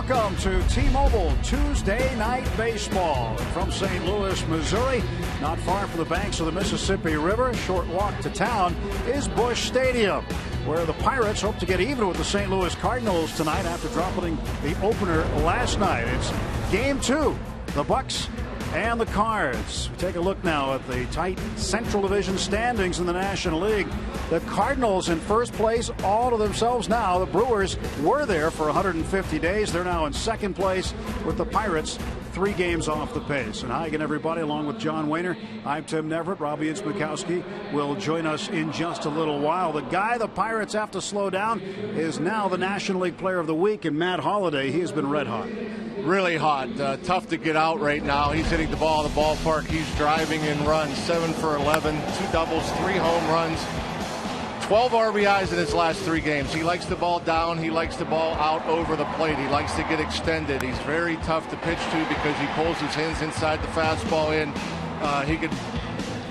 Welcome to T-Mobile Tuesday Night Baseball from St. Louis, Missouri. Not far from the banks of the Mississippi River, a short walk to town, is Busch Stadium, where the Pirates hope to get even with the St. Louis Cardinals tonight after dropping the opener last night. It's Game 2, the Bucks and the Cards. We take a look now at the tight Central Division standings in the National League. The Cardinals in first place, all to themselves now. The Brewers were there for 150 days. They're now in second place with the Pirates 3 games off the pace. And hi again, everybody, along with John Wehner. I'm Tim Neverett. Robbie Inzmakowski will join us in just a little while. The guy the Pirates have to slow down is now the National League Player of the Week, and Matt Holliday. He has been red hot. Really hot. Tough to get out right now. He's hitting the ball in the ballpark. He's driving in runs, 7 for 11, 2 doubles, 3 home runs, 12 RBIs in his last 3 games. He likes the ball down. He likes the ball out over the plate. He likes to get extended. He's very tough to pitch to because he pulls his hands inside the fastball in. He could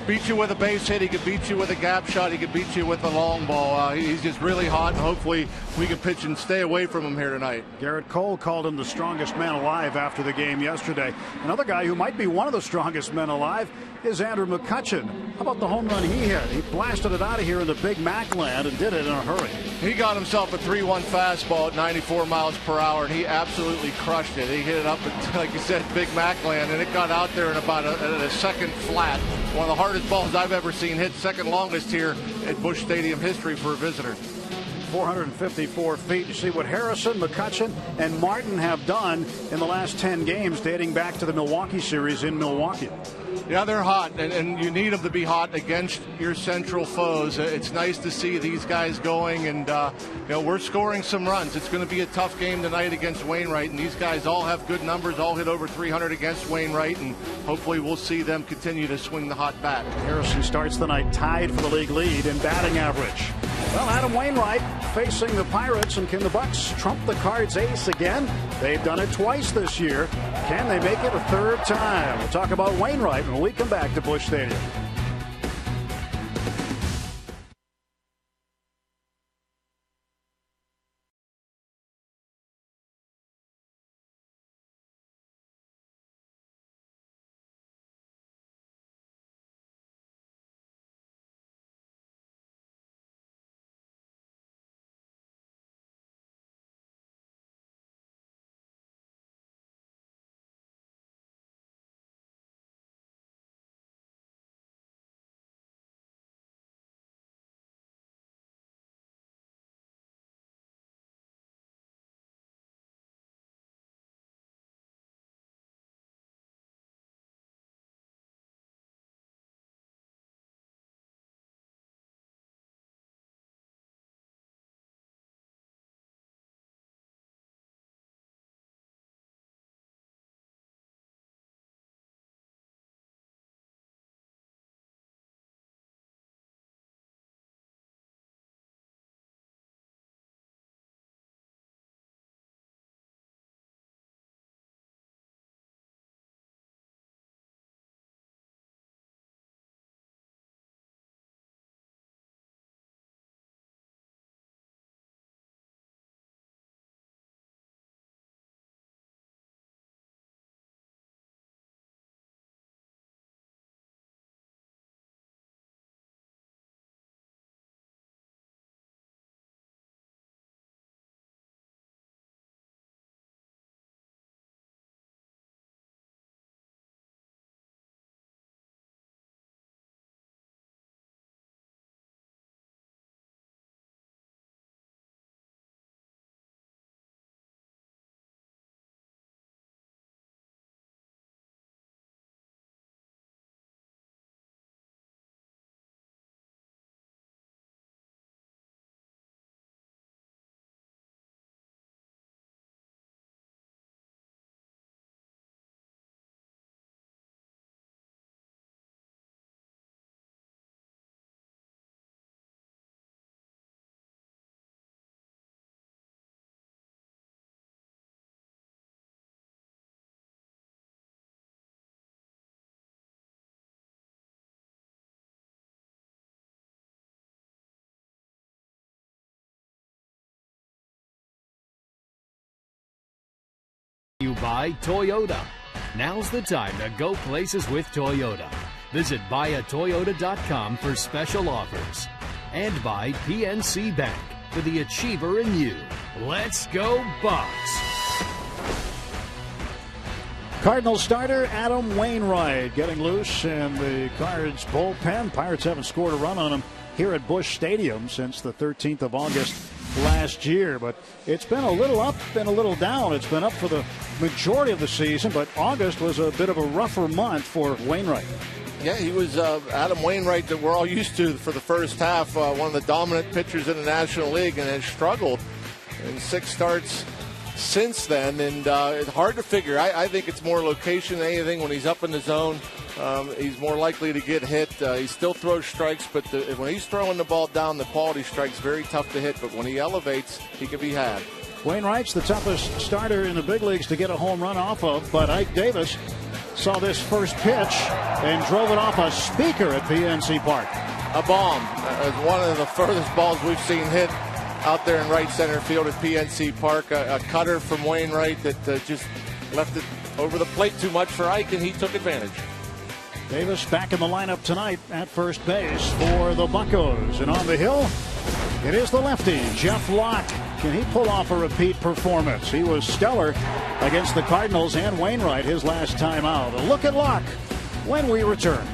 beat you with a base hit. He could beat you with a gap shot. He could beat you with a long ball. He's just really hot, and hopefully we can pitch and stay away from him here tonight. Garrett Cole called him the strongest man alive after the game yesterday. Another guy who might be one of the strongest men alive is Andrew McCutchen. How about the home run he hit? He blasted it out of here in the Big Mac land and did it in a hurry. He got himself a 3-1 fastball at 94 miles per hour, and he absolutely crushed it. He hit it up at, like you said, Big Mac land, and it got out there in about a second flat. One of the hardest balls I've ever seen hit, second longest here at Busch Stadium history for a visitor. 454 feet. You see what Harrison, McCutchen, and Martin have done in the last 10 games dating back to the Milwaukee series in Milwaukee. Yeah, they're hot, and you need them to be hot against your central foes. It's nice to see these guys going, and we're scoring some runs. It's going to be a tough game tonight against Wainwright, and these guys all have good numbers, all hit over 300 against Wainwright, and hopefully we'll see them continue to swing the hot bat. Harrison starts the night tied for the league lead in batting average. Well, Adam Wainwright facing the Pirates, and can the Bucks trump the Cards ace again? They've done it twice this year. Can they make it a third time? We'll talk about Wainwright when we come back to Busch Stadium. You by Toyota. Now's the time to go places with Toyota. Visit buyatoyota.com for special offers. And by PNC Bank, for the achiever in you. Let's go Bucks! Cardinals starter Adam Wainwright getting loose in the Cards bullpen. Pirates haven't scored a run on him here at Busch Stadium since the 13th of August last year. But it's been a little up and a little down. It's been up for the majority of the season, but August was a bit of a rougher month for Wainwright. Yeah, he was Adam Wainwright that we're all used to for the first half, one of the dominant pitchers in the National League, and has struggled in 6 starts since then. And it's hard to figure. I think it's more location than anything. When he's up in the zone, he's more likely to get hit. He still throws strikes, but when he's throwing the ball down, the quality strike's very tough to hit. But when he elevates, he can be had. Wainwright's the toughest starter in the big leagues to get a home run off of, but Ike Davis saw this first pitch and drove it off a speaker at PNC Park. A bomb. One of the furthest balls we've seen hit out there in right center field at PNC Park. A cutter from Wainwright that just left it over the plate too much for Ike, and he took advantage. Davis back in the lineup tonight at first base for the Buccos. And on the hill, it is the lefty, Jeff Locke. Can he pull off a repeat performance? He was stellar against the Cardinals and Wainwright his last time out. A look at Locke when we return.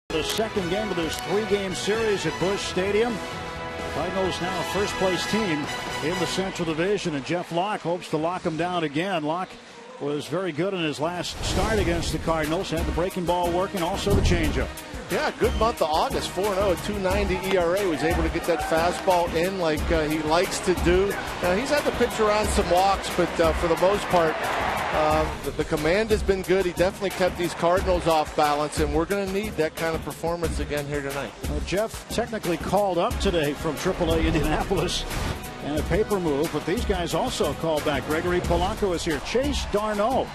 The second game of this 3-game series at Busch Stadium. Cardinals now a first-place team in the Central Division, and Jeff Locke hopes to lock them down again. Locke was very good in his last start against the Cardinals. Had the breaking ball working, also the changeup. Yeah, good month of August. 4-0 at 290 ERA. Was able to get that fastball in like he likes to do. Now, he's had to pitch around some walks, but for the most part, the command has been good. He definitely kept these Cardinals off balance, and we're going to need that kind of performance again here tonight. Well, Jeff technically called up today from AAA Indianapolis and a paper move, but these guys also called back. Gregory Polanco is here. Chase Darno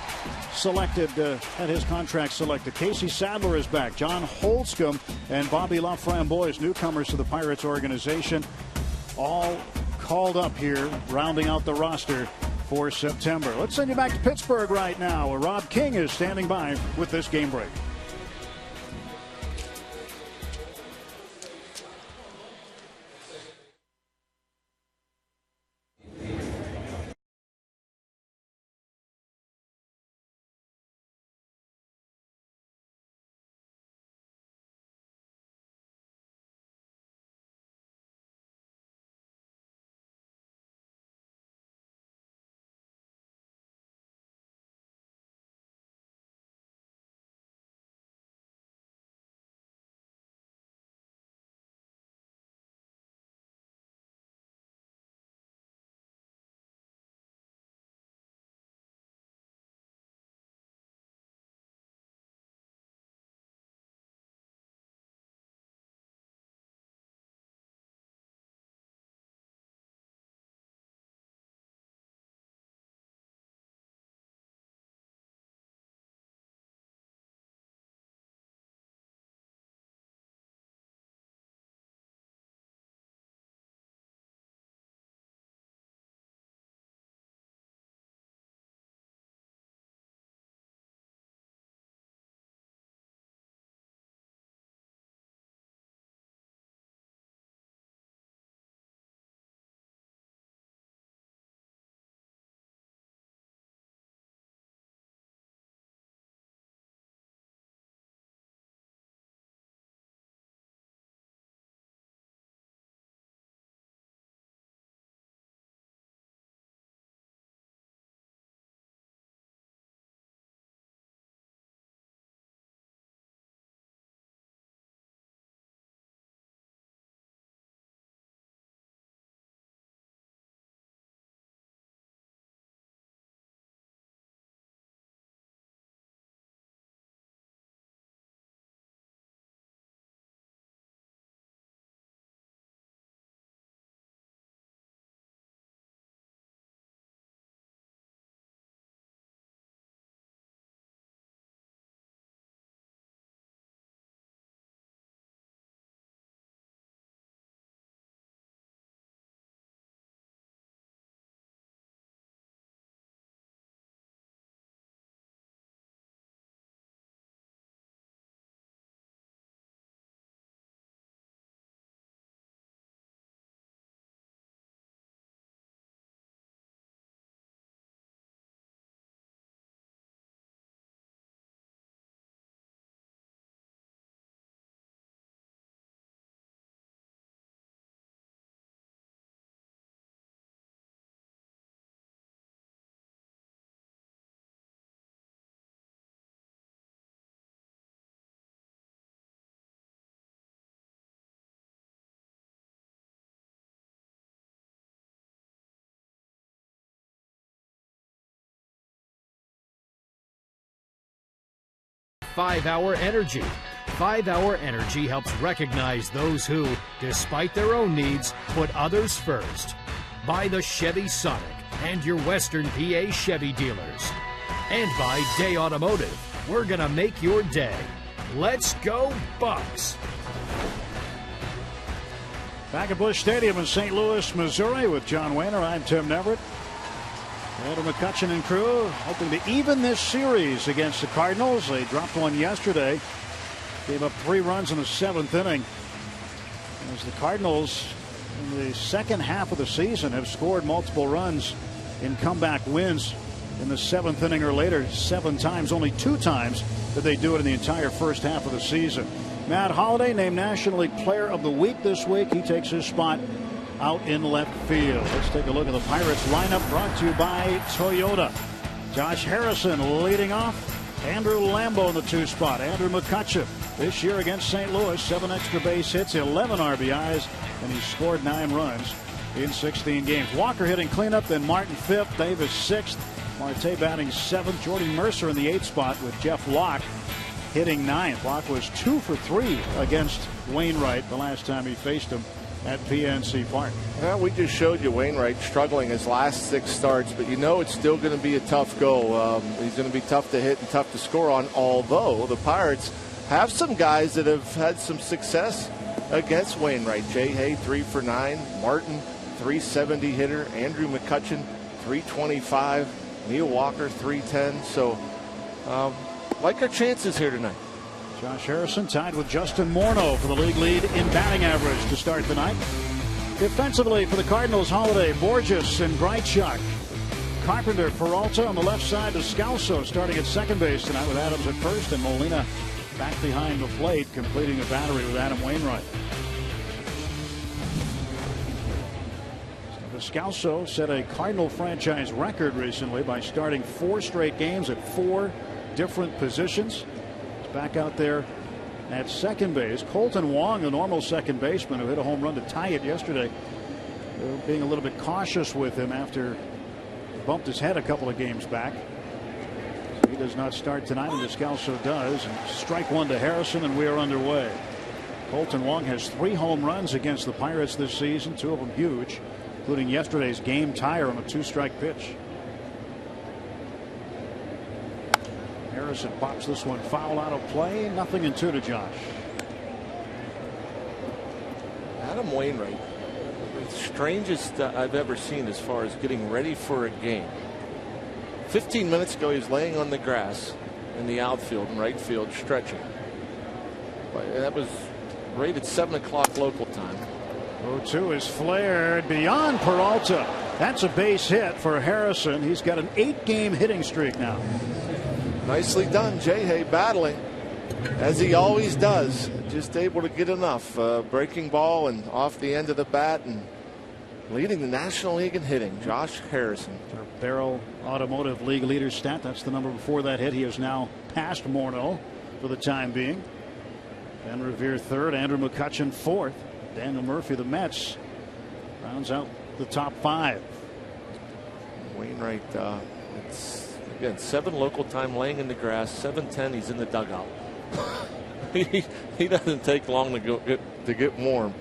selected, had his contract selected. Casey Sadler is back. John Holtzcomb and Bobby LaFramboise, newcomers to the Pirates organization, all called up here, rounding out the roster for September. Let's send you back to Pittsburgh right now, where Rob King is standing by with this game break. 5-Hour Energy. 5-Hour Energy helps recognize those who, despite their own needs, put others first. By the Chevy Sonic and your Western PA Chevy dealers. And by Day Automotive. We're going to make your day. Let's go, Bucks! Back at Busch Stadium in St. Louis, Missouri with John Wehner. I'm Tim Neverett. Andrew McCutchen and crew hoping to even this series against the Cardinals. They dropped one yesterday. Gave up 3 runs in the 7th inning. As the Cardinals in the second half of the season have scored multiple runs in comeback wins in the 7th inning or later 7 times. Only 2 times did they do it in the entire first half of the season. Matt Holliday named National League Player of the Week this week. He takes his spot out in left field. Let's take a look at the Pirates lineup brought to you by Toyota. Josh Harrison leading off. Andrew Lambo in the 2 spot. Andrew McCutchen this year against St. Louis, 7 extra base hits, 11 RBIs, and he scored 9 runs in 16 games. Walker hitting cleanup, then Martin 5th, Davis 6th, Marte batting 7th, Jordy Mercer in the 8th spot with Jeff Locke hitting 9th. Locke was 2 for 3 against Wainwright the last time he faced him at PNC Park. Well, we just showed you Wainwright struggling his last 6 starts, but you know it's still going to be a tough go. He's going to be tough to hit and tough to score on, although the Pirates have some guys that have had some success against Wainwright. Jay Hay, 3 for 9. Martin, 370 hitter. Andrew McCutchen, 325. Neil Walker, 310. So, like our chances here tonight. Josh Harrison tied with Justin Morneau for the league lead in batting average to start the night. Defensively for the Cardinals, Holiday, Borges, and Brightshot. Carpenter, Peralta on the left side to Scalzo starting at second base tonight with Adams at first, and Molina back behind the plate, completing a battery with Adam Wainwright. Scalzo set a Cardinal franchise record recently by starting 4 straight games at 4 different positions. He's back out there at second base. Colton Wong, the normal second baseman who hit a home run to tie it yesterday, being a little bit cautious with him after he bumped his head a couple of games back. He does not start tonight, and Descalso does. And strike 1 to Harrison, and we are underway. Colton Wong has 3 home runs against the Pirates this season, 2 of them huge, including yesterday's game tire on a 2-strike pitch. Harrison pops this one foul out of play. 0-2 to Josh. Adam Wainwright, the strangest I've ever seen as far as getting ready for a game. 15 minutes ago, he was laying on the grass in the outfield and right field stretching. And that was rated 7 o'clock local time. 0-2 is flared beyond Peralta. That's a base hit for Harrison. He's got an 8-game hitting streak now. Nicely done. Jay Hay battling as he always does. Just able to get enough. Breaking ball and off the end of the bat and leading the National League in hitting. Josh Harrison. Our Barrel Automotive League leader stat. That's the number before that hit. He is now past Morneau for the time being. Ben Revere 3rd. Andrew McCutchen 4th. Daniel Murphy, the Mets, rounds out the top 5. Wainwright, it's again 7 local time, laying in the grass. 7:10, he's in the dugout. he doesn't take long to get warm.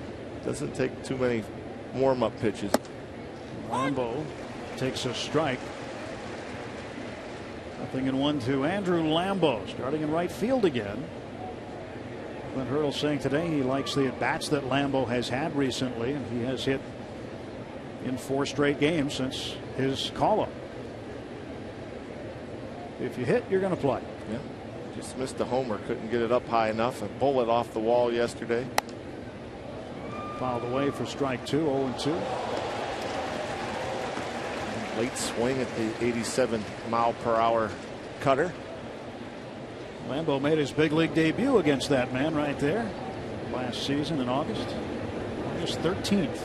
Doesn't take too many warm-up pitches. Lambo takes a strike. 0-1 Andrew Lambo, starting in right field again. Clint Hurdle saying today he likes the at-bats that Lambo has had recently, and he has hit in 4 straight games since his call-up. If you hit, you're going to play. Yeah, just missed a homer, couldn't get it up high enough. A bullet off the wall yesterday. Fouled away for strike 2, 0-2. Late swing at the 87-mile-per-hour cutter. Lambo made his big league debut against that man right there last season in August 13th.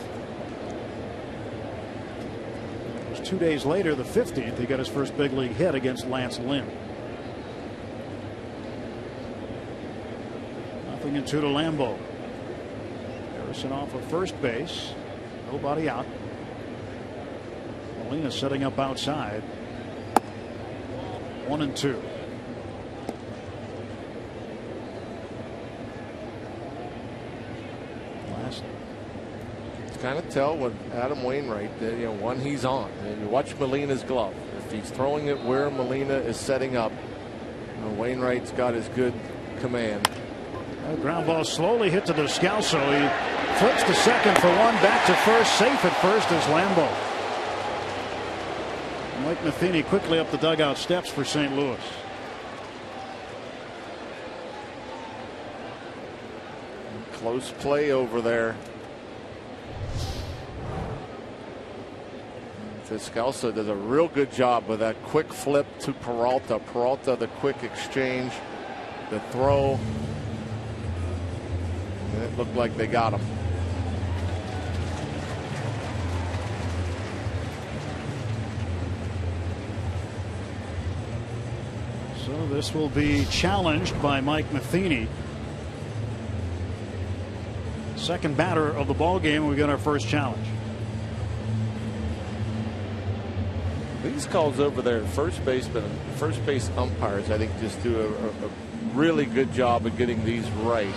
It was 2 days later, the 15th, he got his first big league hit against Lance Lynn. 0-2 to Lambo. Harrison off of first base. Nobody out. Molina setting up outside. 1-2. last. It's kind of tell with Adam Wainwright, when he's on. And you watch Molina's glove. If he's throwing it where Molina is setting up, Wainwright's got his good command. Ground ball slowly hit to Descalso. He flips to second for one, back to first, safe at first is Lambeau. Mike Matheny quickly up the dugout steps for St. Louis. Close play over there. Descalso does a real good job with that quick flip to Peralta. Peralta, the quick exchange, the throw. And it looked like they got him. So this will be challenged by Mike Matheny. Second batter of the ball game. We got our first challenge. These calls over there, first baseman, first base umpires, I think, just do a really good job of getting these right.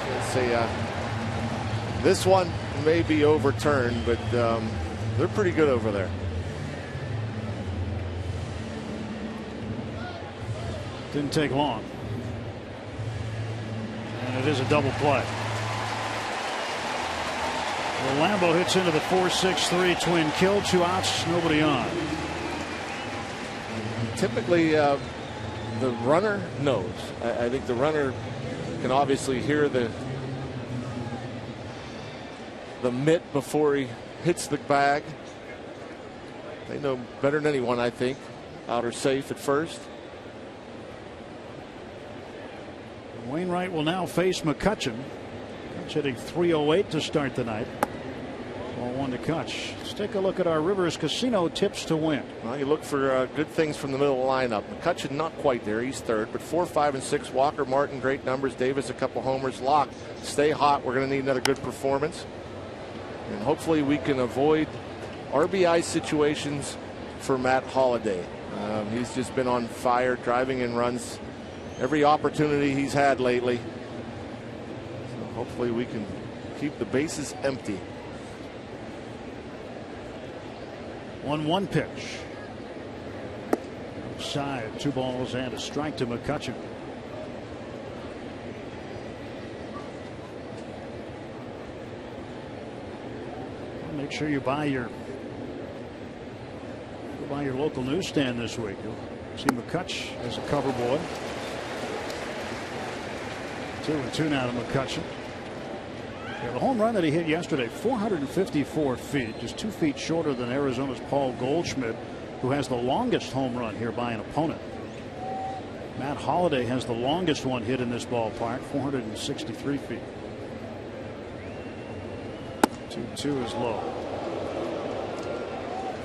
Let's say this one may be overturned, but they're pretty good over there. Didn't take long. And it is a double play. Well, Lambeau hits into the 4-6-3 twin kill. 2 outs, nobody on. Typically, the runner knows. I think the runner can obviously hear the mitt before he hits the bag. They know better than anyone, I think. Out or safe at first. Wainwright will now face McCutchen. Kutch hitting .308 to start the night. Ball 1 to Kutch. Let's take a look at our Rivers Casino tips to win. Well, you look for good things from the middle of the lineup. McCutchen not quite there. He's third, but 4, 5, and 6. Walker, Martin, great numbers. Davis, a couple homers. Locke, stay hot. We're going to need another good performance. And hopefully we can avoid RBI situations for Matt Holliday. He's just been on fire, driving in runs every opportunity he's had lately. So hopefully we can keep the bases empty. 1-1 pitch. Outside, 2 balls and a strike to McCutchen. Make sure you buy your local newsstand this week. You'll see McCutch as a cover boy. 2-2 now to McCutchen. Yeah, the home run that he hit yesterday, 454 feet, just 2 feet shorter than Arizona's Paul Goldschmidt, who has the longest home run here by an opponent. Matt Holliday has the longest one hit in this ballpark, 463 feet. 2-2 is low.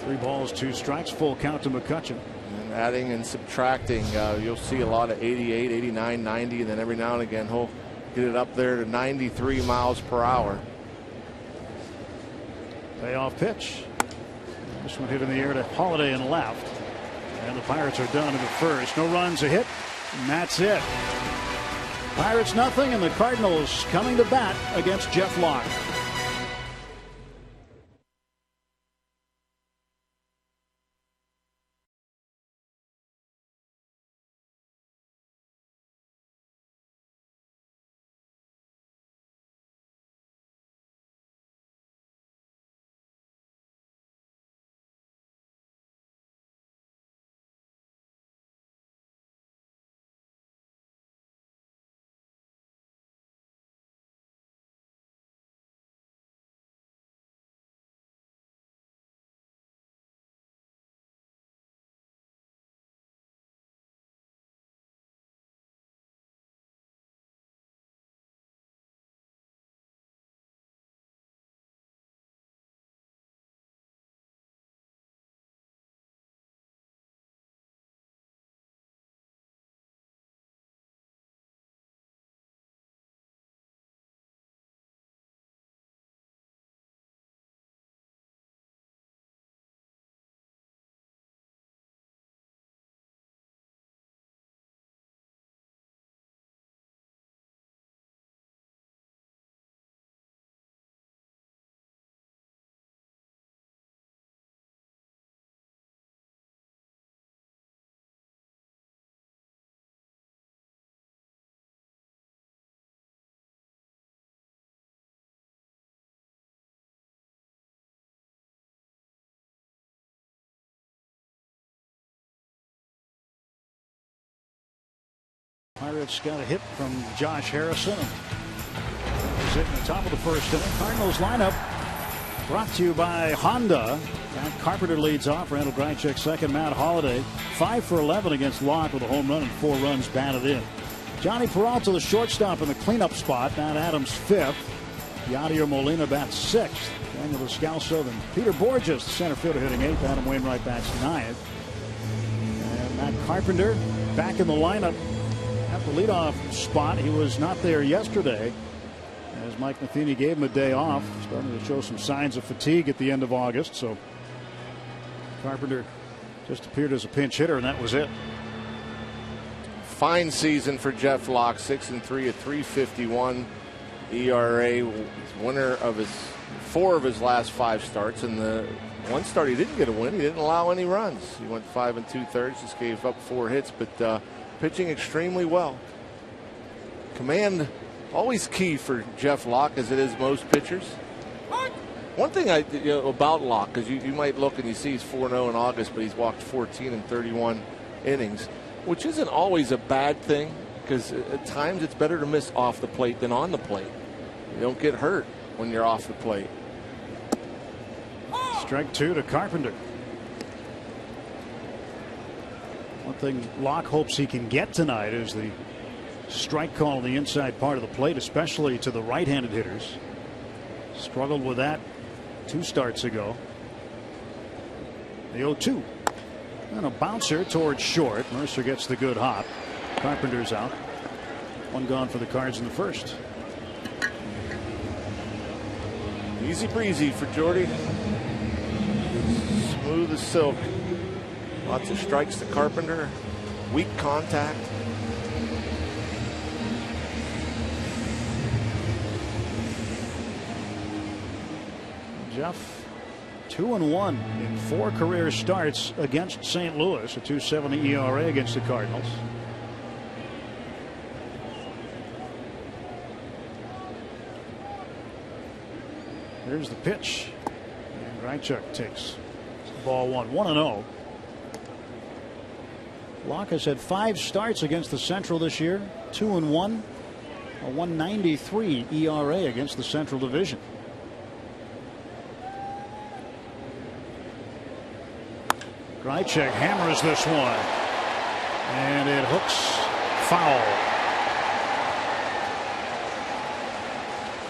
3 balls, 2 strikes, full count to McCutchen. And adding and subtracting, you'll see a lot of 88, 89, 90, and then every now and again he'll get it up there to 93 miles per hour. Payoff pitch. This one hit in the air to Holliday and left. And the Pirates are done in the first. No runs, a hit, and that's it. Pirates nothing, and the Cardinals coming to bat against Jeff Locke. Pirates got a hit from Josh Harrison. He's hitting the top of the first inning. Cardinals lineup brought to you by Honda. Matt Carpenter leads off. Randall Grichuk second. Matt Holliday 5 for 11 against Locke with a home run and 4 runs batted in. Johnny Peralta, the shortstop, in the cleanup spot. Matt Adams 5th. Yadier Molina bats 6th. Daniel Descalso, then Peter Borges, the center fielder, hitting 8th. Adam Wainwright bats 9th. And Matt Carpenter back in the lineup at the leadoff spot. He was not there yesterday, as Mike Matheny gave him a day off, starting to show some signs of fatigue at the end of August. So Carpenter just appeared as a pinch hitter, and that was it. Fine season for Jeff Locke, 6-3 at 3.51 ERA. Winner of his 4 of his last 5 starts, and the one start he didn't get a win. He didn't allow any runs. He went 5 2/3, just gave up 4 hits, but pitching extremely well. Command always key for Jeff Locke, as it is most pitchers. One thing about Locke, because you might look and you see he's 4-0 in August, but he's walked 14 in 31 innings, which isn't always a bad thing, because at times it's better to miss off the plate than on the plate. You don't get hurt when you're off the plate. Strike 2 to Carpenter. One thing Locke hopes he can get tonight is the strike call on the inside part of the plate, especially to the right-handed hitters. Struggled with that 2 starts ago. The 0-2. And a bouncer towards short. Mercer gets the good hop. Carpenter's out. 1 gone for the Cards in the first. Easy breezy for Jordy. Smooth as silk. Lots of strikes to Carpenter. Weak contact. Jeff 2-1 in 4 career starts against St. Louis. A 2.70 ERA against the Cardinals. Here's the pitch. And Grichuk takes ball 1. 1-0. Locke has had 5 starts against the Central this year. 2-1. A 1.93 ERA against the Central Division. Grichuk hammers this one, and it hooks foul.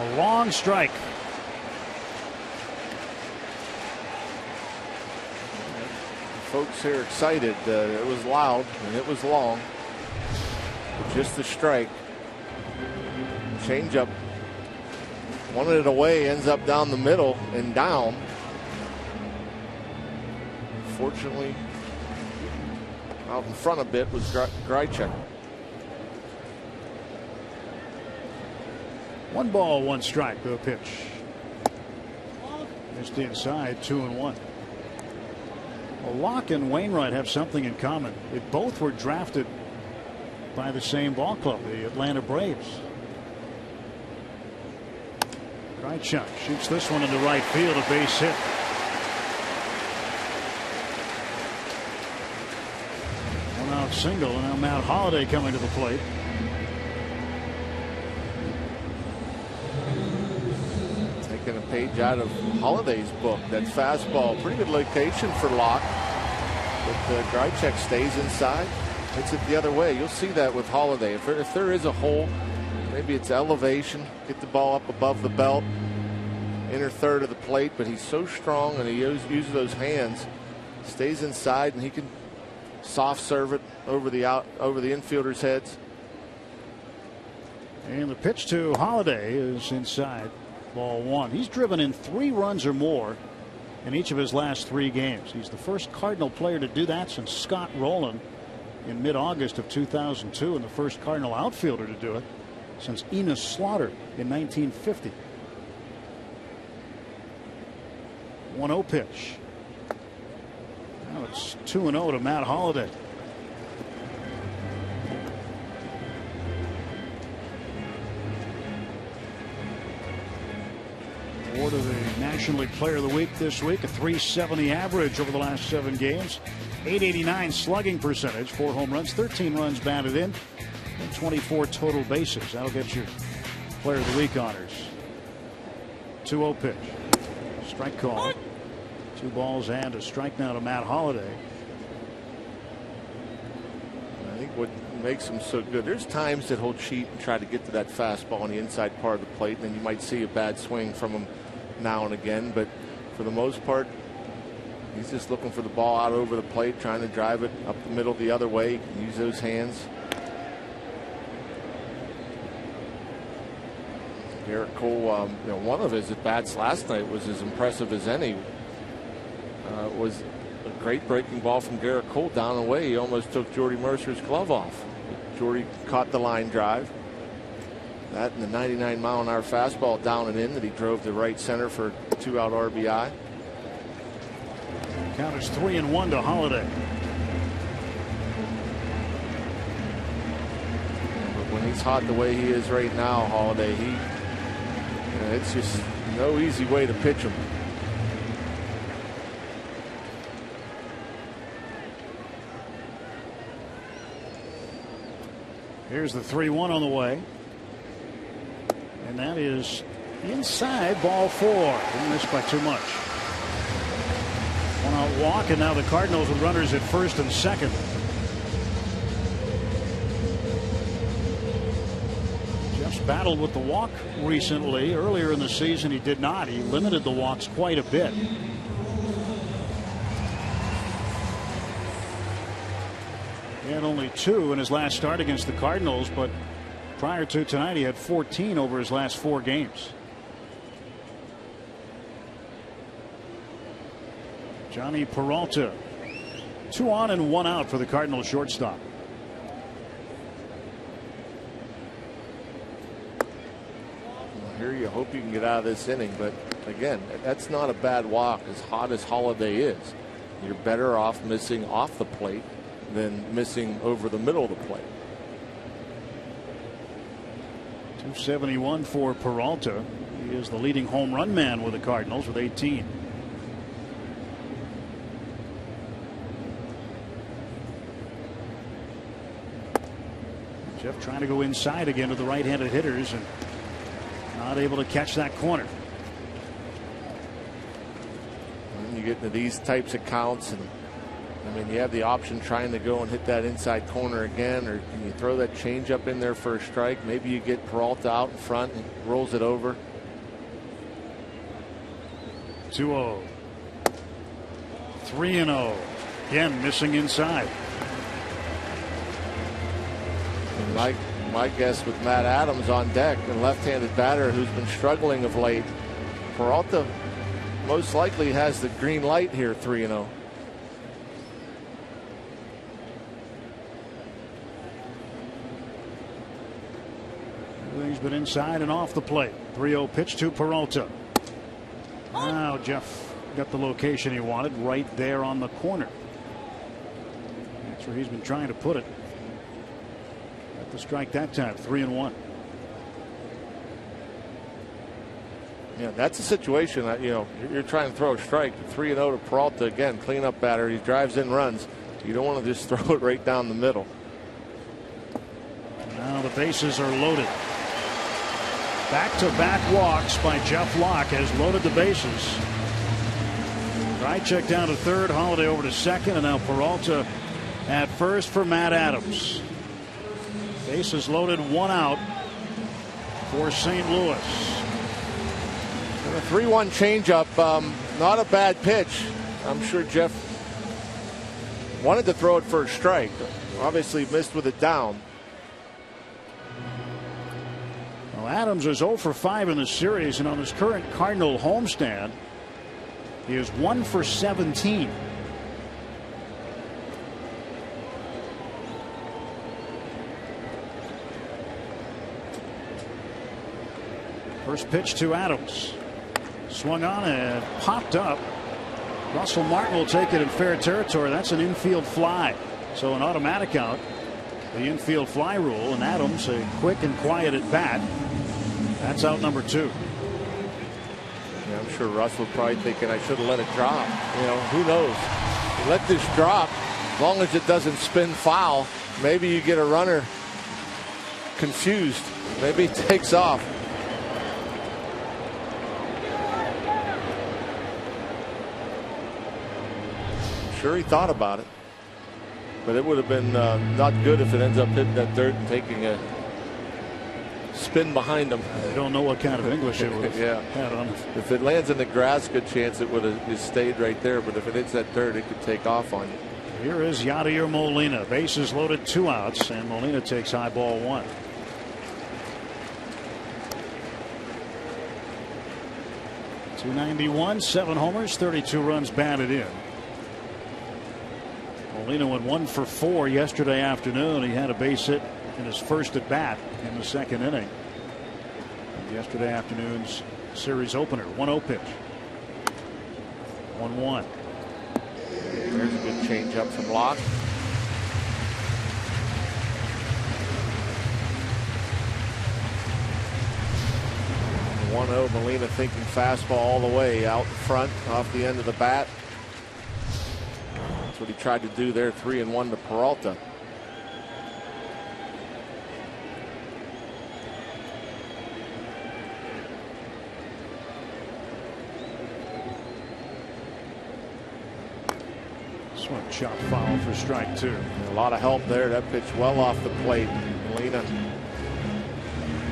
A long strike. Folks here excited. It was loud and it was long. But just the strike. Change up. Wanted it away, ends up down the middle and down. Fortunately, out in front a bit was Grichuk. 1 ball, 1 strike. The pitch. Missed inside. 2-1. Well, Locke and Wainwright have something in common. They both were drafted by the same ball club, the Atlanta Braves. Grichuk shoots this one into right field, a base hit. Out single, and now Matt Holliday coming to the plate. Taking a page out of Holliday's book. That fastball, pretty good location for Locke, but Grichuk stays inside, hits it the other way. You'll see that with Holliday. If there is a hole, maybe it's elevation, get the ball up above the belt, inner third of the plate, but he's so strong and he uses those hands, stays inside, and he can soft serve it over the infielders' heads. And the pitch to Holliday is inside. Ball 1. He's driven in 3 runs or more in each of his last 3 games. He's the first Cardinal player to do that since Scott Rowland in mid-August of 2002, and the first Cardinal outfielder to do it since Enos Slaughter in 1950. 1-0 pitch. Now it's 2-0 to Matt Holliday. Award of the National League Player of the Week this week. A 370 average over the last 7 games. 889 slugging percentage. 4 home runs, 13 runs batted in. 24 total bases. That'll get your Player of the Week honors. 2-0 pitch. Strike call. 2 balls and a strike now to Matt Holliday. I think what makes him so good, there's times that he'll cheat and try to get to that fastball on the inside part of the plate, and then you might see a bad swing from him now and again, but for the most part, he's just looking for the ball out over the plate, trying to drive it up the middle the other way. He can use those hands. Garrett Cole, one of his at-bats last night was as impressive as any. Was a great breaking ball from Garrett Cole down and away. He almost took Jordy Mercer's glove off. Jordy caught the line drive. That and the 99-mile-an-hour fastball down and in that he drove to right center for a 2-out RBI. Count is 3-1 to Holliday. But when he's hot the way he is right now, Holliday, it's just no easy way to pitch him. Here's the 3-1 on the way. And that is inside, ball 4. Didn't miss by too much. 1-out walk, and now the Cardinals with runners at first and second. Jeff's battled with the walk recently. Earlier in the season he did not. He limited the walks quite a bit. He had only 2 in his last start against the Cardinals, but prior to tonight he had 14 over his last 4 games. Johnny Peralta, 2 on and 1 out for the Cardinals shortstop. Here you hope you can get out of this inning, but again, that's not a bad walk. As hot as Holliday is, you're better off missing off the plate than missing over the middle of the plate. 271 for Peralta. He is the leading home run man with the Cardinals with 18. Jeff trying to go inside again to the right-handed hitters and not able to catch that corner. When you get into these types of counts, and I mean, you have the option trying to go and hit that inside corner again, or can you throw that changeup in there for a strike? Maybe you get Peralta out in front and rolls it over. 2-0. 3-0. Again, missing inside. My guess with Matt Adams on deck, the left-handed batter who's been struggling of late, Peralta most likely has the green light here. 3-0. Everything's been inside and off the plate. 3-0 pitch to Peralta. Now Jeff got the location he wanted, right there on the corner. That's where he's been trying to put it. Got the strike that time. 3-1. Yeah, that's a situation that, you're trying to throw a strike. 3-0 to Peralta again, cleanup batter. He drives in runs. You don't want to just throw it right down the middle. Now the bases are loaded. Back-to-back walks by Jeff Locke has loaded the bases. Check down to third, Holliday over to second, and now Peralta at first for Matt Adams. Bases loaded, 1 out for St. Louis. A 3-1 changeup, not a bad pitch. I'm sure Jeff wanted to throw it for a strike. Obviously missed with it down. Well, Adams is 0 for 5 in the series, and on his current Cardinal homestand, he is 1 for 17. First pitch to Adams. Swung on and popped up. Russell Martin will take it in fair territory. That's an infield fly. So an automatic out. The infield fly rule, and Adams a quick and quiet at bat. That's out number 2. Yeah, I'm sure Russell probably thinking I should have let it drop. Who knows? You let this drop, as long as it doesn't spin foul, maybe you get a runner confused. Maybe he takes off. I'm sure he thought about it. But it would have been not good if it ends up hitting that dirt and taking a spin behind him. I don't know what kind of English it would have had on it. If it lands in the grass, good chance it would have just stayed right there. But if it hits that dirt, it could take off on you. Here is Yadier Molina. Bases loaded, 2 outs, and Molina takes high ball 1. .291, 7 homers, 32 runs batted in. Molina went 1 for 4 yesterday afternoon. He had a base hit in his first at bat in the second inning. Yesterday afternoon's series opener. 1-0 pitch. 1-1. There's a good changeup from Locke. 1-0. Molina thinking fastball all the way out in front off the end of the bat. That's what he tried to do there. 3-1 to Peralta. This one chopped foul for strike 2. A lot of help there. That pitch well off the plate. Molina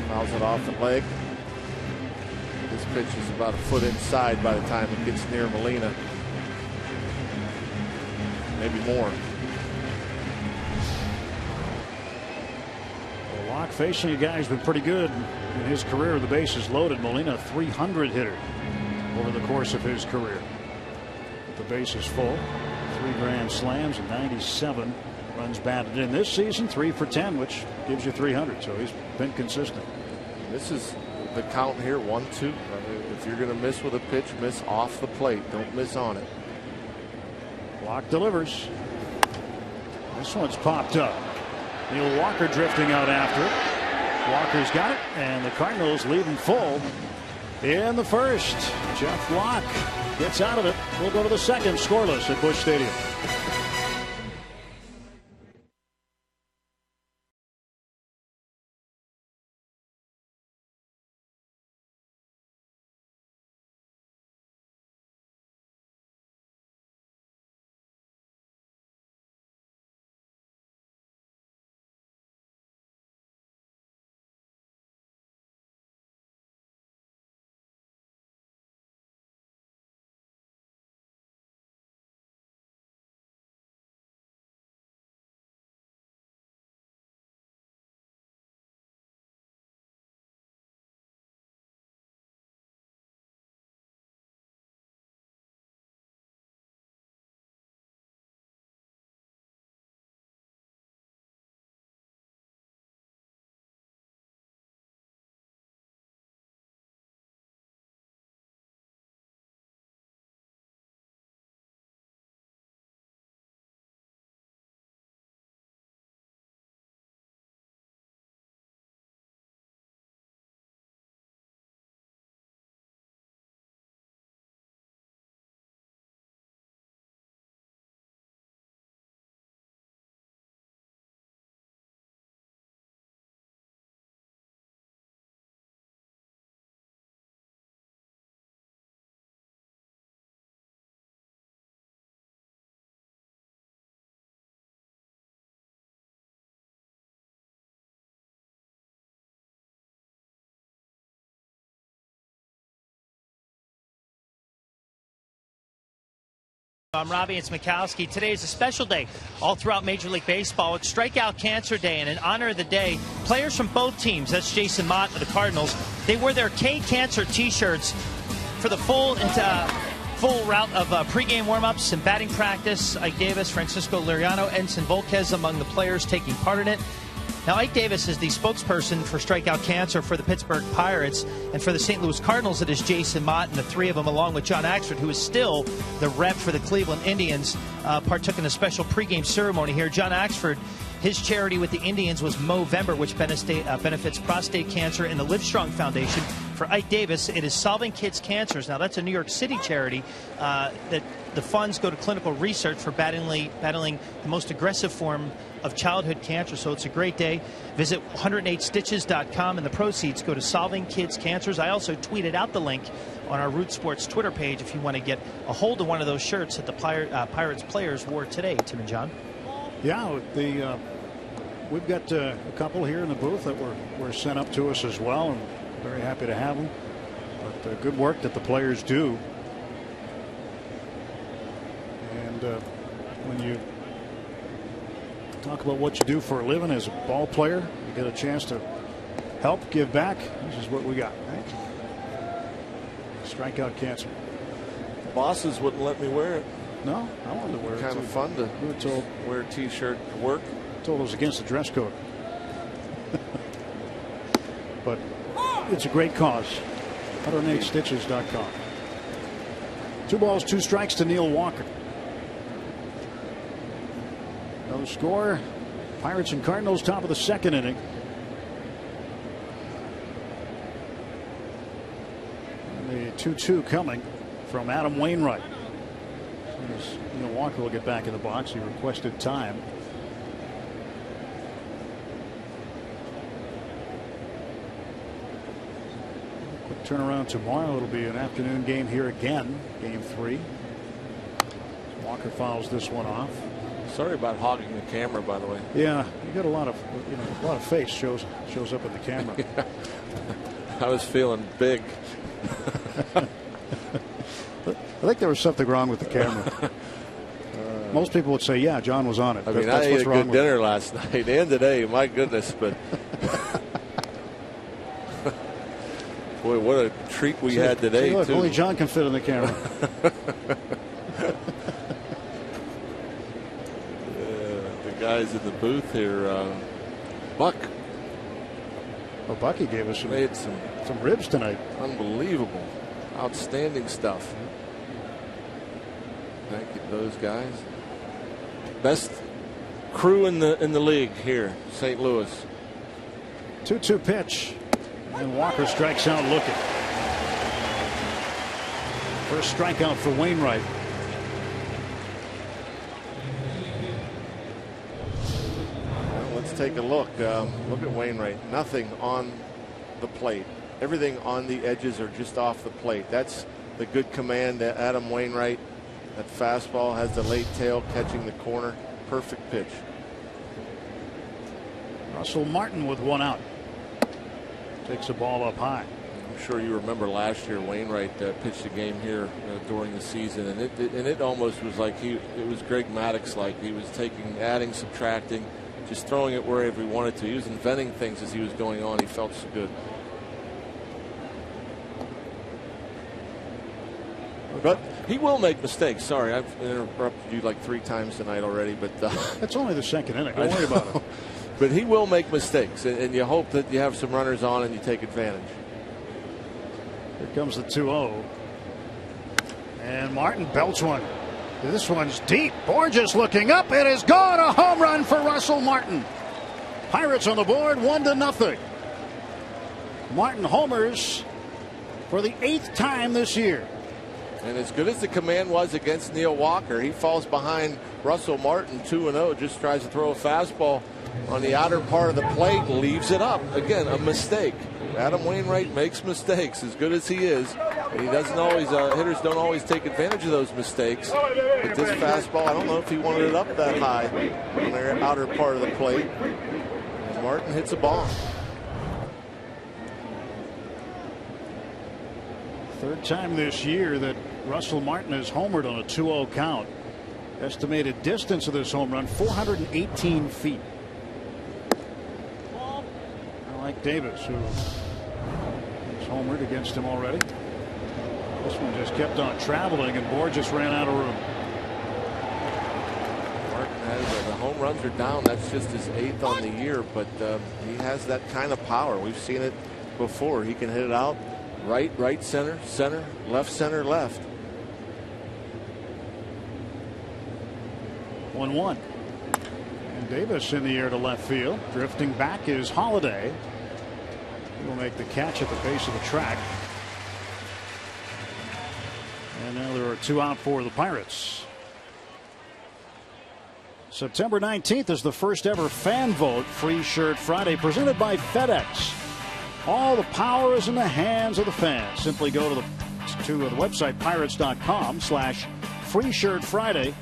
fouls it off the leg. This pitch is about a foot inside by the time it gets near Molina. Maybe more. Well, Locke facing a guy who's been pretty good in his career. The bases loaded. Molina, 300 hitter over the course of his career. But the bases full. 3 grand slams and 97 runs batted in this season. 3 for 10, which gives you 300. So he's been consistent. This is the count here. 1-2. If you're going to miss with a pitch, miss off the plate. Don't miss on it. Locke delivers. This one's popped up. Neil Walker drifting out after it. Walker's got it, and the Cardinals leading full in the first. Jeff Locke gets out of it. We'll go to the second, scoreless at Busch Stadium. I'm Robbie. It's Mikowski. Today is a special day all throughout Major League Baseball. It's Strikeout Cancer Day, and in honor of the day, players from both teams, that's Jason Mott of the Cardinals, they wear their K Cancer T-shirts for the full route of pregame warm-ups and batting practice. Ike Davis, Francisco Liriano, Ensign Volquez among the players taking part in it. Now, Ike Davis is the spokesperson for Strikeout Cancer for the Pittsburgh Pirates, and for the St. Louis Cardinals, it is Jason Mott, and the three of them, along with John Axford, who is still the rep for the Cleveland Indians, partook in a special pregame ceremony here. John Axford, His charity with the Indians was Movember, which benefits prostate cancer, and the Livestrong Foundation. For Ike Davis, it is Solving Kids' Cancers. Now, that's a New York City charity that the funds go to clinical research for battling the most aggressive form of childhood cancer. So it's a great day. Visit 108stitches.com, and the proceeds go to Solving Kids' Cancers. I also tweeted out the link on our Root Sports Twitter page if you want to get a hold of one of those shirts that the Pirates players wore today, Tim and John. Yeah, we've got a couple here in the booth that were sent up to us as well, and very happy to have them. But good work that the players do. And when you talk about what you do for a living as a ball player, you get a chance to help, give back. This is what we got. Right? Strikeout Cancer. Bosses wouldn't let me wear it. No, I wanted to wear it. Kind of fun to wear a T-shirt to work. Told it was against the dress code. But it's a great cause. 108stitches.com. 2 balls, 2 strikes to Neil Walker. No score. Pirates and Cardinals, top of the 2nd inning. And the 2-2 coming from Adam Wainwright. As Neil Walker will get back in the box. He requested time. Quick turnaround tomorrow. It'll be an afternoon game here again. Game 3. Walker fouls this one off. Sorry about hogging the camera, by the way. Yeah, you got a lot of face shows up in the camera. Yeah. I was feeling big. I think there was something wrong with the camera. Most people would say, yeah, John was on it. I mean, I ate a good dinner last night and today, my goodness, but boy, what a treat we had today, look, too. Only John can fit in the camera. The guys in the booth here, Buck. Well, Bucky gave us some ribs tonight. Unbelievable. Outstanding stuff. Thank you to those guys. Best crew in the league here, St. Louis. 2-2 pitch, and Walker strikes out looking. First strikeout for Wainwright. Well, let's take a look. Look at Wainwright. Nothing on the plate. Everything on the edges or just off the plate. That's the good command that Adam Wainwright. That fastball has the late tail catching the corner. Perfect pitch. Russell Martin with 1 out. Takes the ball up high. I'm sure you remember last year Wainwright pitched a game here during the season, and it almost was like it was Greg Maddux like. He was adding, subtracting, just throwing it wherever he wanted to. He was inventing things as he was going on. He felt so good. But he will make mistakes. Sorry, I've interrupted you like 3 times tonight already. But that's only the 2nd inning. Don't worry about it. But he will make mistakes, and you hope that you have some runners on and you take advantage. Here comes the 2-0. And Martin belts one. This one's deep. Borges looking up. It is gone. A home run for Russell Martin. Pirates on the board, 1-0. Martin homers for the 8th time this year. And as good as the command was against Neil Walker, he falls behind Russell Martin 2-0. Just tries to throw a fastball on the outer part of the plate, leaves it up. Again, a mistake. Adam Wainwright makes mistakes, as good as he is. And he doesn't always. Hitters don't always take advantage of those mistakes. But this fastball, I don't know if he wanted it up that high on the outer part of the plate. And Martin hits a bomb. 3rd time this year that Russell Martin has homered on a 2-0 count. Estimated distance of this home run, 418 feet. I like Davis, who has homered against him already. This one just kept on traveling, and Borges ran out of room. Martin has the home runs are down. That's just his 8th on the year, but he has that kind of power. We've seen it before. He can hit it out. Right, center, left, 1-1. And Davis in the air to left field. Drifting back is Holiday. He will make the catch at the base of the track. And now there are 2 out for the Pirates. September 19th is the first ever fan vote Free Shirt Friday presented by FedEx. All the power is in the hands of the fans. Simply go to the website pirates.com/Free Shirt Friday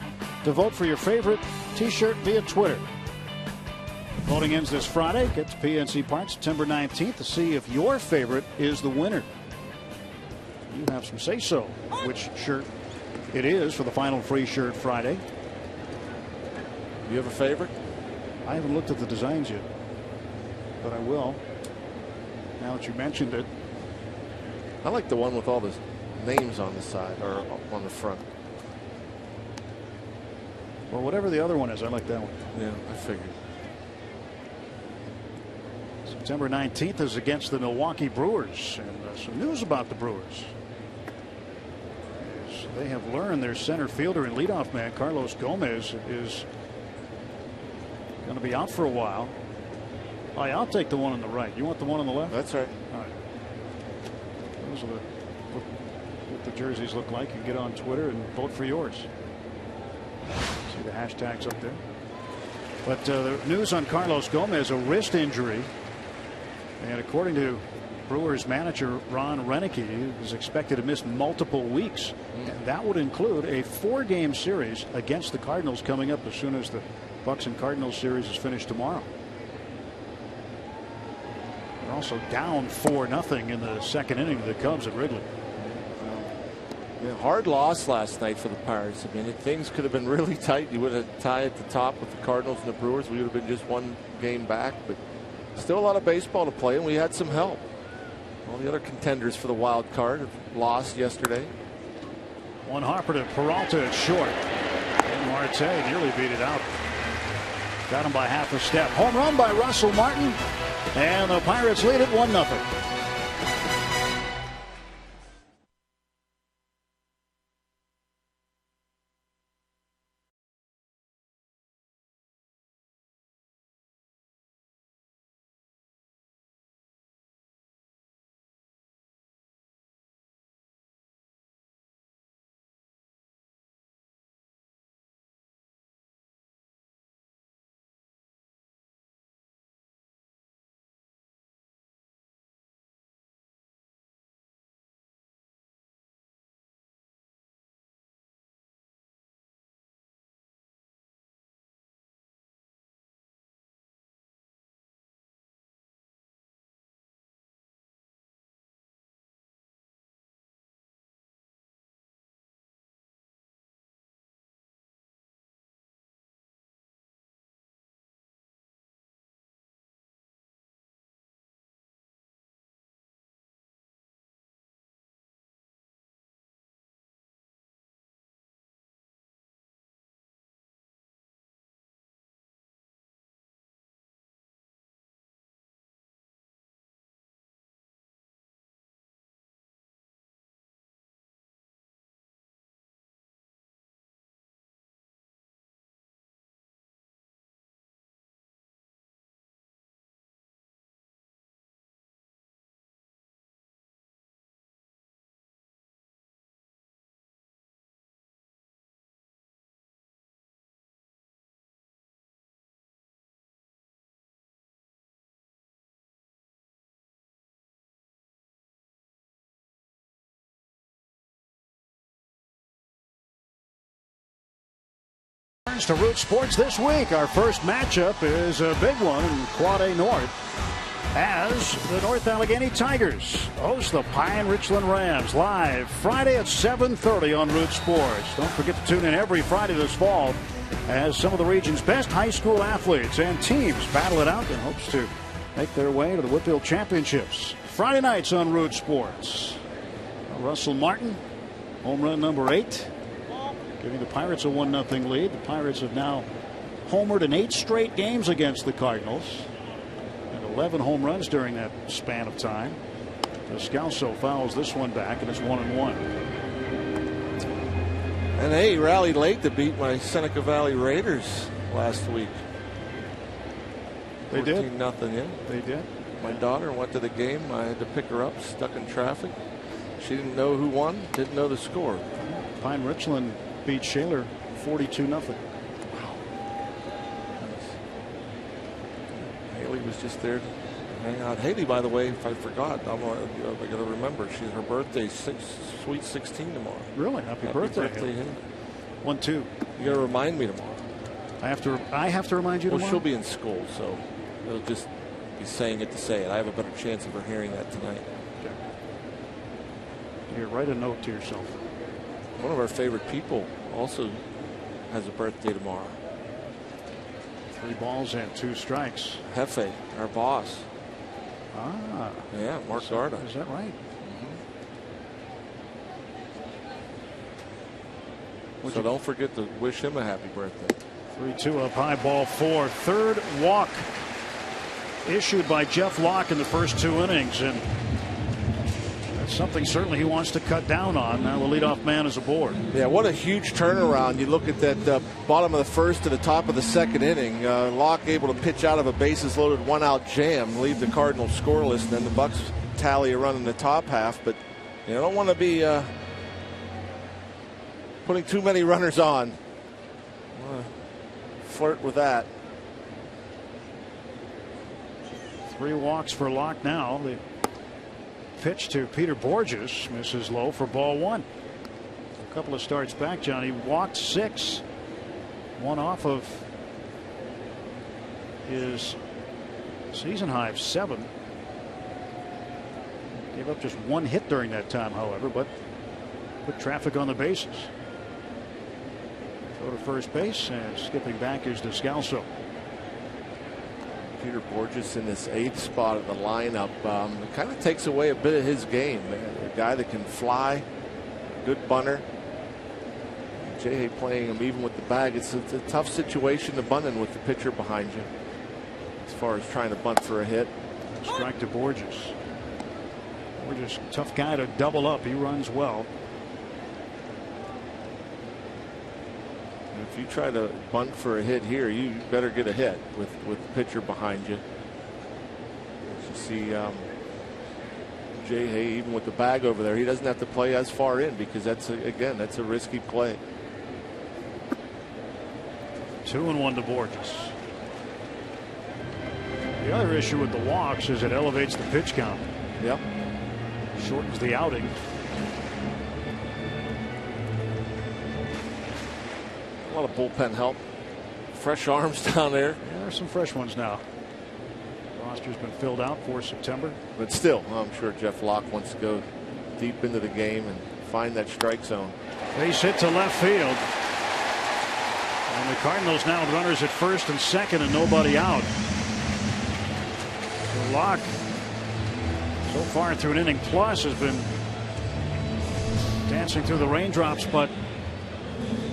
to vote for your favorite t-shirt via Twitter. Voting ends this Friday. Get to PNC Park September 19th to see if your favorite is the winner. You have some say-so which shirt it is for the final Free Shirt Friday. You have a favorite? I haven't looked at the designs yet, but I will now that you mentioned it. I like the one with all the names on the side or on the front. Well, whatever the other one is, I like that one. Yeah, I figured. September 19th is against the Milwaukee Brewers, and some news about the Brewers. They have learned their center fielder and leadoff man Carlos Gomez is going to be out for a while. Oh, yeah, I'll take the one on the right. You want the one on the left? That's right. All right. Those are what the jerseys look like. You can get on Twitter and vote for yours. See the hashtags up there. But the news on Carlos Gomez, a wrist injury. And according to Brewers manager Ron Renicky, he is expected to miss multiple weeks. And that would include a 4-game series against the Cardinals coming up as soon as the Bucks and Cardinals series is finished tomorrow. They're also down 4-0 in the second inning of the Cubs at Wrigley. Yeah, hard loss last night for the Pirates. I mean, things could have been really tight. You would have tied at the top with the Cardinals and the Brewers. We would have been just 1 game back, but still a lot of baseball to play, and we had some help. All the other contenders for the wild card have lost yesterday. One Harper to Peralta at short. And Marte nearly beat it out. Got him by half a step. Home run by Russell Martin. And the Pirates lead it 1-0. To Root Sports this week. Our first matchup is a big one in Quad A North, as the North Allegheny Tigers host the Pine Richland Rams live Friday at 7:30 on Root Sports. Don't forget to tune in every Friday this fall as some of the region's best high school athletes and teams battle it out in hopes to make their way to the Whitfield Championships. Friday nights on Root Sports. Russell Martin, home run number 8. Giving the Pirates a 1-0 lead. The Pirates have now homered in 8 straight games against the Cardinals. And 11 home runs during that span of time. Descalso fouls this one back, and it's 1-1. And hey, rallied late to beat my Seneca Valley Raiders last week. They did. 14-0, yeah. They did. My daughter went to the game. I had to pick her up, stuck in traffic. She didn't know who won, didn't know the score. Pine Richland beat Shaler 42-0. Wow. Haley was just there to hang out. Haley, by the way, if I forgot, I got to remember. Her birthday, sweet 16 tomorrow. Really? Happy birthday, Haley. 1-2. You got to remind me tomorrow. I have to remind you tomorrow? Well, she'll be in school, so it'll just be saying it to say it. I have a better chance of her hearing that tonight. Okay. Here, write a note to yourself. One of our favorite people also has a birthday tomorrow. 3 balls and 2 strikes. Hefe, our boss. Ah. Yeah, Mark Garda. Is that right? So don't forget to wish him a happy birthday. 3-2 up high, ball 4. Third walk issued by Jeff Locke in the first 2 innings, and that's something certainly he wants to cut down on. Now the leadoff man is aboard. Yeah, what a huge turnaround. You look at that bottom of the first to the top of the second inning. Locke able to pitch out of a bases loaded 1-out jam, leave the Cardinals scoreless, and then the Bucks tally a run in the top half. But you don't want to be putting too many runners on. Flirt with that. 3 walks for Locke now. The pitch to Peter Borges misses low for ball 1. A couple of starts back, Johnny walked 6. 1 off of his season high of 7. Gave up just 1 hit during that time, however, but put traffic on the bases. Go to first base, and skipping back is Descalso. Peter Borges in this 8th spot of the lineup. It kind of takes away a bit of his game. A guy that can fly, good bunter. Jay playing him even with the bag. It's a tough situation to bunt in with the pitcher behind you, as far as trying to bunt for a hit. Strike to Borges. Borges, tough guy to double up. He runs well. If you try to bunt for a hit here, you better get a hit with the pitcher behind you. As you see Jay Hay, even with the bag over there, he doesn't have to play as far in because that's a risky play. 2-1 to Borges. The other issue with the walks is it elevates the pitch count. Yep. Shortens the outing. A lot of bullpen help. Fresh arms down there. Yeah, there are some fresh ones now. The roster's been filled out for September. But still, I'm sure Jeff Locke wants to go deep into the game and find that strike zone. Base hit to left field. And the Cardinals now with runners at first and second and nobody out. So Locke, so far through an inning plus, has been dancing through the raindrops, but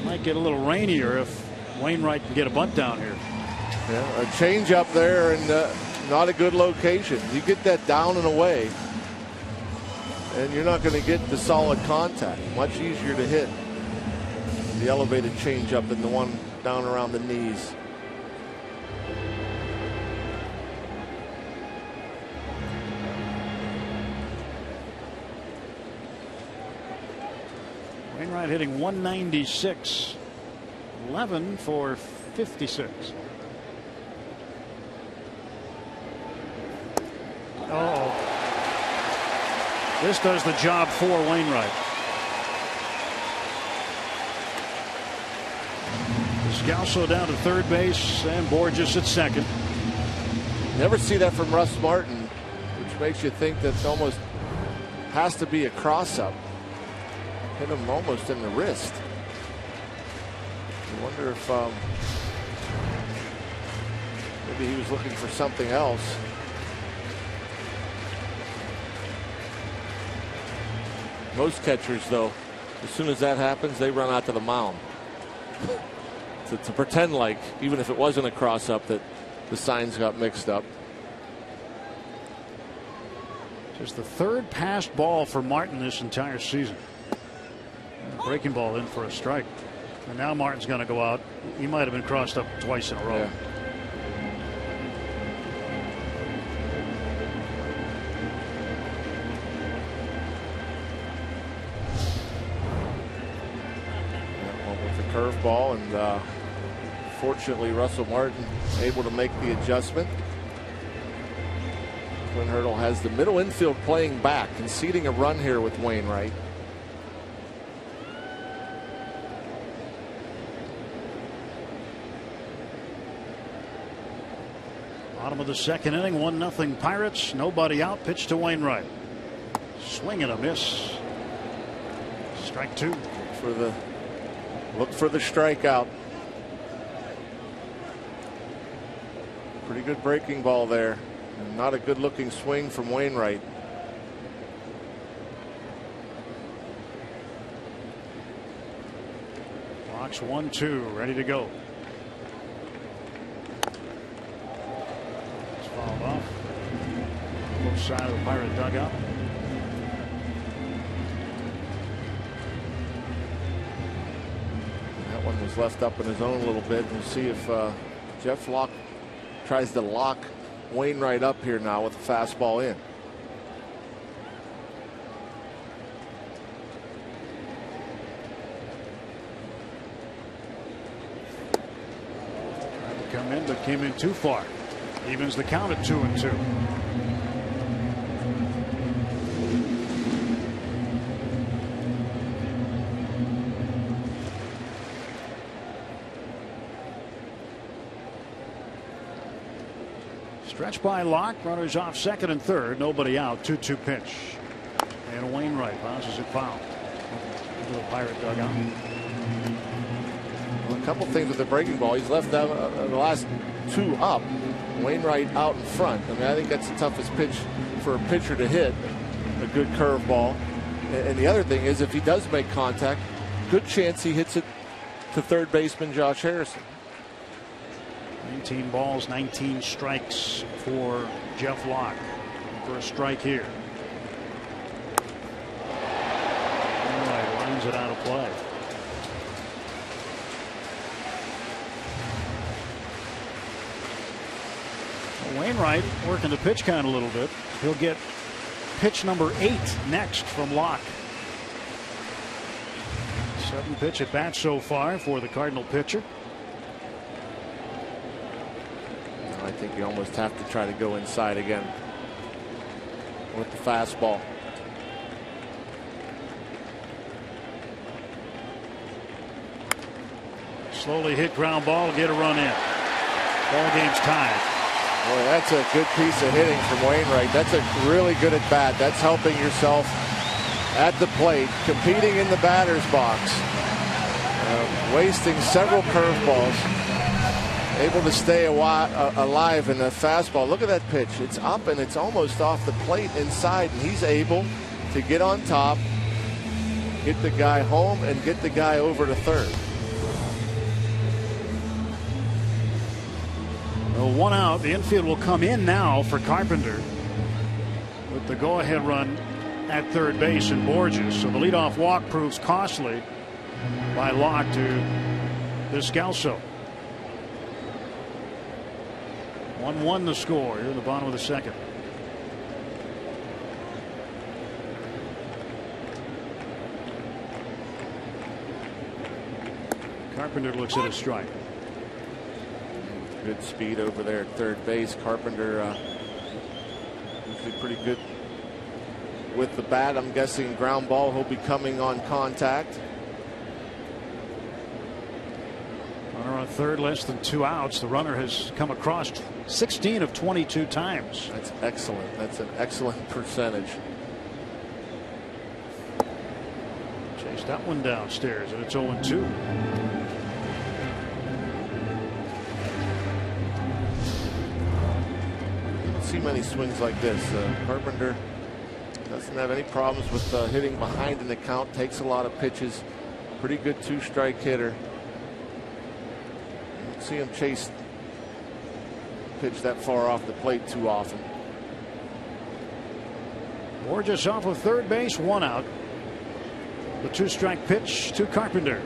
might get a little rainier if Wainwright can get a bunt down here. Yeah, a change up there and not a good location. You get that down and away, and you're not going to get the solid contact. Much easier to hit the elevated change up than the one down around the knees. Wainwright hitting 196, 11 for 56. Oh, this does the job for Wainwright. Descalso down to third base and Borges at second. Never see that from Russ Martin, which makes you think that almost has to be a cross-up. Hit him almost in the wrist. I wonder if maybe he was looking for something else. Most catchers, though, as soon as that happens, they run out to the mound to pretend like, even if it wasn't a cross-up, that the signs got mixed up. Just the third passed ball for Martin this entire season. Breaking ball in for a strike. And now Martin's going to go out. He might have been crossed up twice in a row. curveball, and fortunately Russell Martin able to make the adjustment. Clint Hurdle has the middle infield playing back, conceding a run here with Wainwright. Bottom of the second inning, 1-0 Pirates. Nobody out. Pitch to Wainwright. Swing and a miss. Strike two. Look for the strikeout. Pretty good breaking ball there. Not a good looking swing from Wainwright. Clock's 1-2, ready to go. It's fouled off. Both side of the Pirate dugout. That one was left up in his own a little bit. We'll see if Jeff Locke tries to lock Wainwright up here now with a fastball in. Tried to come in, but came in too far. Evens the count at 2-2. Stretch by Locke, runners off second and third, nobody out. 2-2 pitch, and Wainwright bounces it foul into the Pirate dugout. Well, a couple things with the breaking ball. He's left the last two up. Wainwright out in front. I mean, I think that's the toughest pitch for a pitcher to hit. A good curveball. And the other thing is, if he does make contact, good chance he hits it to third baseman Josh Harrison. 19 balls, 19 strikes for Jeff Locke. For a strike here. Wainwright lines it out of play. Wainwright working the pitch count a little bit. He'll get pitch number 8 next from Locke. 7 pitch at bat so far for the Cardinal pitcher. I think you almost have to try to go inside again with the fastball. Slowly hit ground ball, get a run in. Ball game's tied. Boy, that's a good piece of hitting from Wainwright. That's a really good at bat. That's helping yourself at the plate, competing in the batter's box, wasting several curveballs. Able to stay alive in the fastball. Look at that pitch. It's up and it's almost off the plate inside, and he's able to get on top, get the guy home, and get the guy over to third. Well, 1 out. The infield will come in now for Carpenter with the go-ahead run at third base in Borges. So the leadoff walk proves costly by Locke to Descalso. 1-1 the score here in the bottom of the second. Carpenter looks at a strike. Good speed over there at third base. Carpenter usually pretty good with the bat. I'm guessing ground ball, he'll be coming on contact. Runner on third, less than 2 outs. The runner has come across 16 of 22 times. That's excellent. That's an excellent percentage. Chase that one downstairs, and it's 0-2. You don't see many swings like this. Carpenter doesn't have any problems with hitting behind in the count. Takes a lot of pitches. Pretty good 2-strike hitter. You don't see him chase pitch that far off the plate too often. Borges off of third base, 1 out. The 2-strike pitch to Carpenter.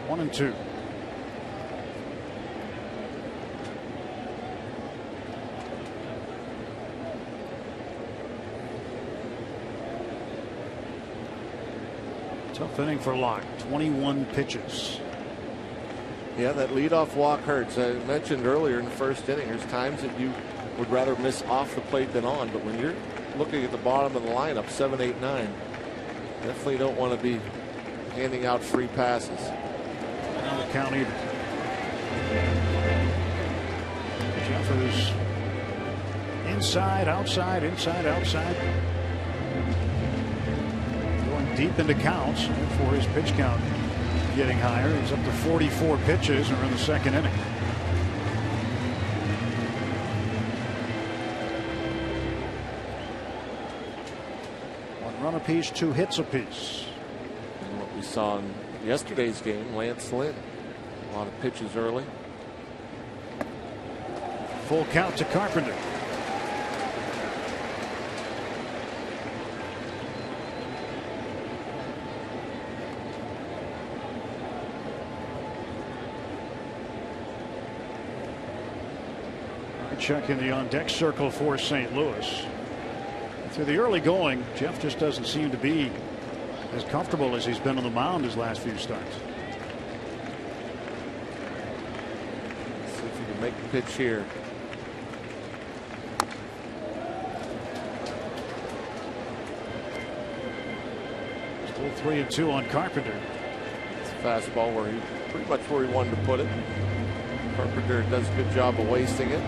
1-2. Tough inning for Locke. 21 pitches. Yeah, that leadoff walk hurts. I mentioned earlier in the first inning, there's times that you would rather miss off the plate than on, but when you're looking at the bottom of the lineup, 7, 8, 9, definitely don't want to be handing out free passes. Now the count even. Jeffers inside, outside, inside, outside. Going deep into counts for his pitch count getting higher. He's up to 44 pitches and we're in the second inning. One run apiece, 2 hits apiece. And what we saw in yesterday's game, Lance Lynn. A lot of pitches early. Full count to Carpenter. Check in the on deck circle for St. Louis. Through the early going, Jeff just doesn't seem to be as comfortable as he's been on the mound his last few starts. Let's see if he can make the pitch here. Still 3-2 on Carpenter. It's a fastball where he pretty much where he wanted to put it. Carpenter does a good job of wasting it.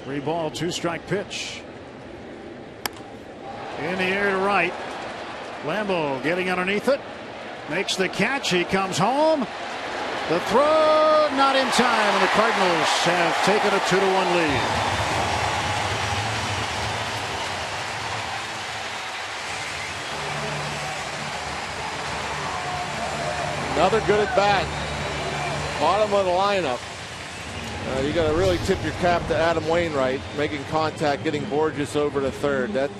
Three ball, 2-strike pitch. In the air to right. Lambeau getting underneath it. Makes the catch. He comes home. The throw not in time, and the Cardinals have taken a 2-1 lead. Another good at bat. Bottom of the lineup. You got to really tip your cap to Adam Wainwright, making contact, getting Borges over to third. That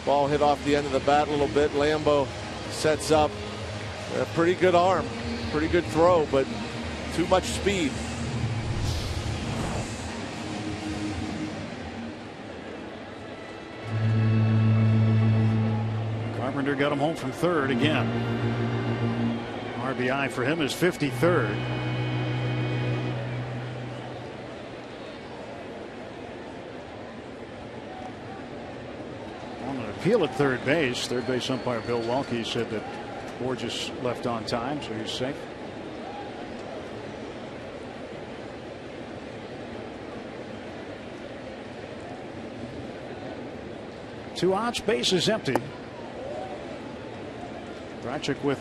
ball hit off the end of the bat a little bit. Lambeau sets up. A pretty good arm, pretty good throw, but too much speed. Carpenter got him home from third again. RBI for him is 53rd. On an appeal at third base umpire Bill Welke said that Borges left on time, so he's safe. Two outs, bases empty. Dragic with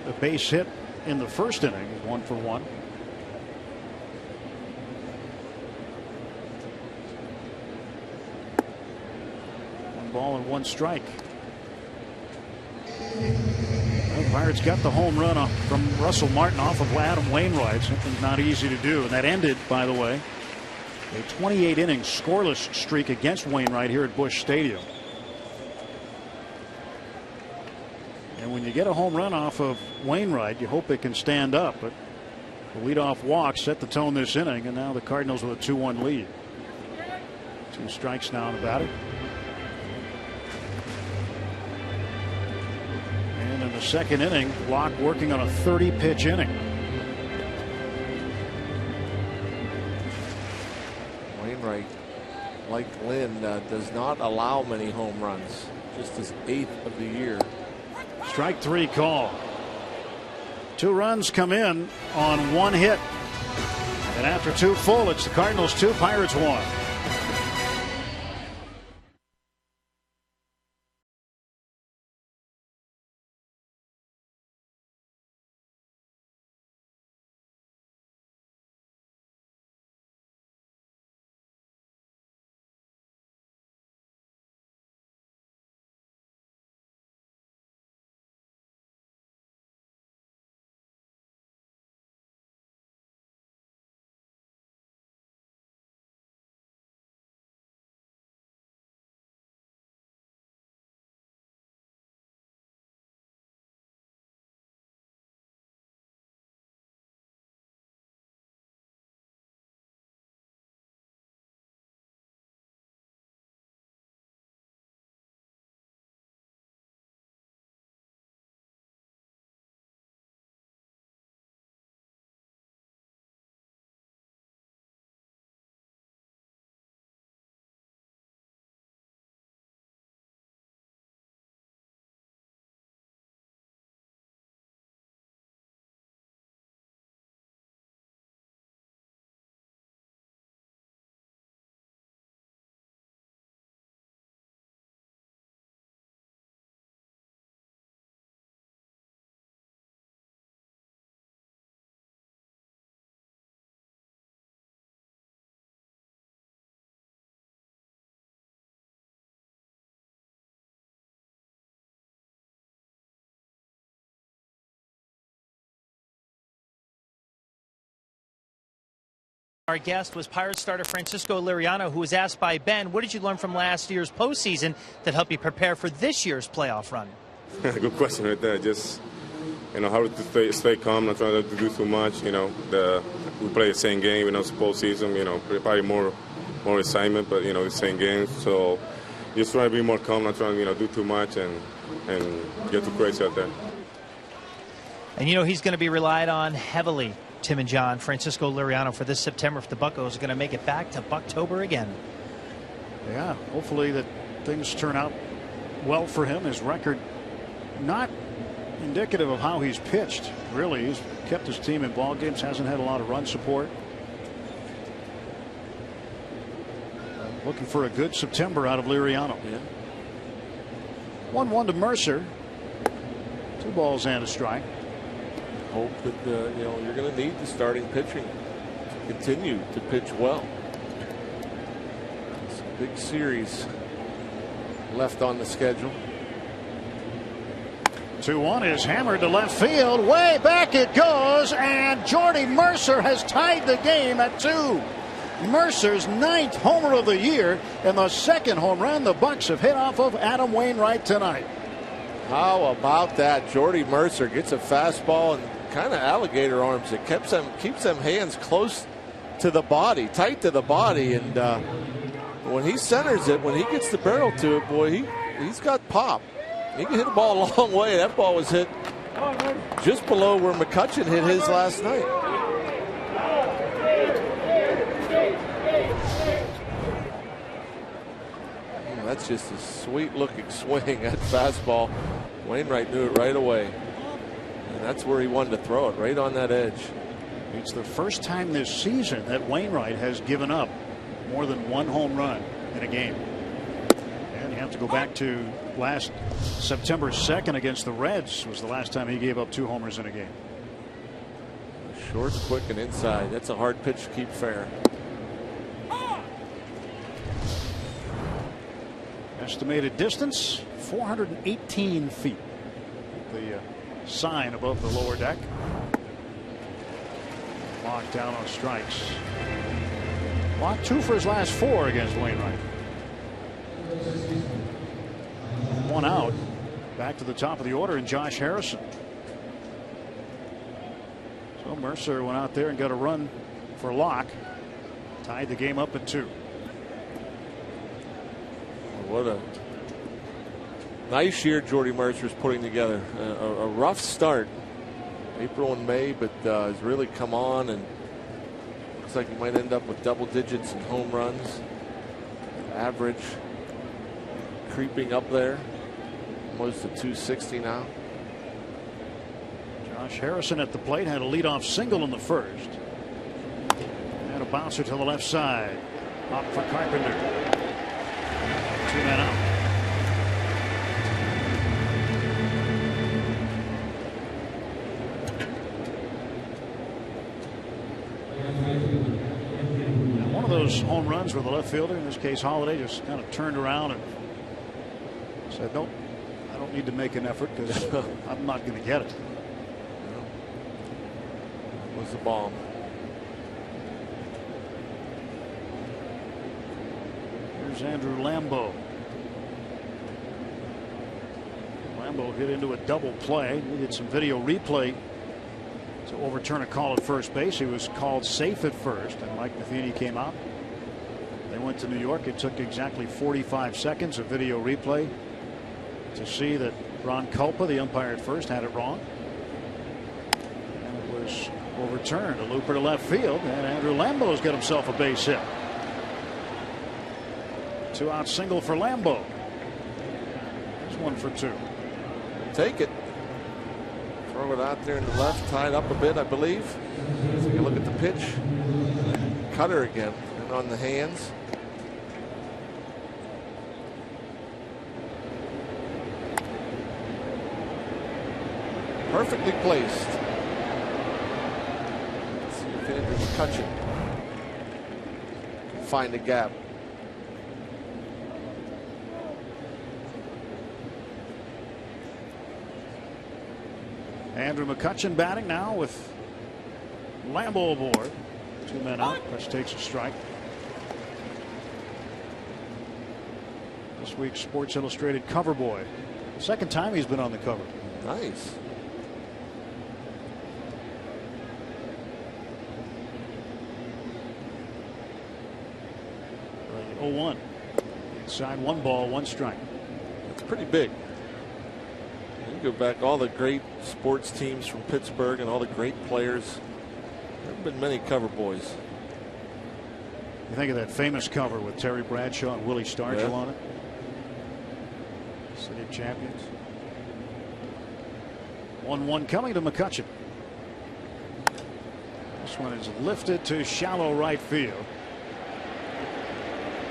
a base hit in the first inning, 1 for 1. One ball and 1 strike. The Pirates got the home run from Russell Martin off of Adam Wainwright. Something not easy to do. And that ended, by the way, a 28 inning scoreless streak against Wainwright here at Busch Stadium. And when you get a home run off of Wainwright, you hope it can stand up. But the leadoff walk set the tone this inning, and now the Cardinals with a 2-1 lead. 2 strikes now in the batter. And in the second inning, Locke working on a 30-pitch inning. Wainwright, like Lynn, does not allow many home runs. Just his 8th of the year. Strike 3 call. 2 runs come in on 1 hit. And after 2 full, it's the Cardinals 2, Pirates 1. Our guest was Pirates starter Francisco Liriano, who was asked by Ben, what did you learn from last year's postseason that helped you prepare for this year's playoff run? Good question right there. Just, how to stay calm, not trying to do too much. We play the same game, it's postseason, probably more excitement, but, the same game. So just try to be more calm, not trying to, do too much and get too crazy out there. And, he's going to be relied on heavily, Tim and John, Francisco Liriano, for this September if the Buccos are going to make it back to Bucktober again. Yeah, hopefully that things turn out well for him. His record not indicative of how he's pitched, really. He's kept his team in ball games, hasn't had a lot of run support. Looking for a good September out of Liriano. Yeah. 1-1 to Mercer. 2 balls and a strike. Hope that you're going to need the starting pitching to continue to pitch well. It's a big series left on the schedule. 2-1 is hammered to left field. Way back it goes, and Jordy Mercer has tied the game at 2. Mercer's 9th homer of the year and the 2nd home run the Bucks have hit off of Adam Wainwright tonight. How about that? Jordy Mercer gets a fastball and kind of alligator arms. It keeps them hands close to the body, tight to the body, and when he centers it, when he gets the barrel to it, boy, he's got pop. He can hit a ball a long way. That ball was hit just below where McCutchen hit his last night. That's just a sweet-looking swing, that fastball. Wainwright knew it right away. And that's where he wanted to throw it, right on that edge. It's the first time this season that Wainwright has given up more than 1 home run in a game. And you have to go back to last September 2nd against the Reds was the last time he gave up 2 homers in a game. Short, quick, and inside. That's a hard pitch to keep fair. Estimated distance 418 feet. The sign above the lower deck. Locked down on strikes. Walked 2 for his last 4 against Wainwright. 1 out. Back to the top of the order and Josh Harrison. So Mercer went out there and got a run for Locke. Tied the game up at 2. What a nice year Jordy Mercer's putting together. A rough start, April and May, but has really come on, and looks like he might end up with double digits in home runs. Average creeping up there, almost to 260 now. Josh Harrison at the plate had a leadoff single in the first. And a bouncer to the left side. Up for Carpenter. 2 men out. And one of those home runs where the left fielder, in this case Holiday, just kind of turned around and said, nope, I don't need to make an effort because I'm not going to get it. That was the bomb. Here's Andrew Lambeau. Lambeau hit into a double play. Needed some video replay to overturn a call at first base. He was called safe at first, and Mike Matheny came out. They went to New York. It took exactly 45 seconds of video replay to see that Ron Culpa, the umpire at first, had it wrong. And it was overturned. A looper to left field, and Andrew Lambeau's got himself a base hit. 2-out single for Lambeau. There's 1 for 2. Take it. Throw it out there in the left, tied up a bit, I believe. Take a look at the pitch. Cutter again, and on the hands. Perfectly placed. Let's see if Andrew McCutchen can find a gap. Andrew McCutchen batting now with Lambeau aboard. 2 men out. Hutch takes a strike. This week's Sports Illustrated cover boy. Second time he's been on the cover. Nice. Right, 0-1. Inside, 1 ball, 1 strike. It's pretty big. You go back, all the great sports teams from Pittsburgh and all the great players. There have been many cover boys. You think of that famous cover with Terry Bradshaw and Willie Stargell on it. City of Champions. 1-1 coming to McCutchen. This one is lifted to shallow right field.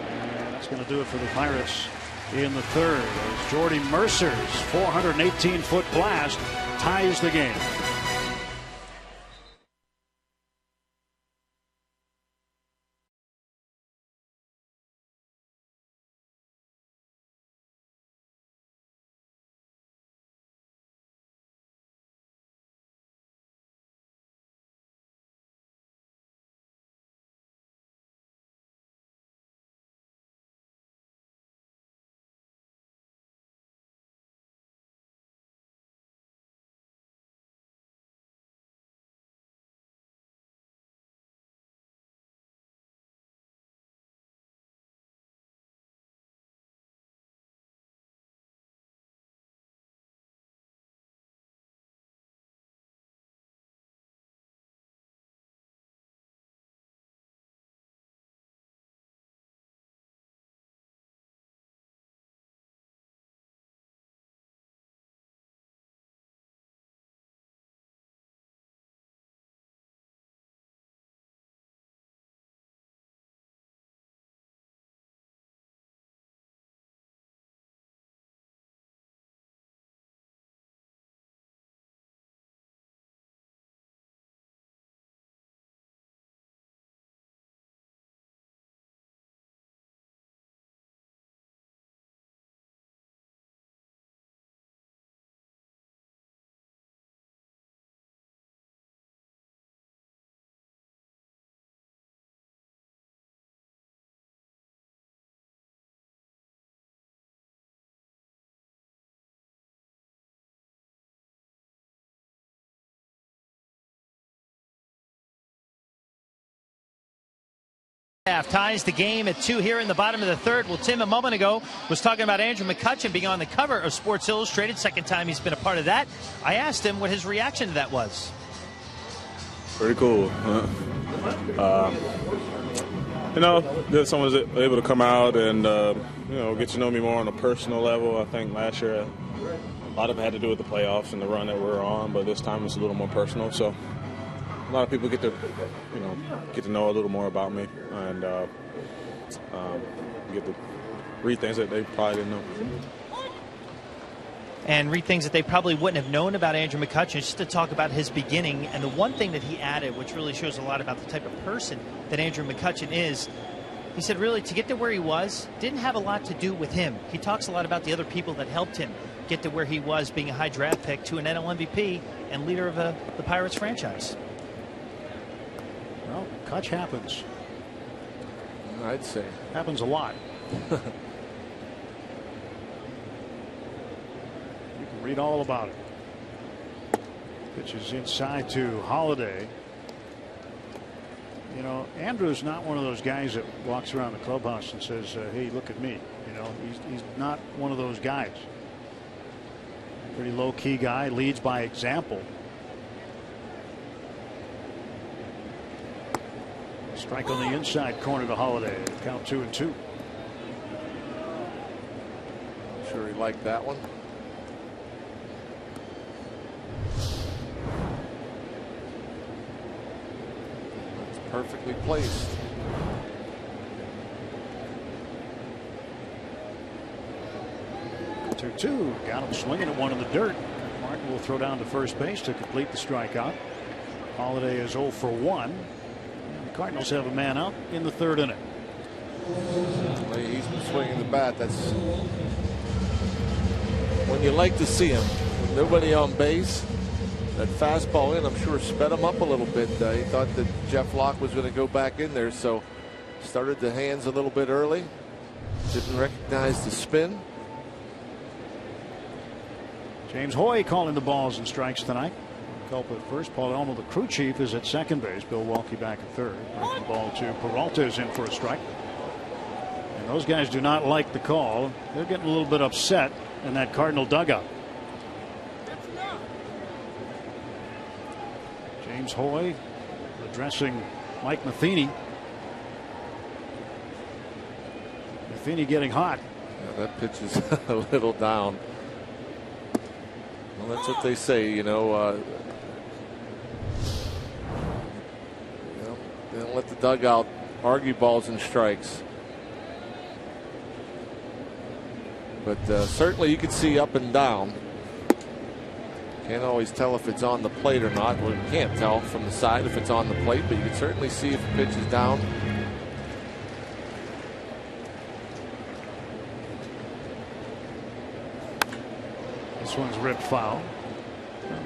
And that's going to do it for the Pirates in the third, as Jordy Mercer's 418-foot blast ties the game. Half ties the game at 2 here in the bottom of the third. Well, Tim a moment ago was talking about Andrew McCutchen being on the cover of Sports Illustrated. Second time he's been a part of that. I asked him what his reaction to that was. Pretty cool. You know, that someone's able to come out and you know, get to know me more on a personal level. I think last year a lot of it had to do with the playoffs and the run that we're on, but this time it's a little more personal. So a lot of people get to, you know, know a little more about me and get to read things that they probably didn't know. And read things that they probably wouldn't have known about Andrew McCutchen, just to talk about his beginning. And the one thing that he added, which really shows a lot about the type of person that Andrew McCutchen is, he said really to get to where he was didn't have a lot to do with him. He talks a lot about the other people that helped him get to where he was, being a high draft pick to an NL MVP and leader of the Pirates franchise. Well, Kutch happens. I'd say. Happens a lot. You can read all about it. Pitches inside to Holiday. You know, Andrew's not one of those guys that walks around the clubhouse and says, hey, look at me. You know, he's not one of those guys. Pretty low-key guy, leads by example. Strike on the inside corner to Holiday. Count 2-2. Sure he liked that one. That's perfectly placed. Two. Got him swinging at one in the dirt. Martin will throw down to first base to complete the strikeout. Holiday is 0 for 1. And the Cardinals have a man out in the third inning. He's been swinging the bat. That's when you like to see him. Nobody on base. that fastball in, I'm sure, sped him up a little bit. He thought that Jeff Locke was going to go back in there, so started the hands a little bit early. Didn't recognize the spin. James Hoy calling the balls and strikes tonight. Culprit first. Paul Elmo, the crew chief, is at second base. Bill Walke back at third. Breaking the ball to Peralta is in for a strike. And those guys do not like the call. They're getting a little bit upset in that Cardinal dugout. James Hoy addressing Mike Matheny. Matheny getting hot. Yeah, that pitch is a little down. Well, that's what they say, you know. They don't let the dugout argue balls and strikes. But certainly you can see up and down. Can't always tell if it's on the plate or not. Well, you can't tell from the side if it's on the plate, but you can certainly see if the pitch is down. This one's ripped foul.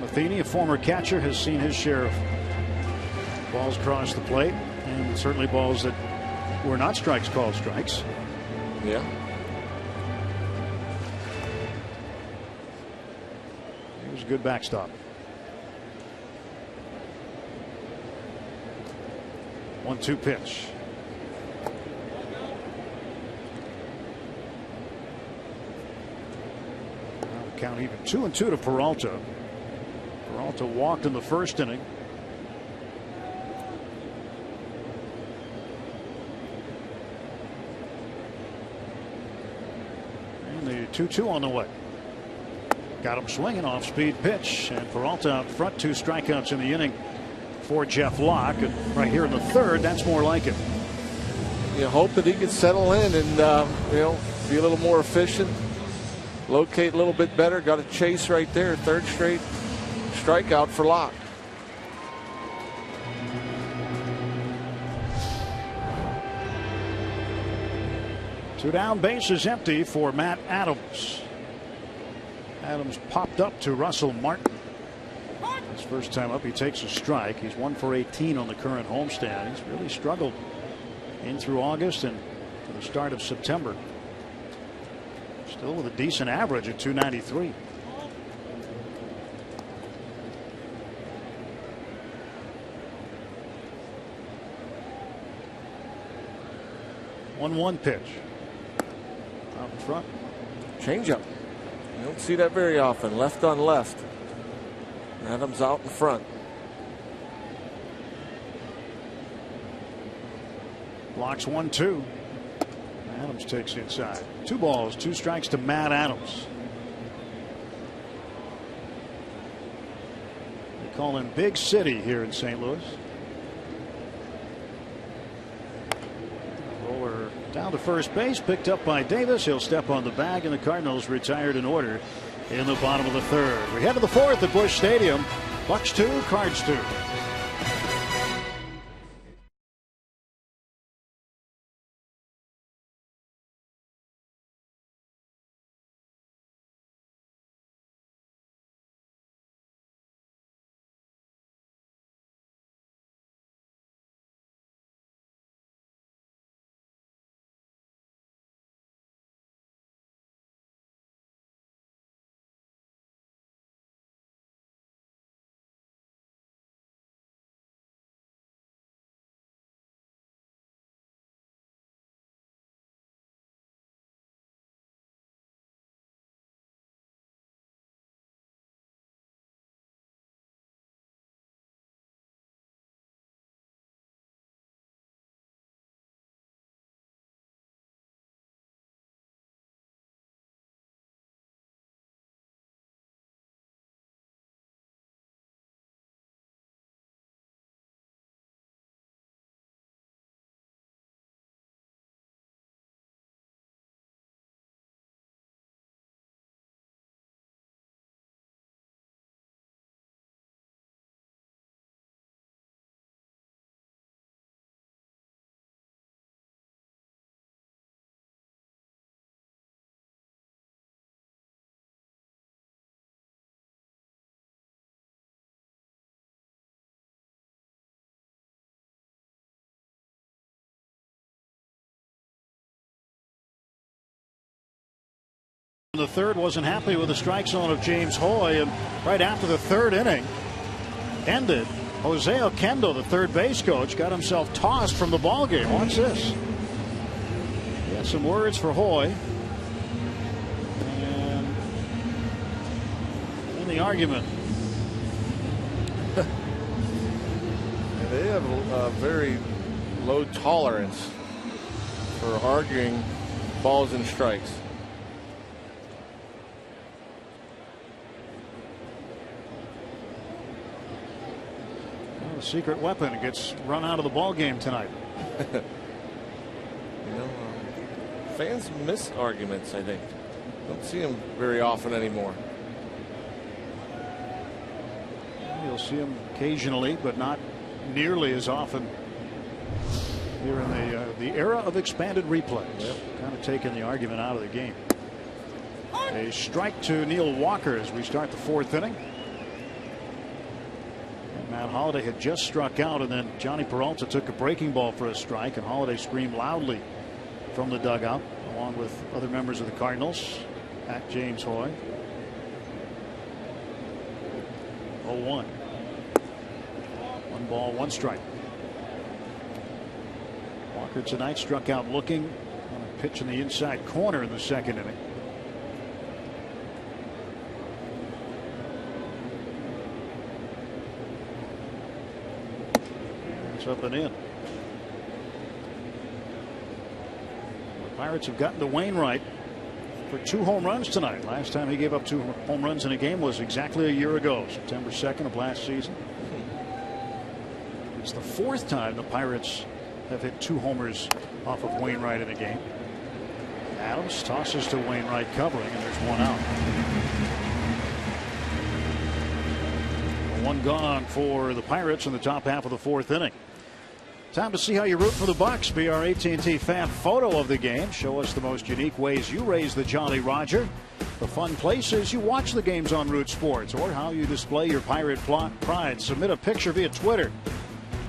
Matheny, a former catcher, has seen his share of balls cross the plate, and certainly balls that were not strikes called strikes. Yeah. It was a good backstop. 1-2 pitch. Count even 2-2 to Peralta. Peralta walked in the first inning. And the 2-2 on the way. Got him swinging, off speed pitch, and Peralta out front, 2 strikeouts in the inning for Jeff Locke. And right here in the third, that's more like it. You hope that he can settle in and you know, be a little more efficient. Locate a little bit better. Got a chase right there. Third straight strikeout for Locke. Two down, bases empty for Matt Adams. Adams popped up to Russell Martin. His first time up, he takes a strike. He's 1 for 18 on the current homestand. He's really struggled in through August and to the start of September. Still with a decent average at .293. One pitch. Out in front. Changeup. You don't see that very often. Left on left. Adams out in front. Blocks 1-2. Adams takes inside. 2 balls, 2 strikes to Matt Adams. They call him Big City here in St. Louis. Roller down to first base, picked up by Davis. He'll step on the bag, and the Cardinals retired in order in the bottom of the third. We head to the fourth at Busch Stadium. Bucks 2, Cards 2. in the third wasn't happy with the strike zone of James Hoy, and right after the third inning ended, Jose Oquendo, the third base coach, got himself tossed from the ball game. Watch this. He had some words for Hoy, and in the argument. They have a very low tolerance for arguing balls and strikes. Well, the secret weapon gets run out of the ball game tonight. Fans miss arguments, I think. Don't see them very often anymore. You'll see them occasionally, but not nearly as often here in the era of expanded replays. Yep. Kind of taking the argument out of the game. A strike to Neil Walker as we start the fourth inning. And Matt Holliday had just struck out, and then Johnny Peralta took a breaking ball for a strike, and Holliday screamed loudly from the dugout along with other members of the Cardinals at James Hoy. 0-1. 1 ball, 1 strike. Walker tonight struck out looking on a pitch in the inside corner in the second inning. It's up and in. The Pirates have gotten to Wainwright for 2 home runs tonight. Last time he gave up 2 home runs in a game was exactly a year ago, September 2nd of last season. It's the 4th time the Pirates have hit 2 homers off of Wainwright in a game. Adams tosses to Wainwright covering, and there's 1 out. 1 gone for the Pirates in the top half of the 4th inning. Time to see how you root for the Bucks. Be our AT&T fan photo of the game. Show us the most unique ways you raise the Jolly Roger, the fun places you watch the games on Root Sports, or how you display your Pirate pride. Submit a picture via Twitter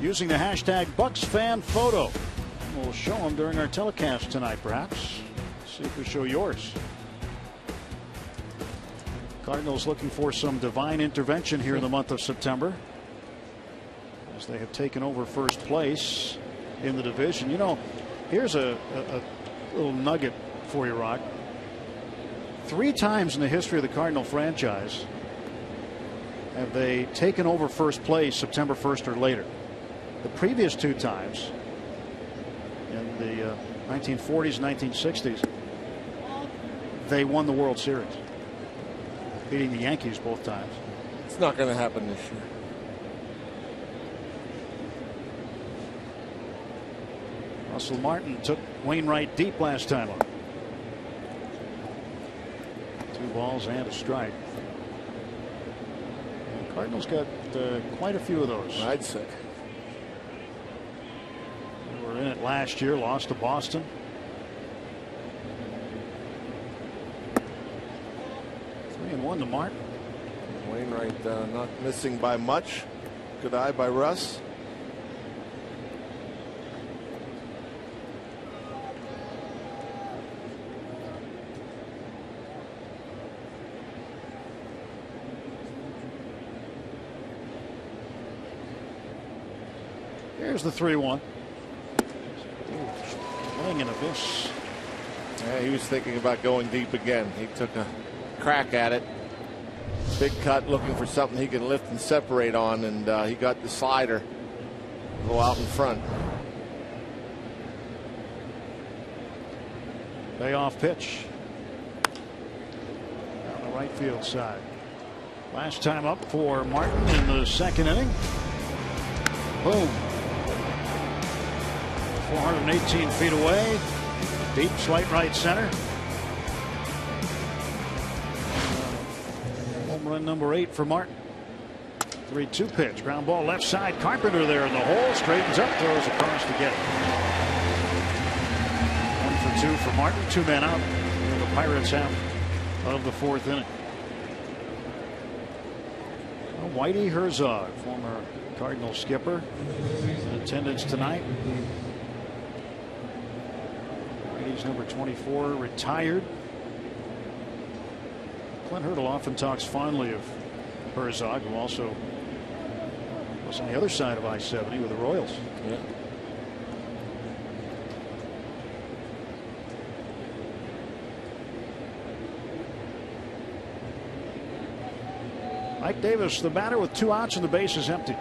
using the hashtag BucksFanPhoto. And we'll show them during our telecast tonight, perhaps. See if we show yours. Cardinals looking for some divine intervention here in the month of September, as they have taken over first place in the division. You know, here's a little nugget for you, Rock. 3 times in the history of the Cardinal franchise have they taken over first place September 1st or later. The previous 2 times, in the 1940s and 1960s, they won the World Series, beating the Yankees both times. It's not going to happen this year. Russell Martin took Wainwright deep last time up. 2 balls and a strike. And the Cardinals got quite a few of those. I'd say. They were in it last year, lost to Boston. Three and 1 to Marte. Wainwright not missing by much. Good eye by Russ. Here's the 3-1. Swing and a miss. Yeah, he was thinking about going deep again. He took a crack at it. Big cut, looking for something he could lift and separate on, and he got the slider go out in front. Payoff pitch on the right field side. Last time up for Martin in the second inning. Boom. 418 feet away. Deep slight right center. Home run number 8 for Martin. 3-2 pitch. Ground ball left side. Carpenter there in the hole. Straightens up. Throws across to get it. 1 for 2 for Martin. 2 men out. The Pirates half of the 4th inning. Whitey Herzog, former Cardinal skipper, in attendance tonight. Whitey's number 24, retired. Clint Hurdle often talks fondly of Herzog, who also was on the other side of I-70 with the Royals. Yeah. Mike Davis, the batter, with 2 outs and the base is empty.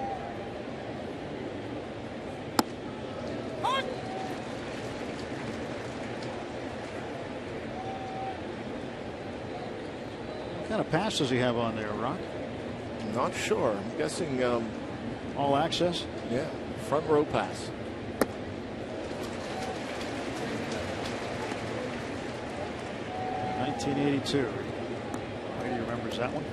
What kind of pass does he have on there, Rock? Not sure. I'm guessing all access. Yeah, front row pass. (1982). Brady remembers that one.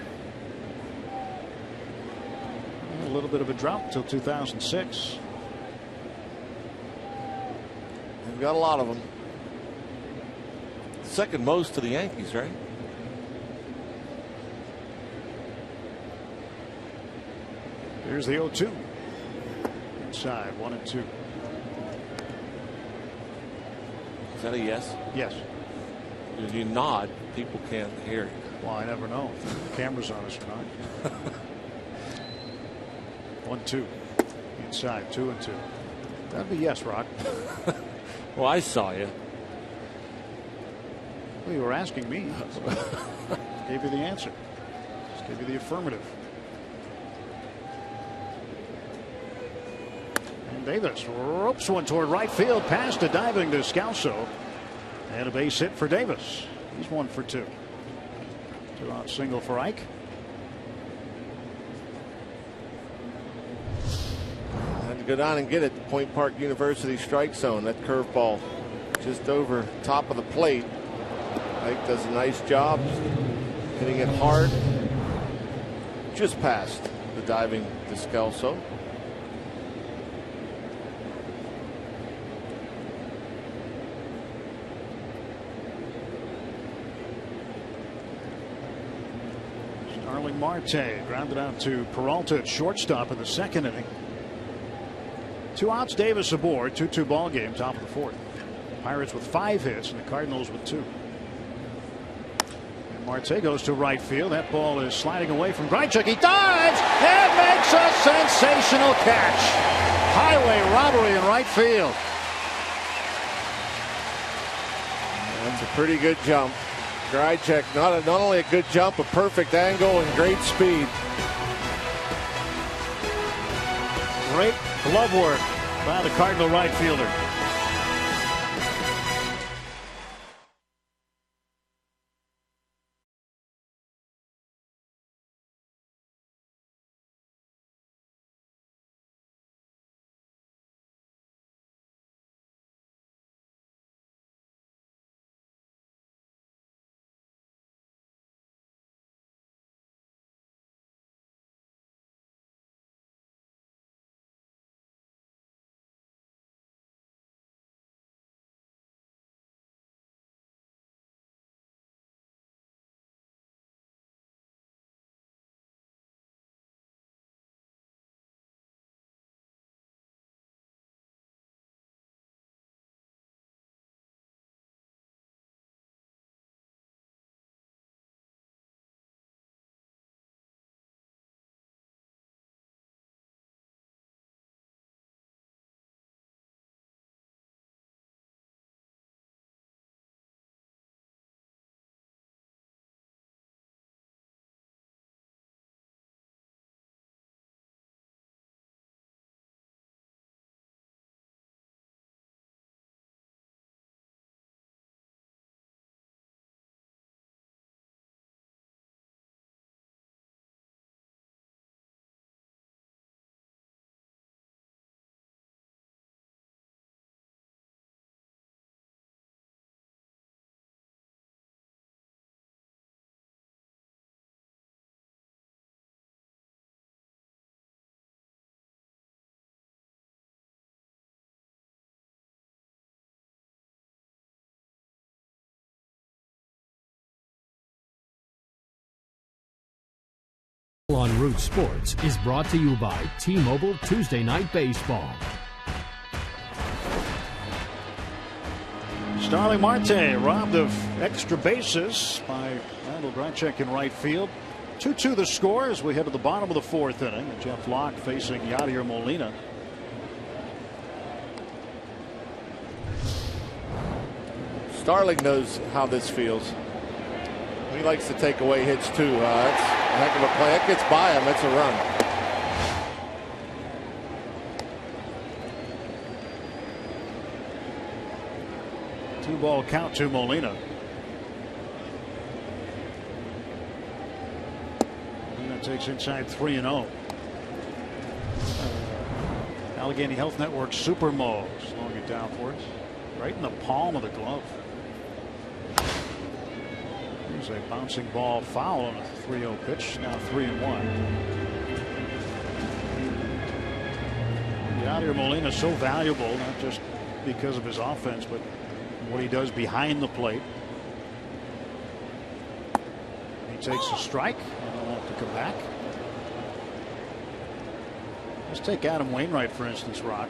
A little bit of a drought until 2006. They've got a lot of them. Second most to the Yankees, right? Here's the 0-2. Inside, 1-2. Is that a yes? Yes. If you nod, people can't hear you. Well, I never know if the camera's on us or not. 1-2. Inside, 2-2. That'd be yes, Rock. Well, I saw you. Well, you were asking me. Gave you the answer. Just gave you the affirmative. And Davis ropes one toward right field, past a diving Descalso, and a base hit for Davis. He's 1 for 2. 2-out single for Ike. Had to go down and get it. Point Park University strike zone. That curveball just over top of the plate. Ike does a nice job hitting it hard, just past the diving Descalso. Marte grounded out to Peralta at shortstop in the 2nd inning. 2 outs, Davis aboard. 2-2 ball game, top of the 4th. Pirates with 5 hits and the Cardinals with 2. And Marte goes to right field. That ball is sliding away from Grichuk. He dives and makes a sensational catch. Highway robbery in right field. That's a pretty good jump. Grichuk, not only a good jump, a perfect angle and great speed. Great glove work by the Cardinal right fielder. On Root Sports is brought to you by T-Mobile Tuesday Night Baseball. Starling Marte robbed of extra bases by Randall Grichuk in right field. 2-2 the score as we head to the bottom of the fourth inning. Jeff Locke facing Yadier Molina. Starling knows how this feels. He likes to take away hits too. That's a heck of a play. That gets by him. It's a run. Two-ball count to Molina. Molina takes inside 3-0. Allegheny Health Network Super Mo slowing it down for us. Right in the palm of the glove. Here's a bouncing ball foul on a 3-0 pitch. Now 3-1. Yadier Molina so valuable, not just because of his offense, but what he does behind the plate. He takes a strike and will have to come back. Let's take Adam Wainwright, for instance, Rock.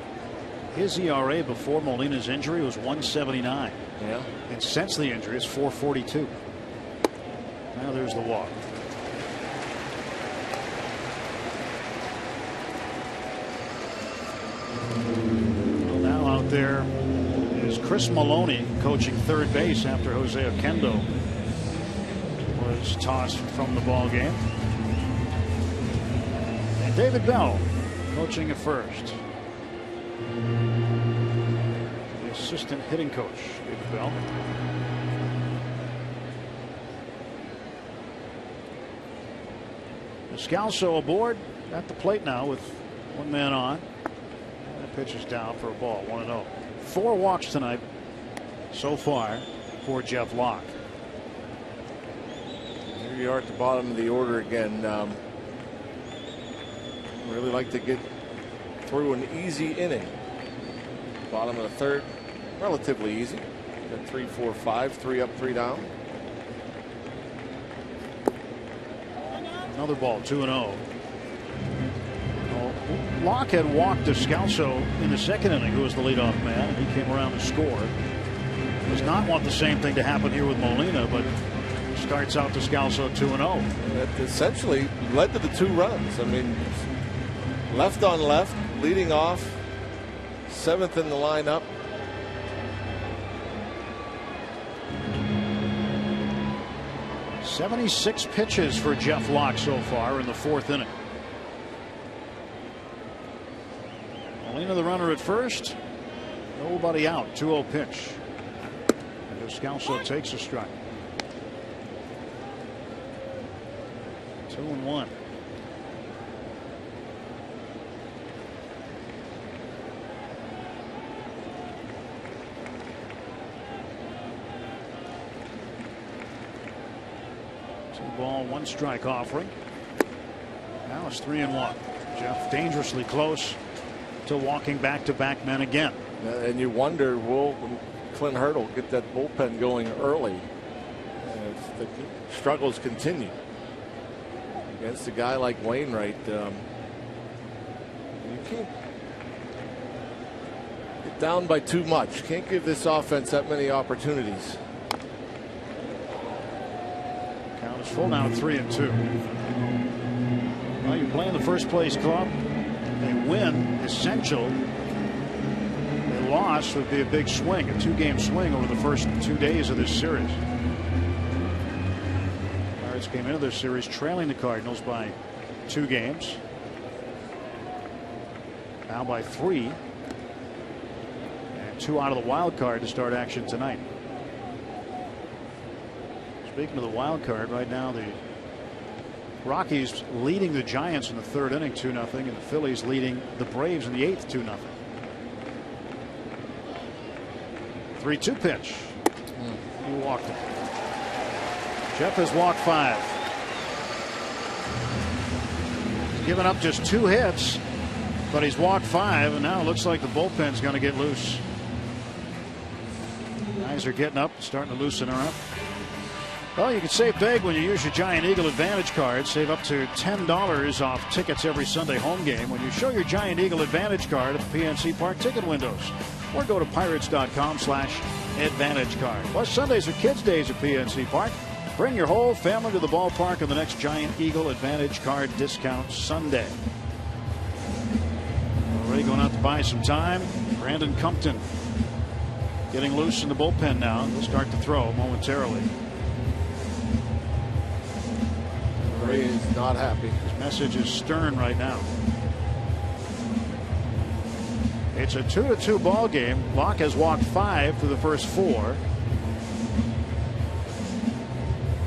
His ERA before Molina's injury was 1.79. Yeah. And since the injury, it's 4.42. Now there's the walk. Well, now out there is Chris Maloney coaching third base after Jose Oquendo was tossed from the ball game. And David Bell coaching at first. The assistant hitting coach, David Bell. Descalso aboard at the plate now with one man on. And the pitch is down for a ball, 1-0. 4 walks tonight so far for Jeff Locke. Here you are at the bottom of the order again. Really like to get through an easy inning. Bottom of the third, relatively easy. Got 3, 4, 5, 3 up, 3 down. Another ball, 2-0. Locke had walked Descalso in the second inning, who was the leadoff man, and he came around to score. Does not want the same thing to happen here with Molina, but starts out Descalso 2-0. That essentially led to the 2 runs. I mean, left on left, leading off, 7th in the lineup. .76 pitches for Jeff Locke so far in the fourth inning. Molina the runner at first. Nobody out. 2-0 pitch. And Descalso takes a strike. 2-1. Ball, 1 strike offering. Now it's 3-1. Jeff dangerously close to walking back-to-back men again. And you wonder, will Clint Hurdle get that bullpen going early if the struggles continue against a guy like Wainwright? You can't get down by too much. Can't give this offense that many opportunities. Count is full now, 3-2. Well, you're playing the first place club. A win essential. A loss would be a big swing, a 2-game swing over the first 2 days of this series. Pirates came into this series trailing the Cardinals by 2 games. Now by 3. And 2 out of the wild card to start action tonight. Speaking of the wild card, right now the Rockies leading the Giants in the third inning 2-0, and the Phillies leading the Braves in the 8th 2-0. 3-2 pitch. He walked him. Jeff has walked 5. He's given up just 2 hits, but he's walked 5, and now it looks like the bullpen's going to get loose. Guys are getting up, starting to loosen her up. Well, you can save big when you use your Giant Eagle Advantage card. Save up to $10 off tickets every Sunday home game when you show your Giant Eagle Advantage card at the PNC Park ticket windows. Or go to pirates.com/ Advantage card. Plus, Sundays are kids' days at PNC Park. Bring your whole family to the ballpark on the next Giant Eagle Advantage card discount Sunday. Already going out to buy some time. Brandon Compton getting loose in the bullpen now. He'll start to throw momentarily. Ray is not happy. His message is stern right now. It's a 2-2 ball game. Locke has walked 5 through the first 4.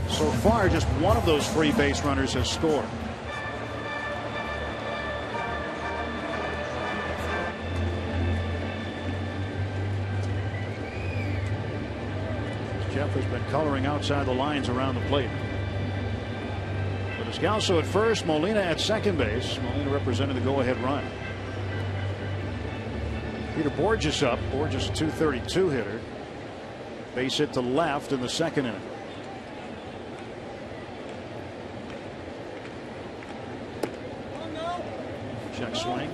So far, just one of those free base runners has scored. Jeff has been coloring outside the lines around the plate. But Descalso at first, Molina at second base. Molina represented the go-ahead run. Peter Borges up. Borges a .232 hitter. Base hit to left in the second inning. Check swing.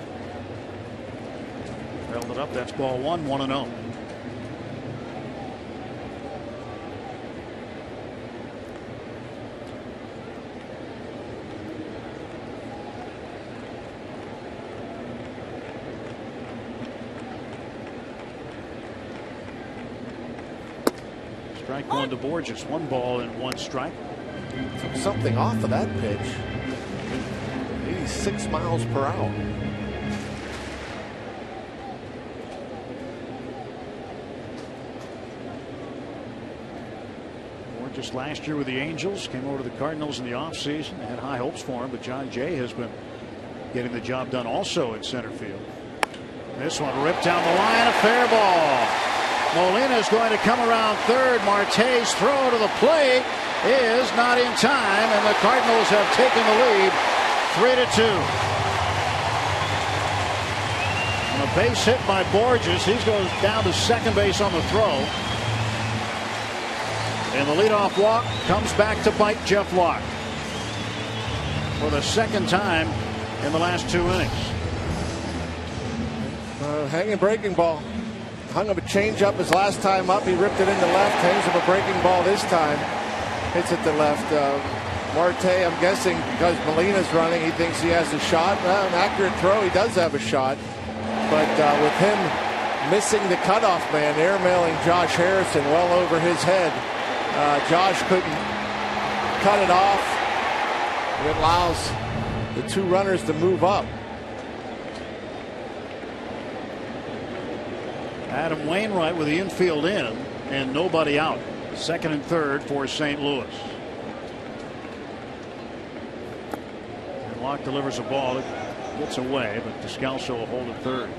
Held it up. That's ball 1, 1-0. Strike one to Borges. 1 ball and 1 strike. Took something off of that pitch. 86 miles per hour. Borges last year with the Angels, came over to the Cardinals in the offseason. They had high hopes for him, but John Jay has been getting the job done also in center field. This one ripped down the line, a fair ball. Molina is going to come around third. Marte's throw to the plate is not in time, and the Cardinals have taken the lead 3-2. And a base hit by Borges. He goes down to second base on the throw. And the leadoff walk comes back to bite Jeff Locke for the second time in the last 2 innings. Hanging breaking ball. Hung up a changeup his last time up. He ripped it into left. Hangs up a breaking ball this time. Hits it to left. Marte, I'm guessing because Molina's running, he thinks he has a shot. An accurate throw. He does have a shot. But with him missing the cutoff man, airmailing Josh Harrison well over his head, Josh couldn't cut it off. It allows the 2 runners to move up. Adam Wainwright with the infield in and nobody out. Second and third for St. Louis. And Locke delivers a ball that gets away, but Descalso will hold it third.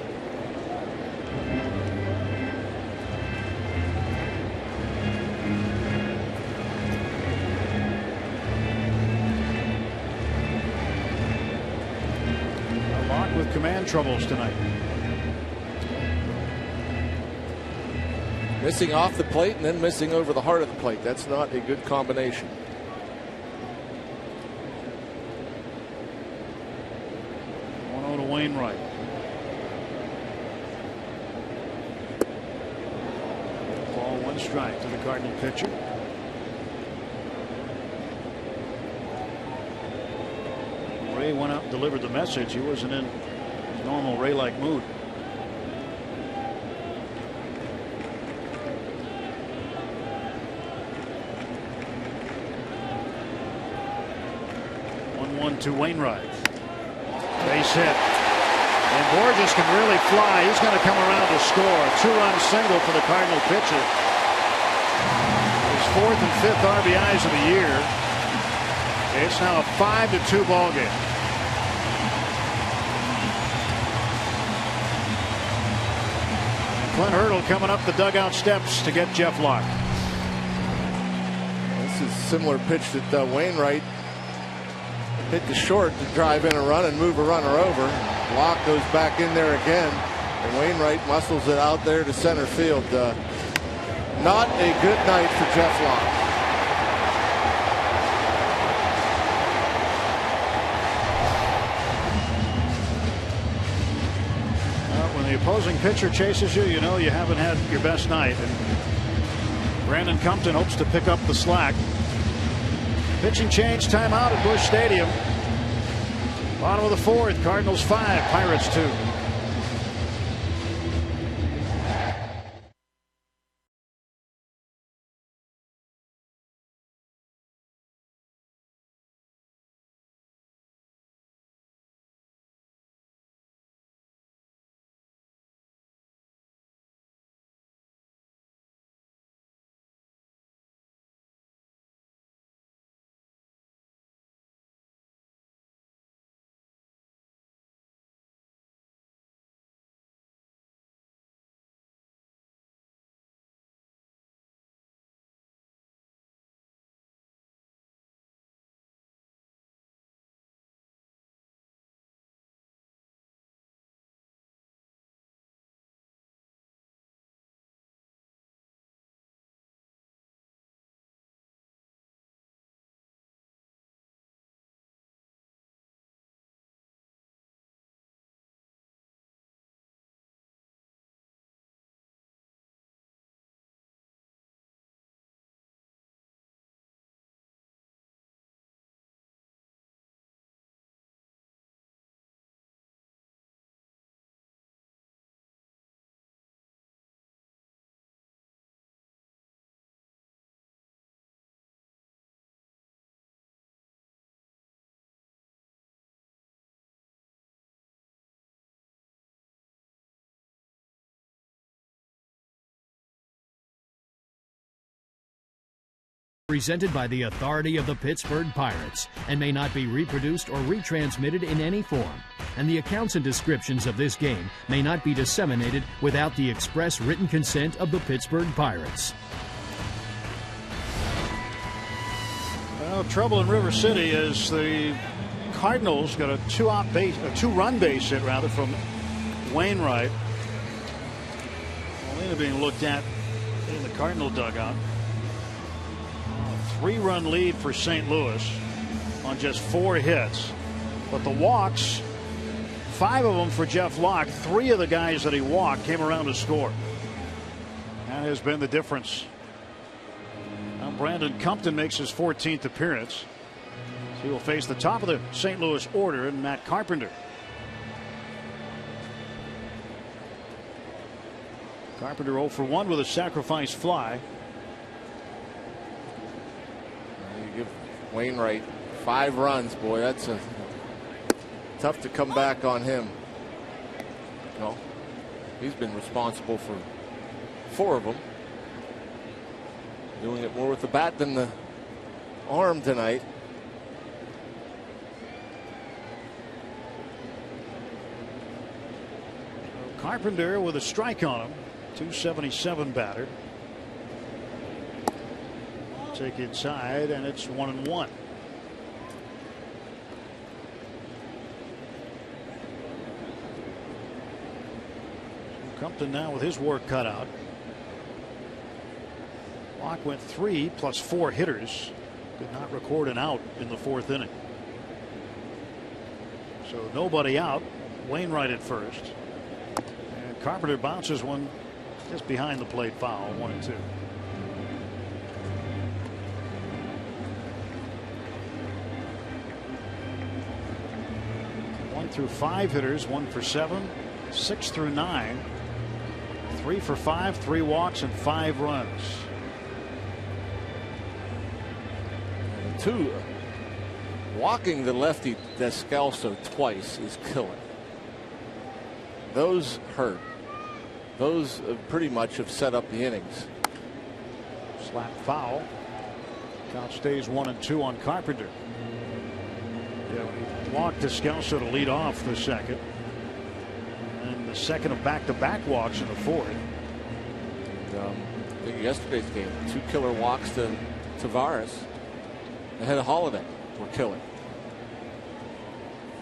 Locke with command troubles tonight. Missing off the plate and then missing over the heart of the plate. That's not a good combination. To Wainwright. Ball 1 strike to the Cardinal pitcher. Ray went out and delivered the message. He wasn't in his normal Ray-like mood. To Wainwright. Base hit. And Borges can really fly. He's going to come around to score. A 2-run single for the Cardinal pitcher. His 4th and 5th RBIs of the year. It's now a 5-2 ball game. And Clint Hurdle coming up the dugout steps to get Jeff Locke. This is a similar pitch that Wainwright hit the short to drive in a run and move a runner over. Locke goes back in there again, and Wainwright muscles it out there to center field. Not a good night for Jeff Locke. When the opposing pitcher chases you, you know you haven't had your best night. And Brandon Compton hopes to pick up the slack. Pitching change, timeout at Busch Stadium. Bottom of the fourth, Cardinals 5, Pirates 2. Presented by the authority of the Pittsburgh Pirates and may not be reproduced or retransmitted in any form. And the accounts and descriptions of this game may not be disseminated without the express written consent of the Pittsburgh Pirates. Well, trouble in River City as the Cardinals got a two-run base hit rather from Wainwright. Molina being looked at in the Cardinal dugout. 3-run lead for St. Louis on just 4 hits. But the walks, 5 of them for Jeff Locke. 3 of the guys that he walked came around to score. That has been the difference. Now Brandon Compton makes his 14th appearance. So he will face the top of the St. Louis order and Matt Carpenter. Carpenter 0 for 1 with a sacrifice fly. Give Wainwright 5 runs. Boy, that's tough to come back on him. No, he's been responsible for 4 of them. Doing it more with the bat than the arm tonight. Carpenter with a strike on him. 277 batter. Take inside, and it's 1-1. Compton now with his work cut out. Locke went 3 plus 4 hitters. Did not record an out in the 4th inning. So nobody out. Wainwright at first. And Carpenter bounces one just behind the plate foul. 1-2. 1 through 5 hitters, 1 for 7, 6 through 9, 3 for 5, 3 walks, and 5 runs. 2 walking the lefty Descalso twice is killing. Those hurt. Those pretty much have set up the innings. Slap foul. Count stays 1-2 on Carpenter. Walked Descalso to lead off the second. And the second of back-to-back walks in the 4th. I think yesterday's game, 2 killer walks to Tavares. Ahead of Holiday were killing.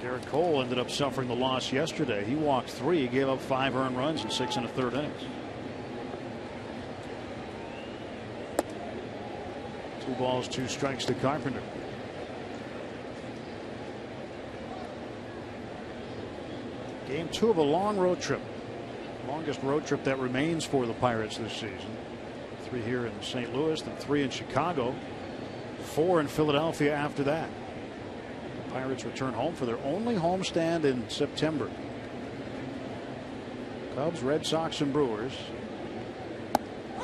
Garrett Cole ended up suffering the loss yesterday. He walked 3, gave up 5 earned runs in 6 1/3 innings. 2 balls, 2 strikes to Carpenter. Game 2 of a long road trip. Longest road trip that remains for the Pirates this season. 3 here in St. Louis, then 3 in Chicago, 4 in Philadelphia after that. The Pirates return home for their only homestand in September. Cubs, Red Sox, and Brewers.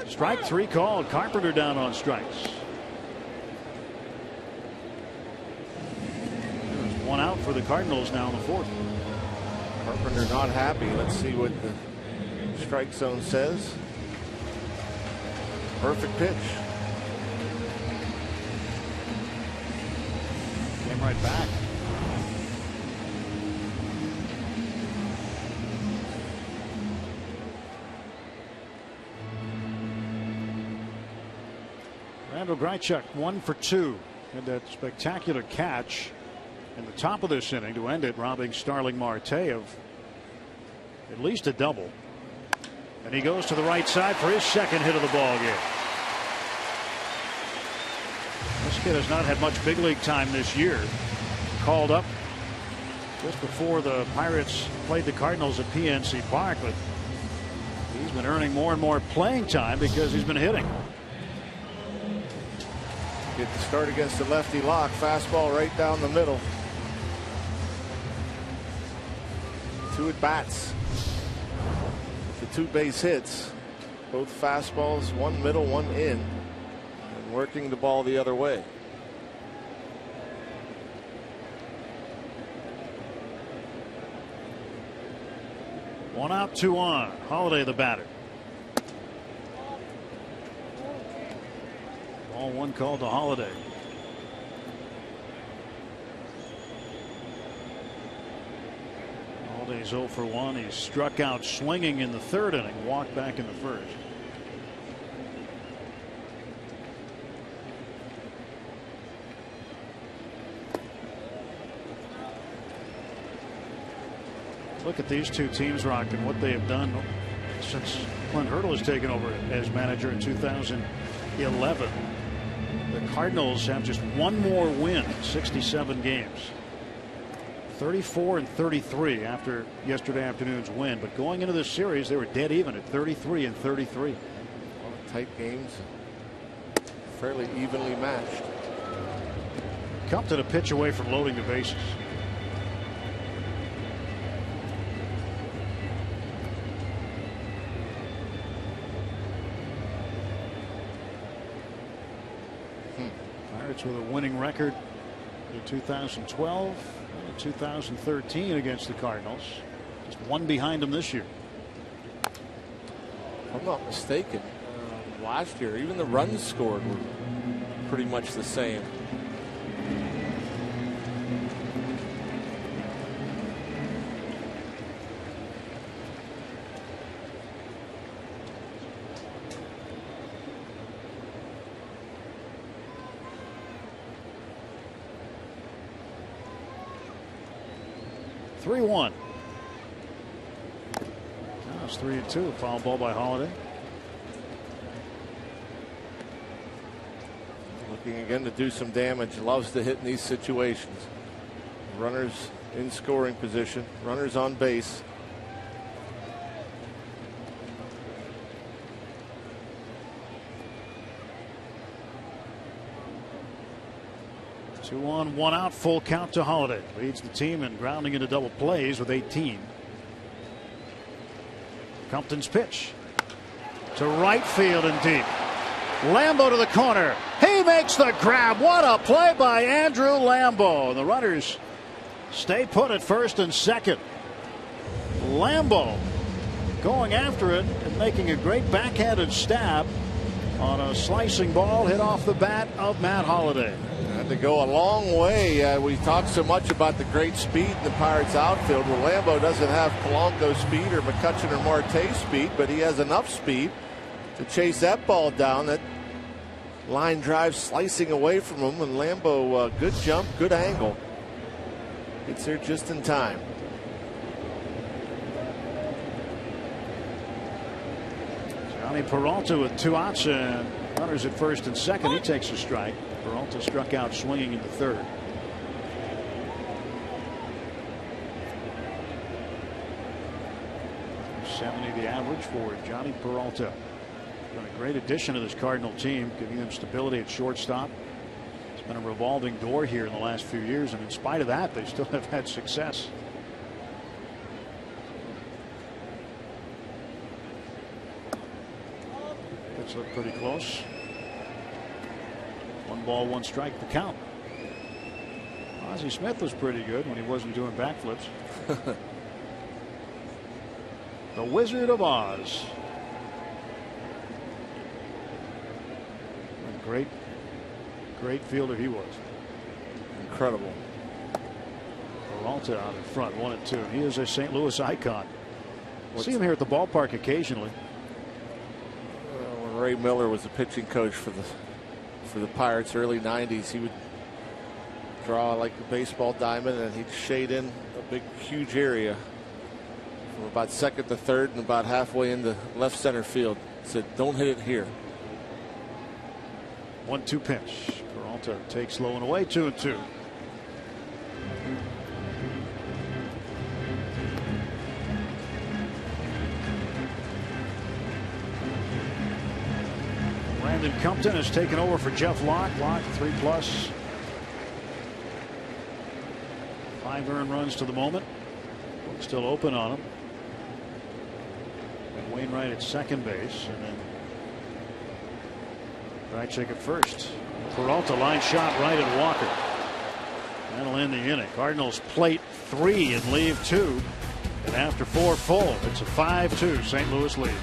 Strike 3 called. Carpenter down on strikes. There's 1 out for the Cardinals now in the 4th. Carpenter not happy. Let's see what the strike zone says. Perfect pitch. Came right back. Randall Grichuk 1 for 2. Had that spectacular catch in the top of this inning to end it, robbing Starling Marte of at least a double. And he goes to the right side for his second hit of the ball game. This kid has not had much big league time this year. Called up just before the Pirates played the Cardinals at PNC Park, but he's been earning more and more playing time because he's been hitting. Get the start against the lefty lock. Fastball right down the middle. 2 at bats. The 2 base hits. Both fastballs, 1 middle, 1 in. And working the ball the other way. One out, 2 on. Holiday the batter. Ball 1 called to Holiday. Holiday's 0 for 1. He struck out swinging in the 3rd inning, walked back in the 1st. Look at these 2 teams, Rock, and what they have done since Clint Hurdle has taken over as manager in 2011. The Cardinals have just 1 more win in 67 games. 34 and 33 after yesterday afternoon's win. But going into this series, they were dead even at 33 and 33. Tight games. Fairly evenly matched. Compton a pitch away from loading the bases. Pirates with a winning record in 2012 and 2013 against the Cardinals. Just 1 behind them this year. If I'm not mistaken, last year even the runs scored were pretty much the same. Now it's 3-2. Foul ball by Holiday. Looking again to do some damage. Loves to hit in these situations. Runners in scoring position. Runners on base. Two on, 1 out, full count to Holiday. Leads the team in grounding into double plays with 18. Compton's pitch to right field and deep. Lambo to the corner. He makes the grab. What a play by Andrew Lambo. The runners stay put at first and second. Lambo going after it and making a great backhanded stab on a slicing ball hit off the bat of Matt Holliday. Had to go a long way. We talked so much about the great speed in the Pirates outfield. Well, Lambo doesn't have Polanco speed or McCutchen or Marte speed, but he has enough speed to chase that ball down. That line drive slicing away from him, and Lambo, good jump, good angle. Gets there just in time. Johnny Peralta with 2 outs and runners at first and second. He takes a strike. Peralta struck out swinging in the 3rd. .70 the average for Johnny Peralta. Been a great addition to this Cardinal team, giving them stability at shortstop. It's been a revolving door here in the last few years, and in spite of that, they still have had success. Pitch looked pretty close. 1 ball, 1 strike, the count. Ozzie Smith was pretty good when he wasn't doing backflips. The Wizard of Oz. Great fielder he was. Incredible. Peralta out in front, 1-2. He is a St. Louis icon. See him here at the ballpark occasionally. When Ray Miller was the pitching coach for the Pirates, early 90s, he would draw like a baseball diamond, and he'd shade in a big, huge area from about second to third and about halfway into left center field. Said, "Don't hit it here." 1-2 pitch. Peralta takes low and away, 2-2. Brandon Compton has taken over for Jeff Locke. Locke 3+. 5 earned runs to the moment. Still open on him. And Wainwright at second base, and then Rychik at first. Peralta line shot right at Walker. That'll end the inning. Cardinals plate 3 and leave 2. And after 4 full, it's a 5-2 St. Louis lead.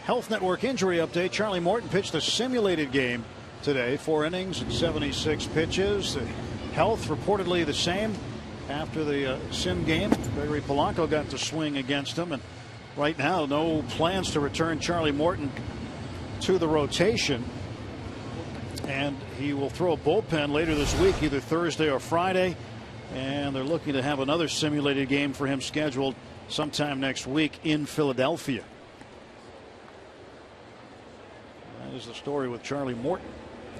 Health Network injury update. Charlie Morton pitched a simulated game today, 4 innings and 76 pitches. The health reportedly the same after the sim game. Gregory Polanco got to swing against him, and right now no plans to return Charlie Morton to the rotation, and he will throw a bullpen later this week, either Thursday or Friday, and they're looking to have another simulated game for him scheduled sometime next week in Philadelphia. That is the story with Charlie Morton,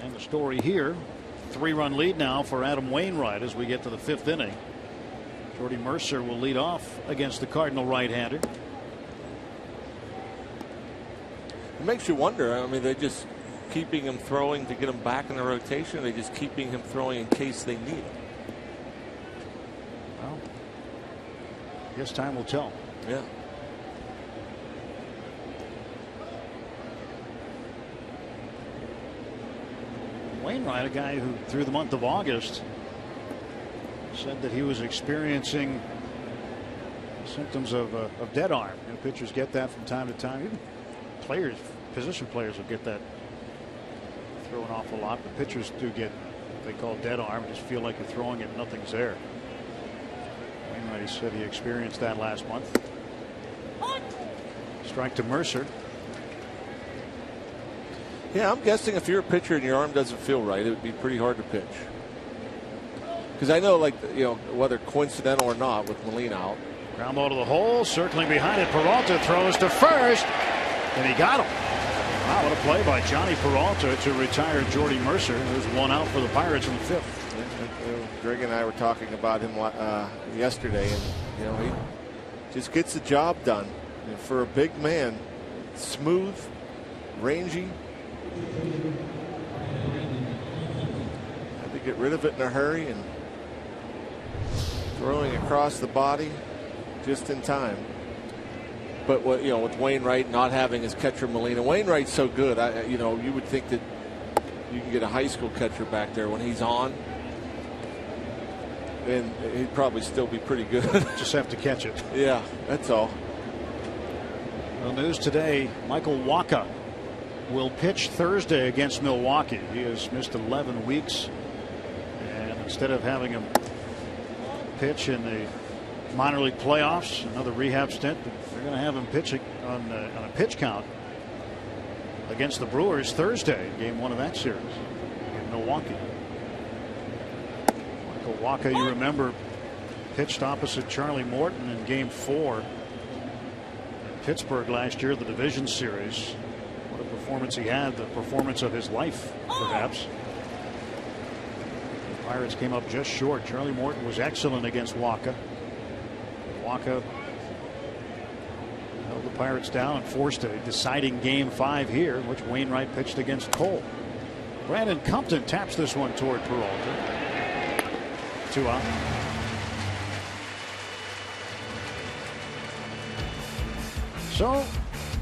and the story here, 3-run lead now for Adam Wainwright as we get to the 5th inning. Jordy Mercer will lead off against the Cardinal right-hander. It makes you wonder. I mean, they're just keeping him throwing to get him back in the rotation. They're just keeping him throwing in case they need it. Well, I guess time will tell. Yeah. Wainwright, a guy who through the month of August said that he was experiencing symptoms of dead arm. You know, pitchers get that from time to time. Even players, position players will get that throw an awful lot, but pitchers do get what they call dead arm. Just feel like you're throwing it, nothing's there. Wainwright, he said he experienced that last month. Strike to Mercer. Yeah, I'm guessing if you're a pitcher and your arm doesn't feel right, it would be pretty hard to pitch. Because I know, like, you know, whether coincidental or not, with Molina out. Ground ball to the hole, circling behind it. Peralta throws to first, and he got him. Wow, what a play by Johnny Peralta to retire Jordy Mercer. There's one out for the Pirates in the 5th. Greg and I were talking about him yesterday, and you know, he just gets the job done. And for a big man, smooth, rangy. Had to get rid of it in a hurry and throwing across the body just in time. But what, you know, with Wainwright not having his catcher Molina, Wainwright's so good. You know, you would think that you can get a high school catcher back there when he's on, and he'd probably still be pretty good. Just have to catch it. Yeah, that's all. Well, news today: Michael Wacha will pitch Thursday against Milwaukee. He has missed 11 weeks, and instead of having him pitch in the minor league playoffs, another rehab stint, they're going to have him pitching on a pitch count against the Brewers Thursday, game 1 of that series in Milwaukee. Michael Wacha, you remember, pitched opposite Charlie Morton in game 4 in Pittsburgh last year, the division series. What a performance he had, the performance of his life, perhaps. The Pirates came up just short. Charlie Morton was excellent against Wacha. Wacha held the Pirates down and forced a deciding game 5 here, in which Wainwright pitched against Cole. Brandon Compton taps this one toward Peralta. 2 out. So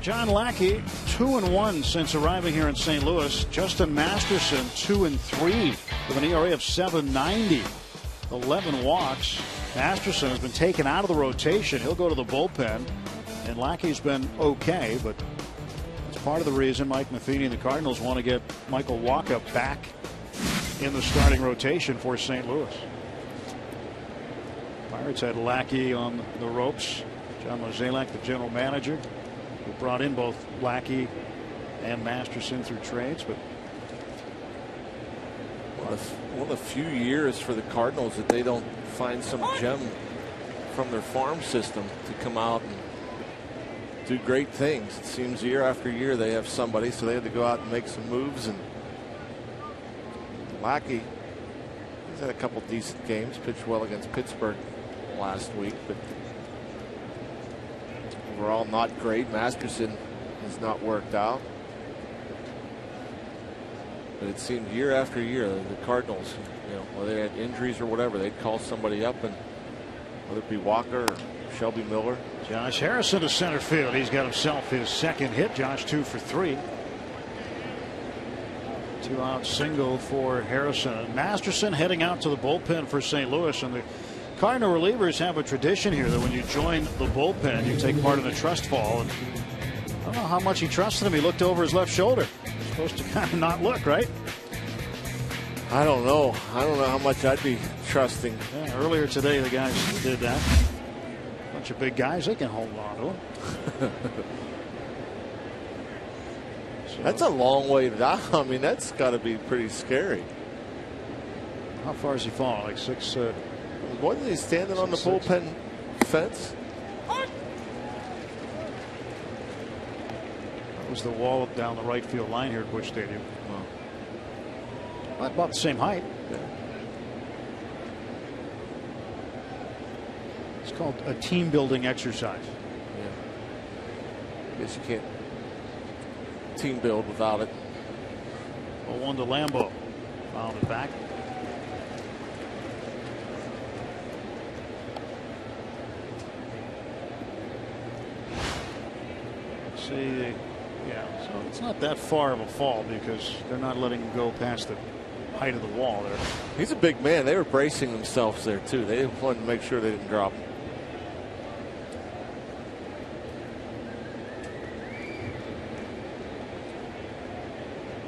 John Lackey 2-1 since arriving here in St. Louis. Justin Masterson 2-3 with an ERA of 7.90. 11 walks. Masterson has been taken out of the rotation. He'll go to the bullpen, and Lackey's been okay, but it's part of the reason Mike Matheny and the Cardinals want to get Michael Wacha back in the starting rotation for St. Louis. Pirates had Lackey on the ropes. John Mozeliak, the general manager, who brought in both Lackey and Masterson through trades, but one of the few years for the Cardinals that they don't find some gem from their farm system to come out and do great things. It seems year after year they have somebody, so they had to go out and make some moves. And Lackey, he's had a couple decent games, pitched well against Pittsburgh last week, but overall not great. Masterson has not worked out. But it seemed year after year the Cardinals, you know, whether they had injuries or whatever, they'd call somebody up, and whether it be Walker or Shelby Miller. Josh Harrison to center field. He's got himself his second hit. Josh 2 for 3. 2-out single for Harrison. Masterson heading out to the bullpen for St. Louis, and the Cardinal relievers have a tradition here that when you join the bullpen, you take part in the trust fall. And I don't know how much he trusted him. He looked over his left shoulder. Supposed to kind of not look, right? I don't know. I don't know how much I'd be trusting. Yeah, earlier today, the guys did that. Bunch of big guys, they can hold on to him. So, that's a long way down. I mean, that's got to be pretty scary. How far is he falling? Like 6. Wasn't he standing on the bullpen fence? That was the wall down the right field line here at Busch Stadium. Wow. About the same height. Yeah. It's called a team building exercise. Yeah. I guess you can't team build without it. 0-1 to Lambeau. Fouled it back. See, yeah, so it's not that far of a fall because they're not letting him go past the height of the wall there. He's a big man. They were bracing themselves there too. They wanted to make sure they didn't drop him.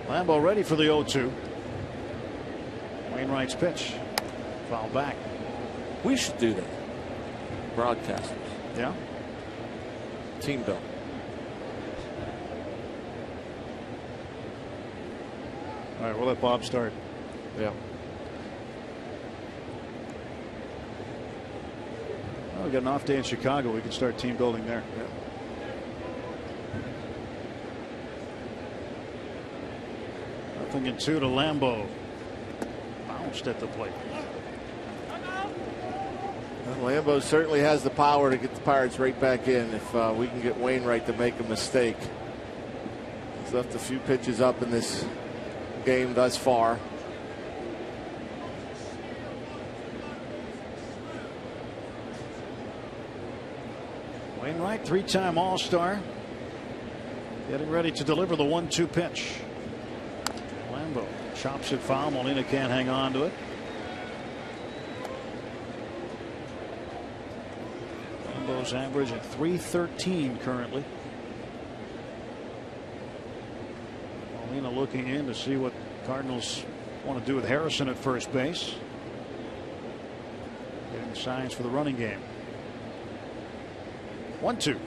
Lambeau ready for the 0-2. Wainwright's pitch. Foul back. We should do that. Broadcasters. Yeah. Team build. All right, we'll let Bob start. Yeah. we got an off day in Chicago. We can start team building there. Yeah. Nothing in 2 to Lambeau. Bounced at the plate. Well, Lambeau certainly has the power to get the Pirates right back in if we can get Wainwright to make a mistake. He's left a few pitches up in this game thus far. Wainwright, 3-time All-Star, getting ready to deliver the 1-2 pitch. Lambeau chops it foul. Molina can't hang on to it. Lambeau's average at .313 currently. Molina looking in to see what Cardinals want to do with Harrison at first base. Getting signs for the running game. 1-2.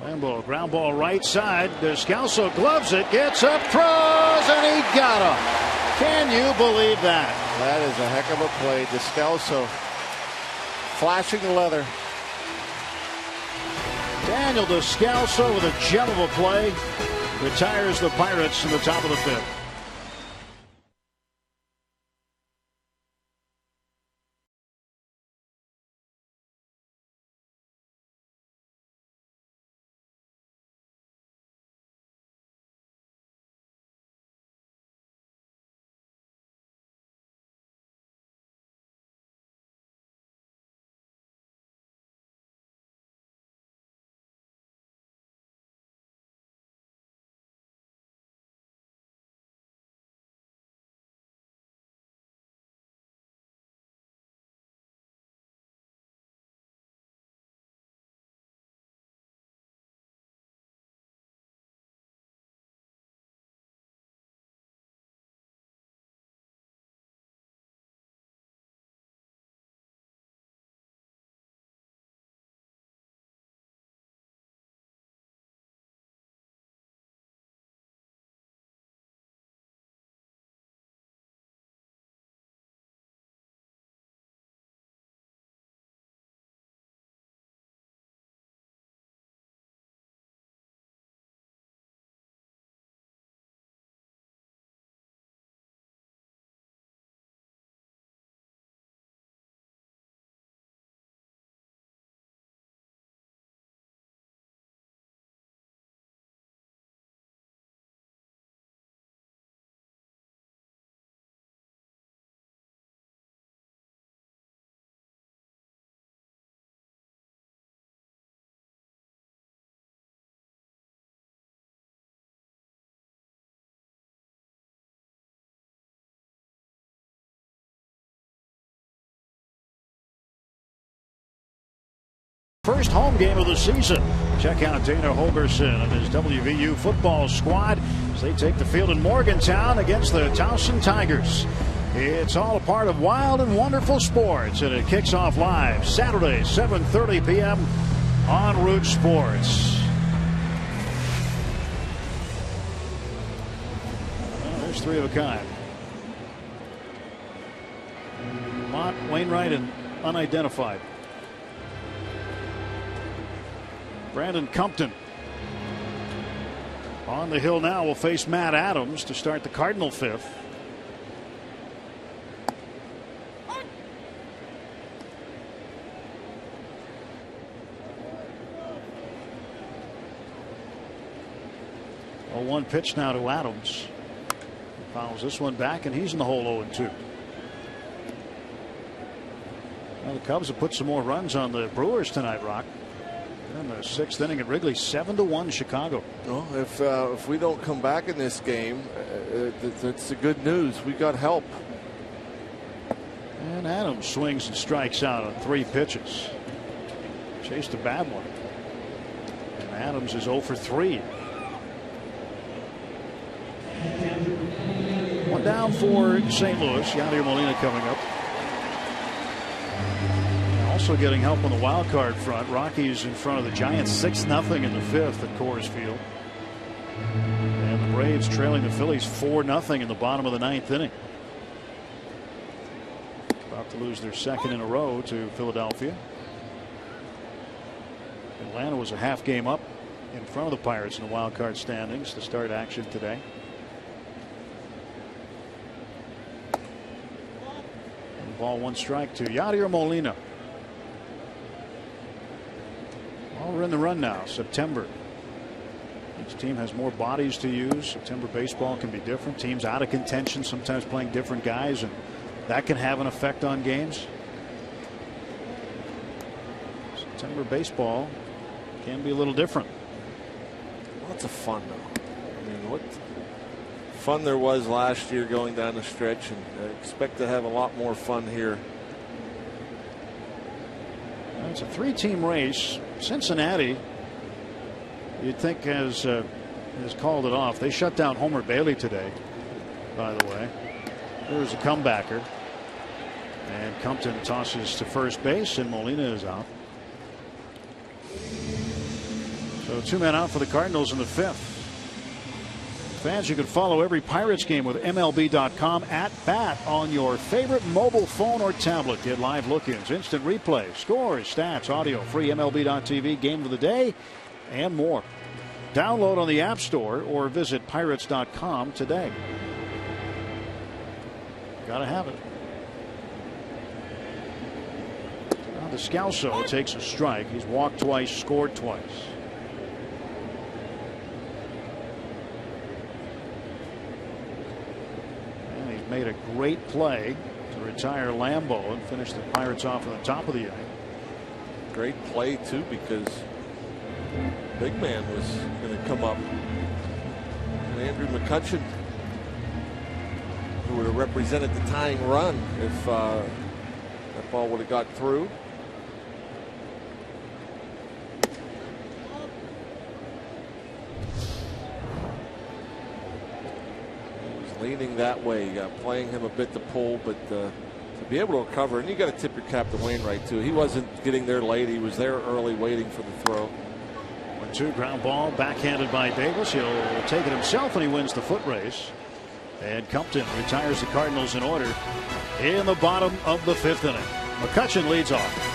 Lambeau, ground ball right side. Descalso gloves it, gets up, throws, and he got him. Can you believe that? That is a heck of a play. Descalso flashing the leather. Daniel Descalso with a gem of a play retires the Pirates in the top of the 5th. First home game of the season. Check out Dana Holgerson and his WVU football squad as they take the field in Morgantown against the Towson Tigers. It's all a part of wild and wonderful sports, and it kicks off live Saturday, 7:30 p.m. on Root Sports. Well, there's 3 of a kind. Mott, Wainwright, and unidentified. Brandon Compton on the hill now will face Matt Adams to start the Cardinal 5th. Oh, 1 pitch now to Adams. He fouls this one back, and he's in the hole 0-2. Well, the Cubs have put some more runs on the Brewers tonight, Rock. In the 6th inning at Wrigley, 7-1 Chicago. Well, if we don't come back in this game, that's the good news. We got help. And Adams swings and strikes out on 3 pitches. Chased a bad one. And Adams is 0 for 3. 1 down for St. Louis. Yadier Molina coming up. Also getting help on the wild card front. Rockies in front of the Giants 6-0 in the 5th at Coors Field. And the Braves trailing the Phillies 4-0 in the bottom of the 9th inning. About to lose their 2nd in a row to Philadelphia. Atlanta was a half game up in front of the Pirates in the wild card standings to start action today. And ball 1 strike to Yadier Molina. Well, we're in the run now. September. Each team has more bodies to use. September baseball can be different. Teams out of contention, sometimes playing different guys, and that can have an effect on games. September baseball can be a little different. Lots of fun, though. I mean, what fun there was last year going down the stretch, and I expect to have a lot more fun here. It's a 3-team race. Cincinnati, you'd think, has called it off. They shut down Homer Bailey today, by the way. There was a comebacker. And Compton tosses to first base, and Molina is out. So 2 men out for the Cardinals in the 5th. Fans, you can follow every Pirates game with MLB.com at bat on your favorite mobile phone or tablet. Get live look-ins, instant replay, scores, stats, audio, free MLB.tv, game of the day, and more. Download on the App Store or visit Pirates.com today. Gotta have it. Now Descalso takes a strike. He's walked twice, scored twice. Made a great play to retire Lambeau and finish the Pirates off on the top of the inning. Great play, too, because big man was going to come up. And Andrew McCutchen, who would have represented the tying run if that ball would have got through. Leaning that way, you got playing him a bit to pull, but to be able to recover, and you got to tip your cap to Wainwright too. He wasn't getting there late; he was there early, waiting for the throw. 1-2 ground ball, backhanded by Davis. He'll take it himself, and he wins the foot race. And Compton retires the Cardinals in order in the bottom of the 5th inning. McCutchen leads off.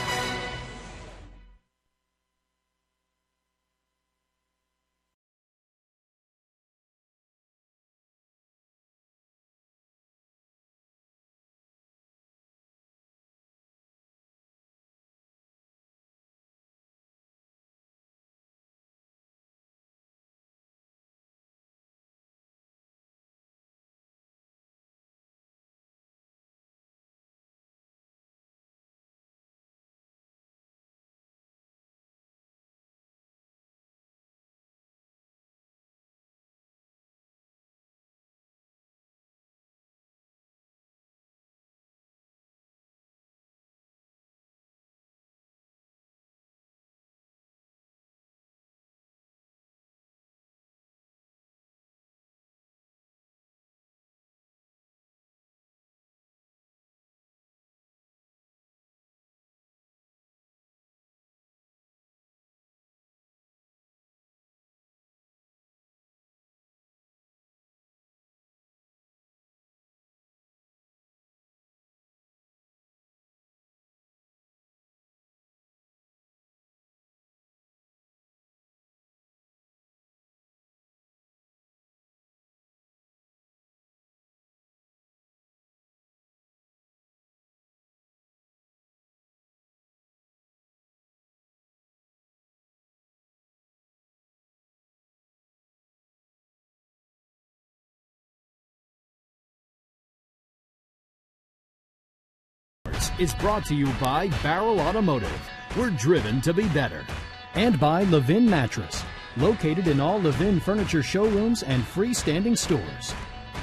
Is brought to you by Barrel Automotive. We're driven to be better. And by Levin Mattress, located in all Levin furniture showrooms and freestanding stores.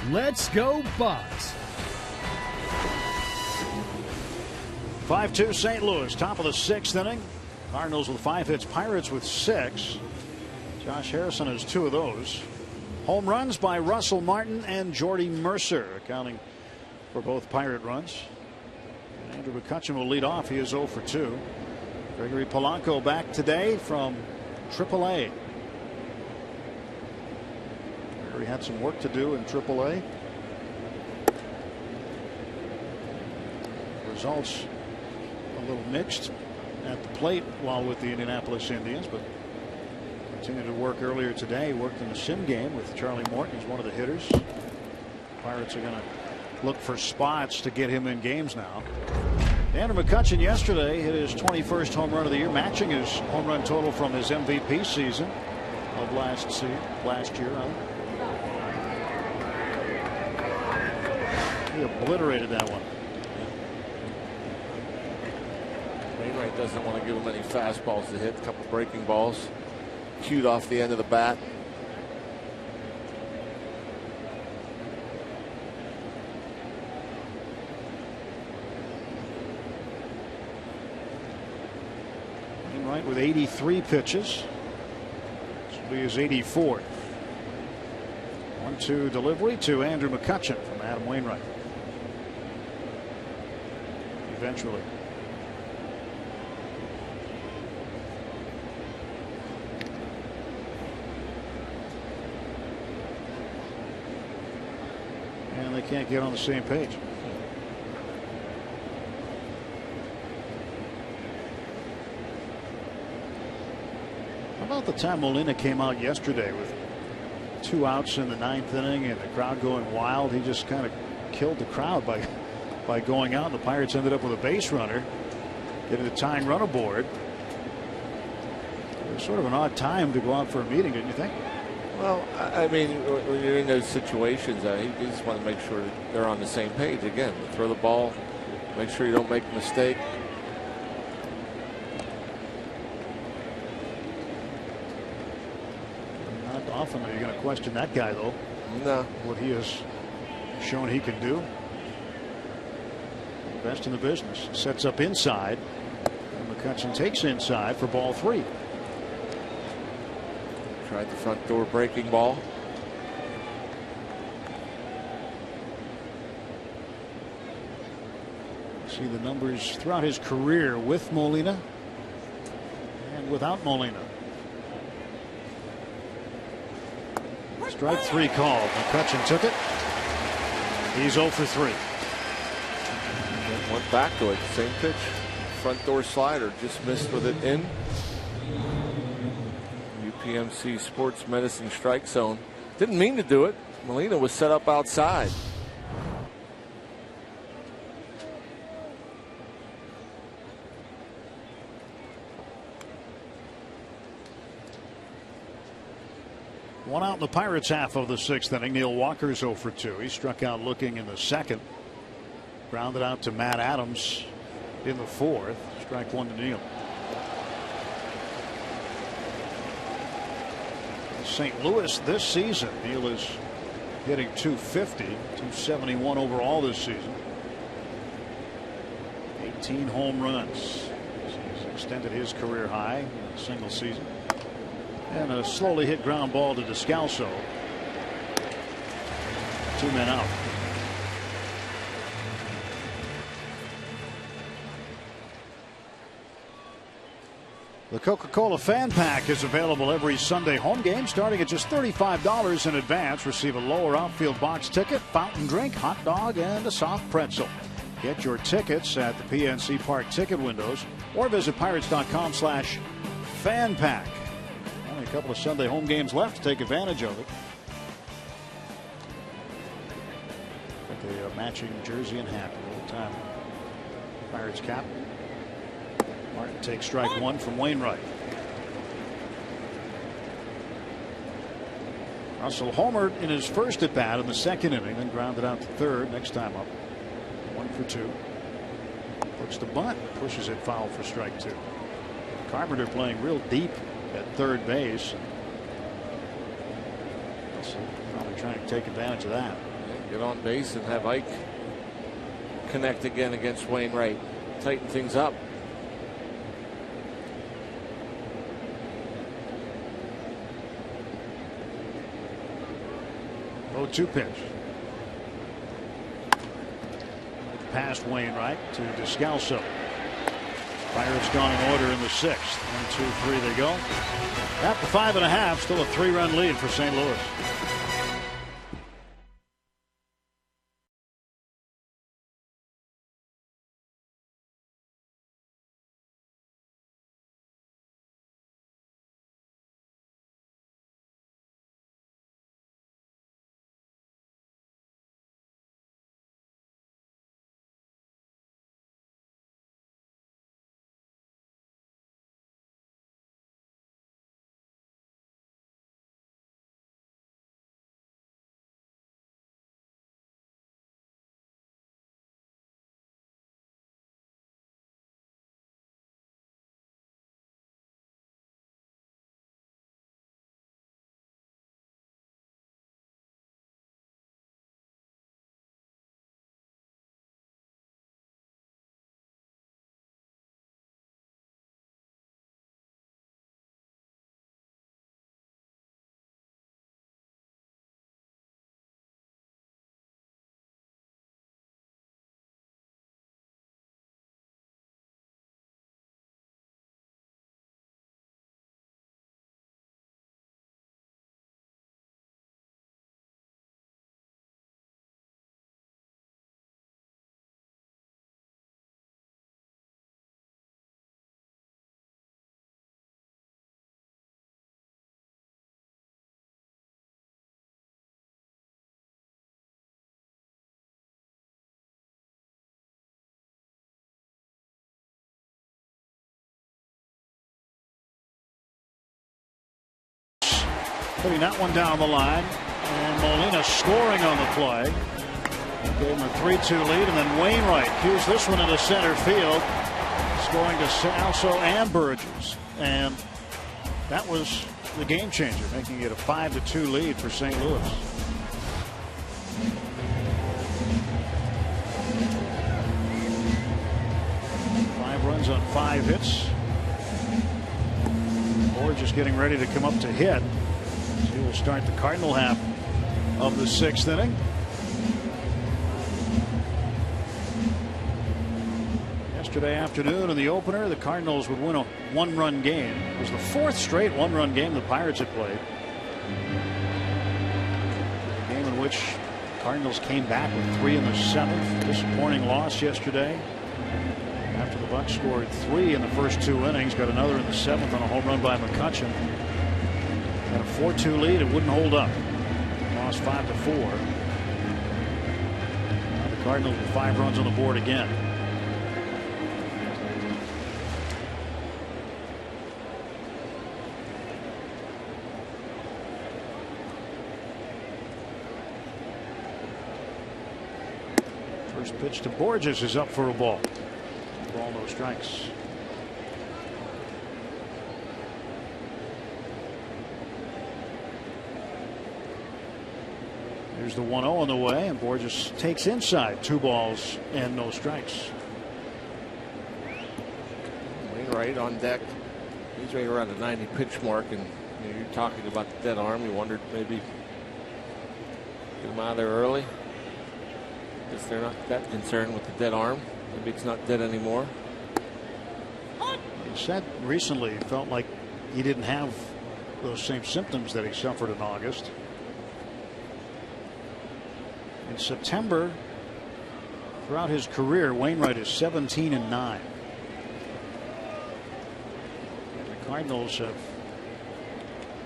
Let's go Bucks! 5-2 St. Louis, top of the 6th inning. Cardinals with 5 hits, Pirates with 6. Josh Harrison has 2 of those. Home runs by Russell Martin and Jordy Mercer, accounting for both Pirate runs. Andrew McCutchen will lead off. He is 0 for 2. Gregory Polanco back today from AAA. Gregory had some work to do in AAA. Results a little mixed. at the plate while with the Indianapolis Indians, but continued to work earlier today. Worked in the sim game with Charlie Morton. He's one of the hitters. Pirates are going to look for spots to get him in games now. Andrew McCutchen yesterday hit his 21st home run of the year, matching his home run total from his MVP season of last year. He obliterated that one. Wainwright doesn't want to give him any fastballs to hit. A couple breaking balls cued off the end of the bat. Wainwright with 83 pitches. This will be his 84th. 1-2 delivery to Andrew McCutchen from Adam Wainwright. Eventually. And they can't get on the same page. How about the time Molina came out yesterday with 2 outs in the 9th inning and the crowd going wild? He just kind of killed the crowd by going out. And the Pirates ended up with a base runner, getting the tying run aboard. It was sort of an odd time to go out for a meeting, didn't you think? Well, I mean, when you're in those situations, you just want to make sure that they're on the same page. Again, throw the ball, make sure you don't make a mistake. Not often are you going to question that guy, though. No. What he has shown he can do. Best in the business. Sets up inside. And McCutchen takes inside for ball 3. Tried the front door breaking ball. See the numbers throughout his career with Molina and without Molina. Strike 3 called. McCutchen took it. He's 0 for 3. Went back to it. Same pitch. Front door slider. Just missed with it in. UPMC Sports Medicine strike zone. Didn't mean to do it. Molina was set up outside. One out in the Pirates half of the 6th inning. Neil Walker's 0 for 2. He struck out looking in the 2nd. Grounded out to Matt Adams in the 4th. Strike 1 to Neil. St. Louis this season. Neil is hitting .250, .271 overall this season. 18 home runs. He's extended his career high in a single season. And a slowly hit ground ball to Descalso. 2 men out. The Coca-Cola Fan Pack is available every Sunday home game, starting at just $35 in advance. Receive a lower outfield box ticket, fountain drink, hot dog, and a soft pretzel. Get your tickets at the PNC Park ticket windows or visit pirates.com/fanpack. Only a couple of Sunday home games left to take advantage of it. Got the matching jersey and hat all the time. Pirates cap. Marte takes strike 1 from Wainwright. Russell homered in his first at bat in the 2nd inning, then grounded out to 3rd. Next time up, 1 for 2. Looks to bunt, pushes it foul for strike 2. Carpenter playing real deep at 3rd base. Probably trying to take advantage of that. Get on base and have Ike connect again against Wainwright. Tighten things up. 0-2 pitch. Past Wainwright to Descalso. Pirates gone in order in the 6th. 1, 2, 3 they go. At the 5.5, still a 3-run lead for St. Louis. Putting that one down the line. And Molina scoring on the play. Gave him a 3-2 lead, and then Wainwright cues this one into center field, scoring to Salso and Burgess, and that was the game changer, making it a 5-2 lead for St. Louis. Five runs on 5 hits. Burgess getting ready to come up to hit. He will start the Cardinal half of the 6th inning. Yesterday afternoon in the opener, the Cardinals would win a 1-run game. It was the 4th straight 1-run game the Pirates had played. A game in which the Cardinals came back with 3 in the 7th. Disappointing loss yesterday. After the Bucs scored 3 in the first 2 innings, got another in the 7th on a home run by McCutchen. Had a 4-2 lead, it wouldn't hold up. Lost 5-4. Now the Cardinals with 5 runs on the board again. First pitch to Borges is up for a ball. Ball, no strikes. Here's the 1-0 on the way, and Borges takes inside. 2 balls and no strikes. Wainwright on deck. He's right around the 90 pitch mark, and you're talking about the dead arm. You wondered maybe get him out of there early. Guess they're not that concerned with the dead arm. Maybe it's not dead anymore. He said recently he felt like he didn't have those same symptoms that he suffered in August. In September, throughout his career, Wainwright is 17-9. And the Cardinals have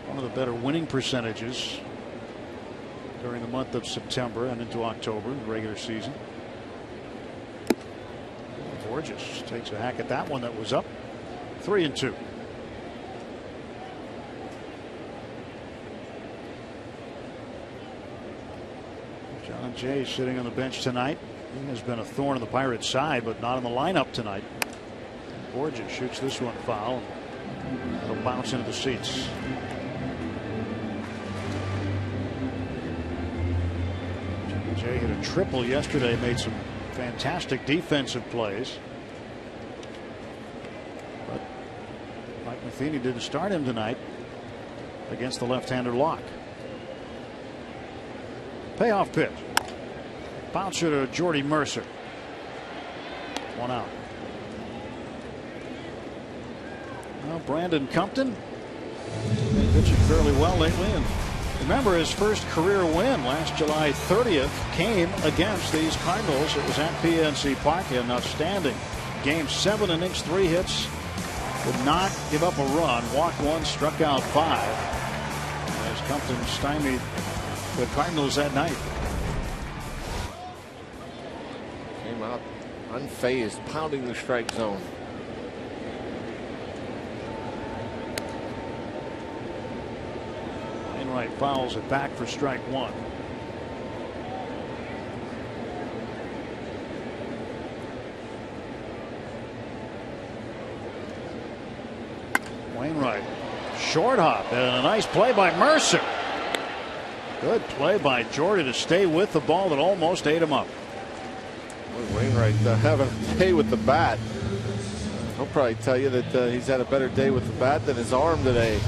one of the better winning percentages during the month of September and into October in the regular season. Borges takes a hack at that one that was up 3-2. John Jay sitting on the bench tonight. He has been a thorn in the Pirates' side, but not in the lineup tonight. Borges shoots this one foul. It'll bounce into the seats. John Jay hit a triple yesterday, made some fantastic defensive plays. But Mike Matheny didn't start him tonight against the left-hander Locke. Payoff pitch. Bouncer to Jordy Mercer. 1 out. Well, Brandon Compton been pitching fairly well lately, and remember his first career win last July 30th came against these Cardinals. It was at PNC Park. An outstanding game. 7 innings, 3 hits. Did not give up a run. Walked 1, struck out 5. As Compton stymied the Cardinals that night. Came out unfazed, pounding the strike zone. Wainwright fouls it back for strike 1. Wainwright, short hop, and a nice play by Mercer. Good play by Jordy to stay with the ball that almost ate him up. Wainwright having a day with the bat. He'll probably tell you that he's had a better day with the bat than his arm today.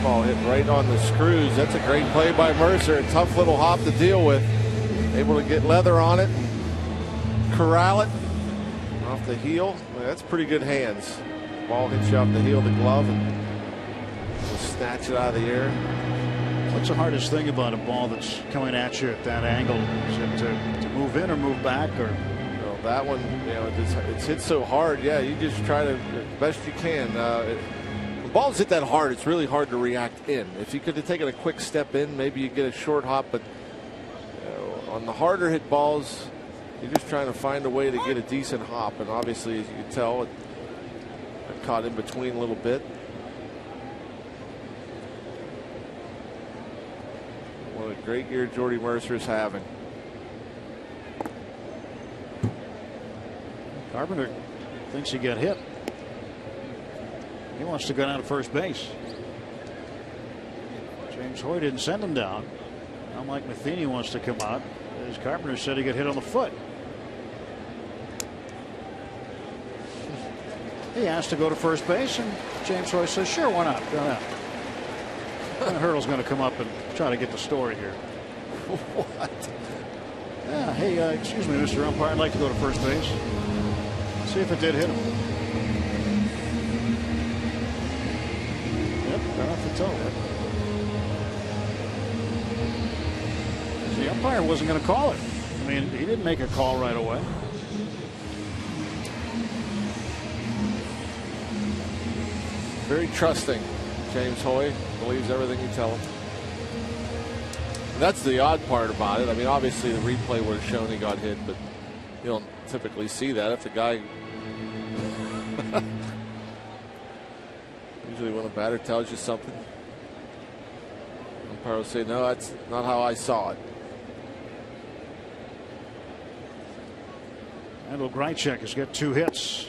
Ball hit right on the screws. That's a great play by Mercer. A tough little hop to deal with. Able to get leather on it, corral it off the heel. That's pretty good hands. Ball hits you off the heel of the glove and snatch it out of the air. What's the hardest thing about a ball that's coming at you at that angle? Is it to move in or move back? Or well, that one, you know, it's hit so hard. Yeah, you just try to the best you can. When balls hit that hard, it's really hard to react in. If you could have taken a quick step in, maybe you get a short hop. But on the harder hit balls, you're just trying to find a way to get a decent hop. And obviously, as you can tell, it caught in between a little bit. What a great year Jordy Mercer's having. Carpenter thinks he got hit. He wants to go down to first base. James Hoy didn't send him down. Now Mike Matheny wants to come out. As Carpenter said he got hit on the foot. He asked to go to first base, and James Hoy says, sure, why not? Go ahead. And Hurdle's going to come up and try to get the story here. What? Yeah, hey, excuse me, Mr. Umpire, I'd like to go to first base. See if it did hit him. Yep, got off the toe. The umpire wasn't going to call it. I mean, he didn't make a call right away. Very trusting. James Hoy believes everything you tell him. That's the odd part about it. I mean, obviously the replay would have shown he got hit, but you don't typically see that. If the guy usually when a batter tells you something, umpire will say, no, that's not how I saw it. Randall Grichuk has got 2 hits.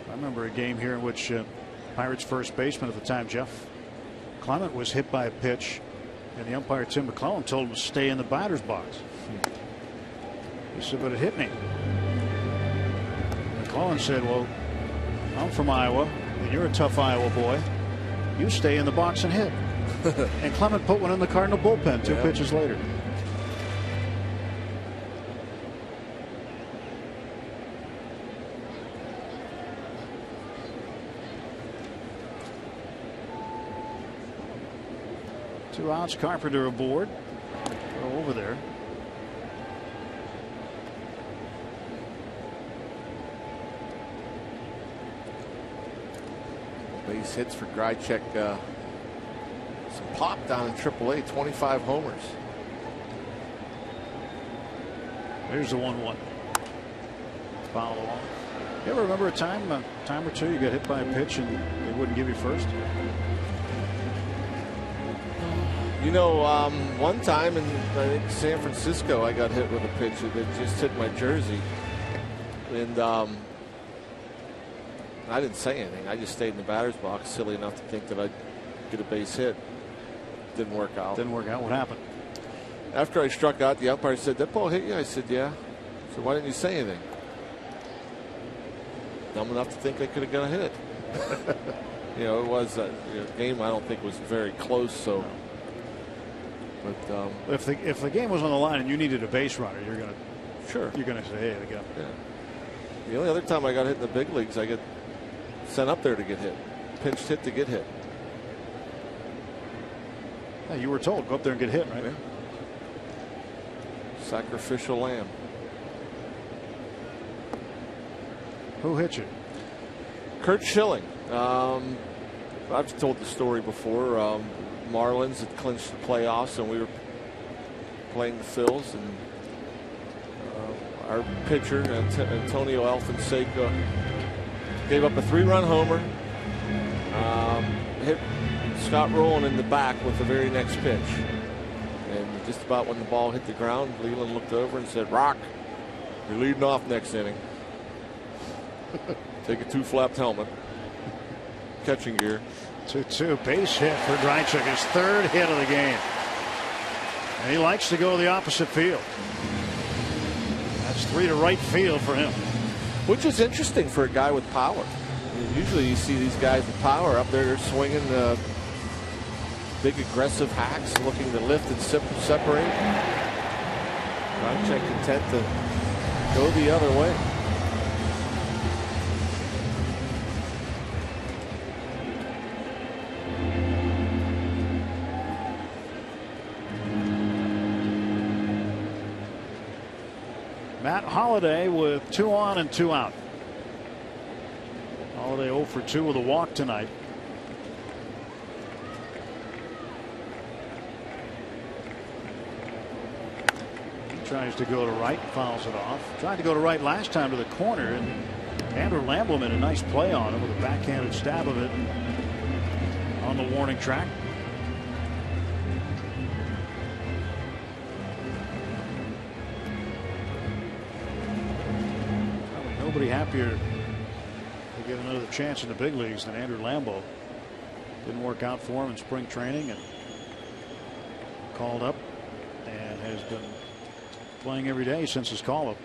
I remember a game here in which Pirates first baseman at the time, Jeff Clement, was hit by a pitch, and the umpire Tim McClellan told him to stay in the batter's box. He said, but it hit me. McClellan said, well, I'm from Iowa, and you're a tough Iowa boy. You stay in the box and hit. And Clement put one in the Cardinal bullpen 2 pitches later. Two outs, Carpenter aboard. Go over there. Base hits for Grichuk. Some pop down in AAA, 25 homers. There's the 1-1. Foul along. You ever remember a time or two you got hit by a pitch and they wouldn't give you first? You know, one time in I think San Francisco, I got hit with a pitch that just hit my jersey, and I didn't say anything. I just stayed in the batter's box, silly enough to think that I'd get a base hit. Didn't work out. Didn't work out. What happened? After I struck out, the umpire said, "That ball hit you?" I said, "Yeah." So why didn't you say anything? Dumb enough to think I could have got a hit. You know, it was a game I don't think was very close. So. But if the game was on the line and you needed a base runner, you're gonna say, hey, I got. Yeah. The only other time I got hit in the big leagues, I get sent up there to get hit, pinched hit to get hit. Yeah, you were told go up there and get hit, right? Yeah. Sacrificial lamb. Who hit you? Kurt Schilling. I've told the story before. Marlins had clinched the playoffs, and we were playing the Phillies, and our pitcher Antonio Alfonseca gave up a 3-run homer, hit Scott Rowland in the back with the very next pitch, and just about when the ball hit the ground, Leland looked over and said, "Rock, you're leading off next inning. Take a 2-flapped helmet, catching gear." 2-2 base hit for Grichuk, his 3rd hit of the game. And he likes to go the opposite field. That's 3 to right field for him. Which is interesting for a guy with power. I mean, usually you see these guys with power up there, they're swinging big aggressive hacks, looking to lift and separate. Grichuk content to go the other way. Matt Holliday with 2 on and 2 out. Holliday 0 for 2 with a walk tonight. He tries to go to right, fouls it off. Tried to go to right last time to the corner, and Andrew Lambeau made a nice play on him with a backhanded stab of it on the warning track. Probably nobody happier to get another chance in the big leagues than Andrew Lambeau. Didn't work out for him in spring training and called up and has been playing every day since his call up.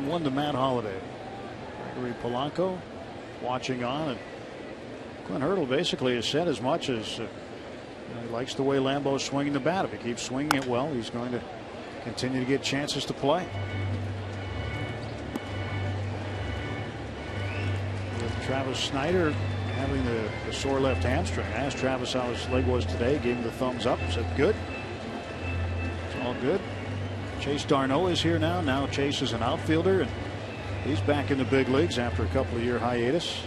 One to Matt Holliday. Gregory Polanco watching on, and Clint Hurdle basically has said as much as he likes the way Lambeau's swinging the bat. If he keeps swinging it well, he's going to continue to get chances to play. With Travis Snyder having the sore left hamstring. I asked Travis how his leg was today, gave him the thumbs up, said good. It's all good. Chase Darno is here now. Now Chase is an outfielder, and he's back in the big leagues after a couple of year hiatus.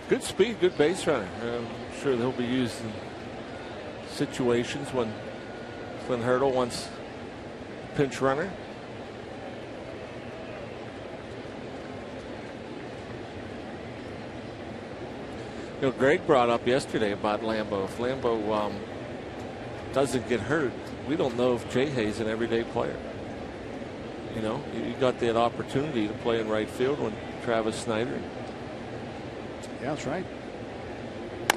Good speed, good base runner. I'm sure he'll be used in situations when Clint Hurdle wants a pinch runner. Greg brought up yesterday about Lambeau. If Lambeau doesn't get hurt, we don't know if Jay Hay's an everyday player. You got that opportunity to play in right field when Travis Snyder. Yeah, that's right.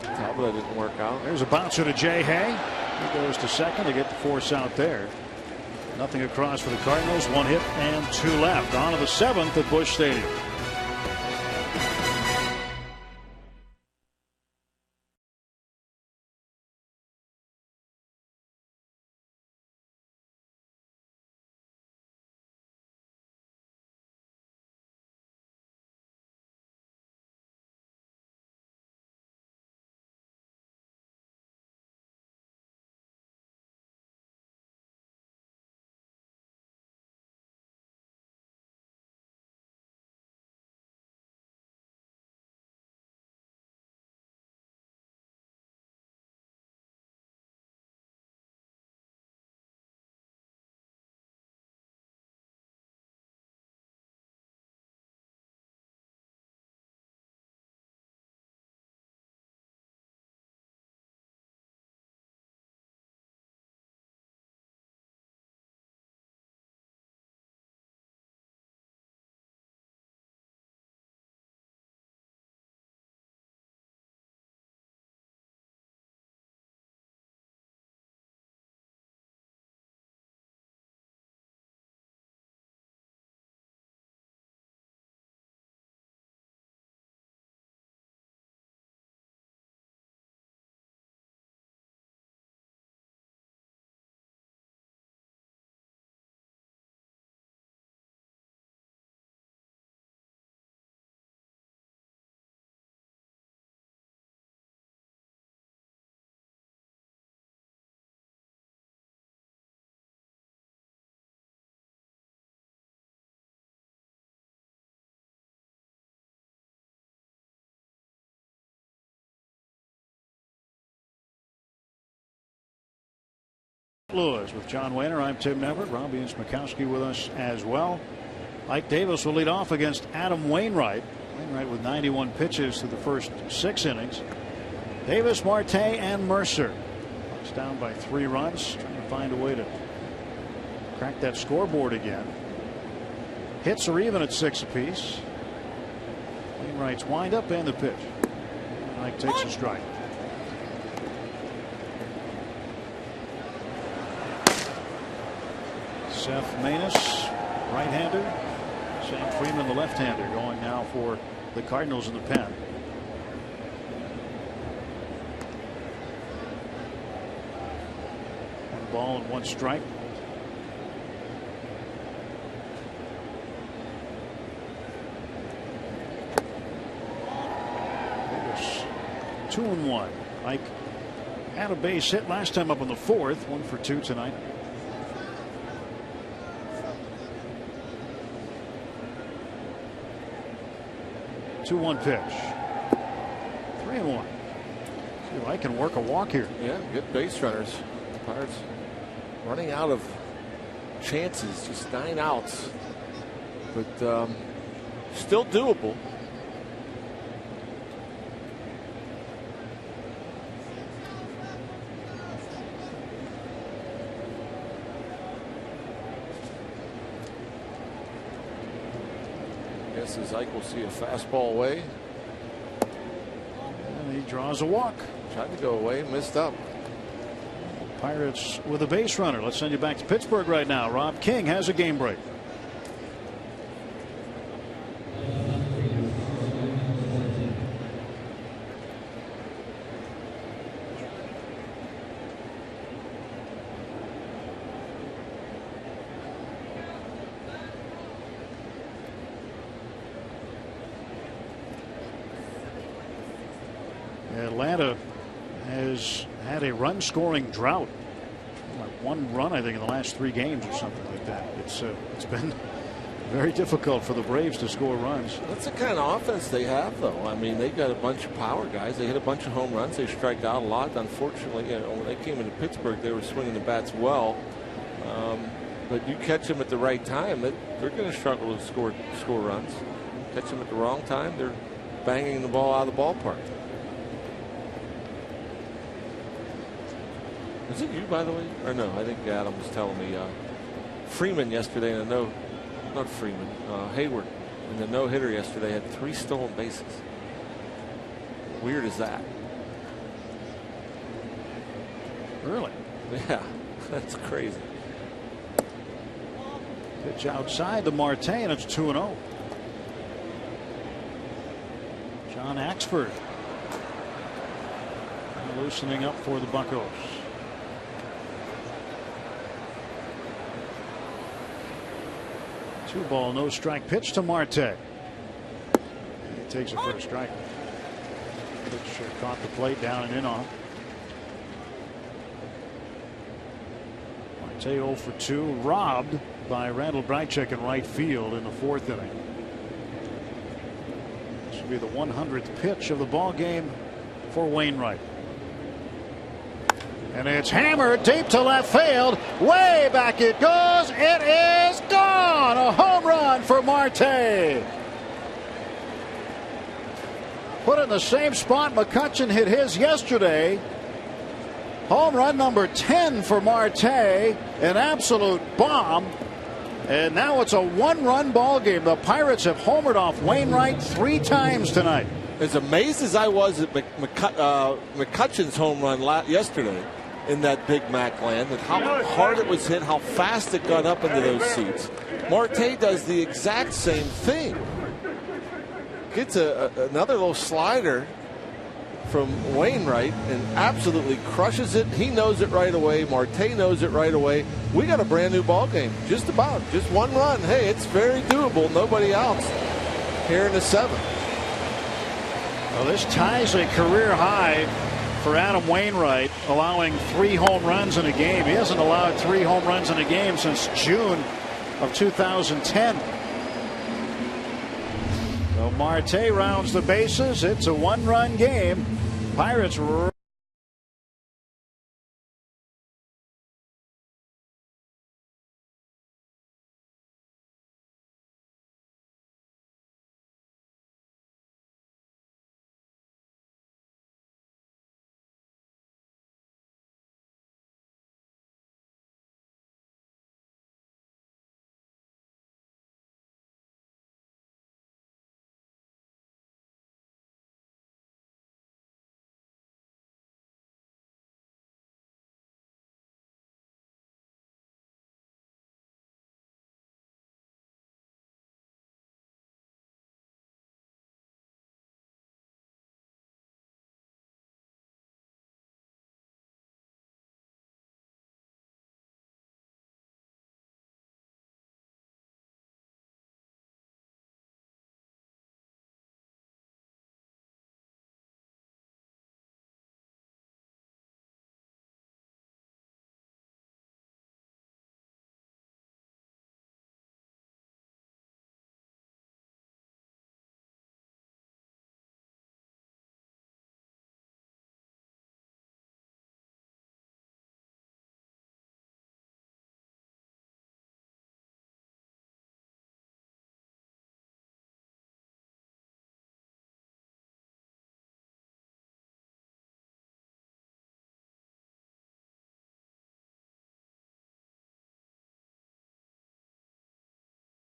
But that didn't work out. There's a bouncer to Jay Hay. He goes to second to get the force out there. Nothing across for the Cardinals. 1 hit and 2 left. On to the 7th at Busch Stadium. Lewis with John Wehner. I'm Tim Neverett. Robbie and Smikowski with us as well. Ike Davis will lead off against Adam Wainwright. Wainwright with 91 pitches through the first 6 innings. Davis, Marte, and Mercer. Bucks down by 3 runs, trying to find a way to crack that scoreboard again. Hits are even at 6 apiece. Wainwright's windup and the pitch. Ike takes a strike. Seth Maness, right-hander. Sam Freeman, the left-hander, going now for the Cardinals in the pen. One ball and 1 strike. Davis, 2-1. Ike had a base hit last time up on the 4th. 1 for 2 tonight. 2-1 pitch. 3-1. I can work a walk here. Yeah, good base runners. Pirates running out of chances, just 9 outs, but still doable. Guess as Ike will see a fastball away. And he draws a walk. Tried to go away, missed up. Pirates with a base runner. Let's send you back to Pittsburgh right now. Rob King has a game break. Atlanta has had a run scoring drought, like 1 run I think in the last 3 games or something like that. It's been very difficult for the Braves to score runs. That's the kind of offense they have, though. I mean, they've got a bunch of power guys. They hit a bunch of home runs. They strike out a lot. Unfortunately, when they came into Pittsburgh, they were swinging the bats well. But you catch them at the right time, they're going to struggle to score runs. Catch them at the wrong time, they're banging the ball out of the ballpark. Was it you, by the way? Or no, I think Adam was telling me Freeman yesterday, not Freeman, Hayward in the no-hitter yesterday had 3 stolen bases. Weird as that. Really? Yeah, that's crazy. Pitch outside to Marte, and it's 2-0. John Axford loosening up for the Buccos. 2-ball, no strike pitch to Marte. He takes it for a strike. Pitch caught the plate down and in on. Marte 0 for 2, robbed by Randall Brichek in right field in the 4th inning. This will be the 100th pitch of the ball game for Wainwright. And it's hammered deep to left field. Way back it goes. It is gone. A home run for Marte. Put it in the same spot McCutchen hit his yesterday. Home run number 10 for Marte. An absolute bomb. And now it's a 1-run ball game. The Pirates have homered off Wainwright 3 times tonight. As amazed as I was at McCutchen's home run yesterday in that Big Mac land, and how hard it was hit, how fast it got up into those seats, Marte does the exact same thing. Gets another little slider from Wainwright and absolutely crushes it. He knows it right away. Marte knows it right away. We got a brand new ball game. Just 1 run. Hey, it's very doable. Nobody else here in the 7th. Well, this ties a career high for Adam Wainwright, allowing 3 home runs in a game. He hasn't allowed 3 home runs in a game since June of 2010. So Marte rounds the bases. It's a 1-run game. Pirates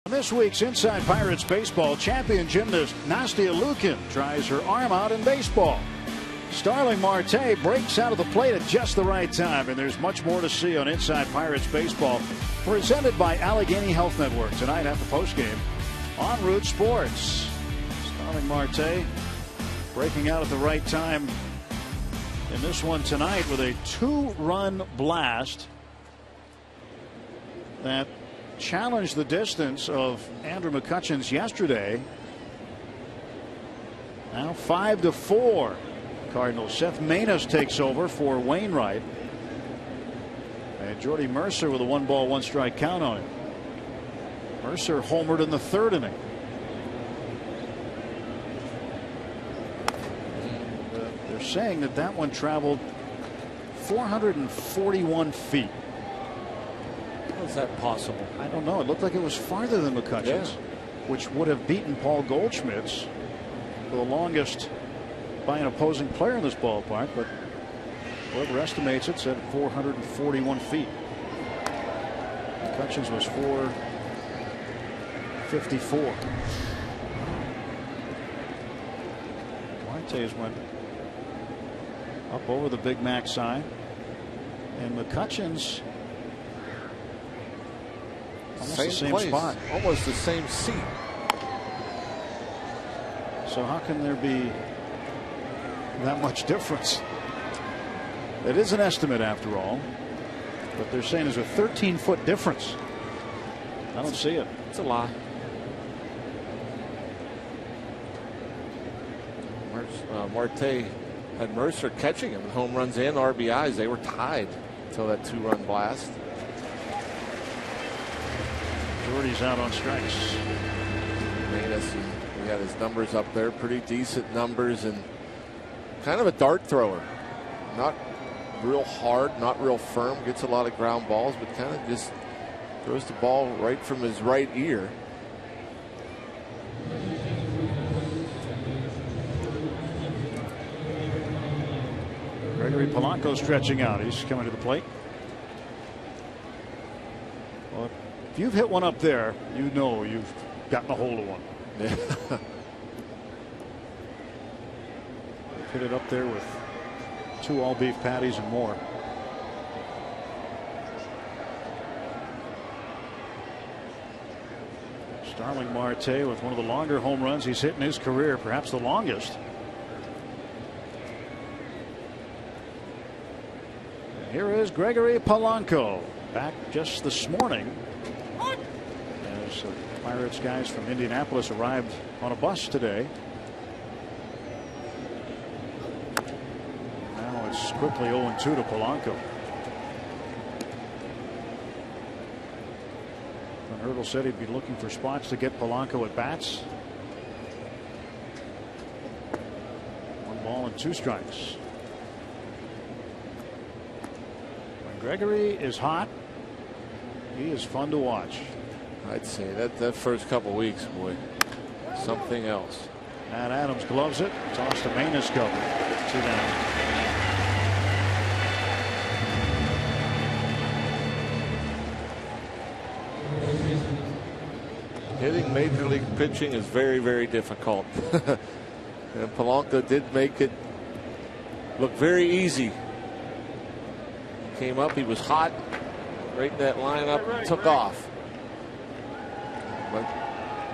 This week's Inside Pirates Baseball, champion gymnast Nastia Lukin tries her arm out in baseball. Starling Marte breaks out of the plate at just the right time, and there's much more to see on Inside Pirates Baseball, presented by Allegheny Health Network tonight after postgame on Root Sports. Starling Marte breaking out at the right time in this one tonight with a 2-run blast that challenged the distance of Andrew McCutcheon's yesterday. Now 5-4 Cardinals. Seth Maness takes over for Wainwright, and Jordy Mercer with a 1-ball 1-strike count on him. Mercer homered in the 3rd inning. They're saying that one traveled 441 feet. How is that possible? I don't know. It looked like it was farther than McCutcheon's, which would have beaten Paul Goldschmidt's for the longest by an opposing player in this ballpark, but whoever estimates it said 441 feet. McCutcheon's was 454. Marte's went up over the Big Mac sign, and McCutcheon's almost the same place, spot, almost the same seat. So how can there be that much difference? It is an estimate after all, but they're saying there's a 13-foot difference. I don't see it. It's a lie. Marte had Mercer catching him in home runs and RBIs. They were tied until that 2-run blast. Jordy's out on strikes. Maness, we had his numbers up there, pretty decent numbers, and kind of a dart thrower. Not real hard, not real firm, gets a lot of ground balls, but kind of just throws the ball right from his right ear. Gregory Polanco stretching out. He's coming to the plate. Well, if you've hit one up there, you know you've gotten a hold of one. Yeah. Hit it up there with 2 all-beef patties and more. Starling Marte with one of the longer home runs he's hit in his career, perhaps the longest. And here is Gregory Polanco, back just this morning as Pirates guys from Indianapolis arrived on a bus today. Now it's quickly 0-2 to Polanco. Van Hertel said he'd be looking for spots to get Polanco at bats. 1 ball and 2 strikes. When Gregory is hot, he is fun to watch. I'd say that first couple weeks, boy, something else. Matt Adams gloves it. Toss to Maness cover. 2 down. Hitting major league pitching is very, very difficult. And Polanco did make it look very easy. Came up, he was hot, right in that lineup, took off. But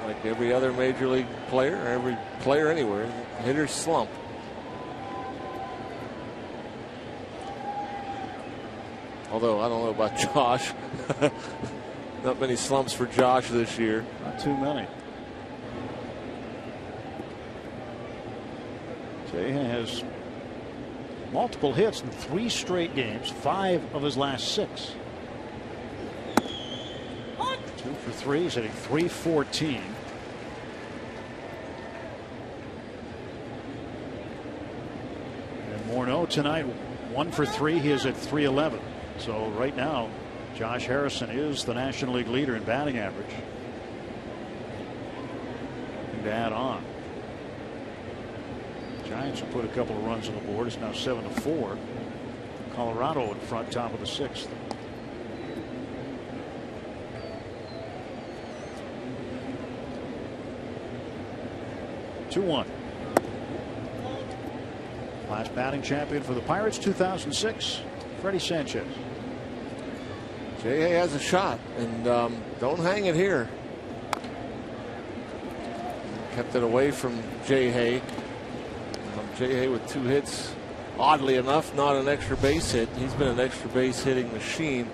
like every other major league player, or every player anywhere, hitters slump. Although I don't know about Josh. Not many slumps for Josh this year. Not too many. Jay has multiple hits in 3 straight games, 5 of his last 6. 2 for 3. He's hitting .314. And Morneau tonight 1 for 3. He is at .311. So right now Josh Harrison is the National League leader in batting average. Nothing to add on. Giants have put a couple of runs on the board. It's now 7-4. Colorado in front, top of the 6th. 2-1. Last batting champion for the Pirates, 2006, Freddie Sanchez. J.A. has a shot, and don't hang it here. Kept it away from J.A. J.A. with 2 hits. Oddly enough, not an extra base hit. He's been an extra base hitting machine.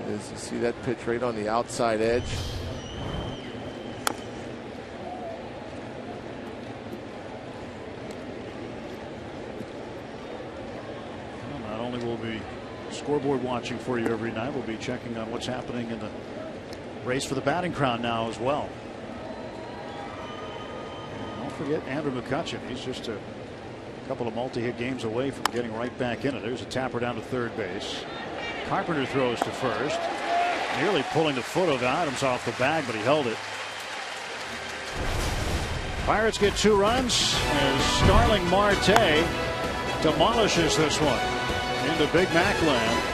As you see that pitch right on the outside edge. Well, not only will we be scoreboard watching for you every night, we'll be checking on what's happening in the race for the batting crown now as well. Don't forget Andrew McCutchen. He's just a couple of multi-hit games away from getting right back in it. There's a tapper down to third base. Carpenter throws to first, nearly pulling the foot of Adams off the bag, but he held it. Pirates get 2 runs as Starling Marte demolishes this one into Big Mac land.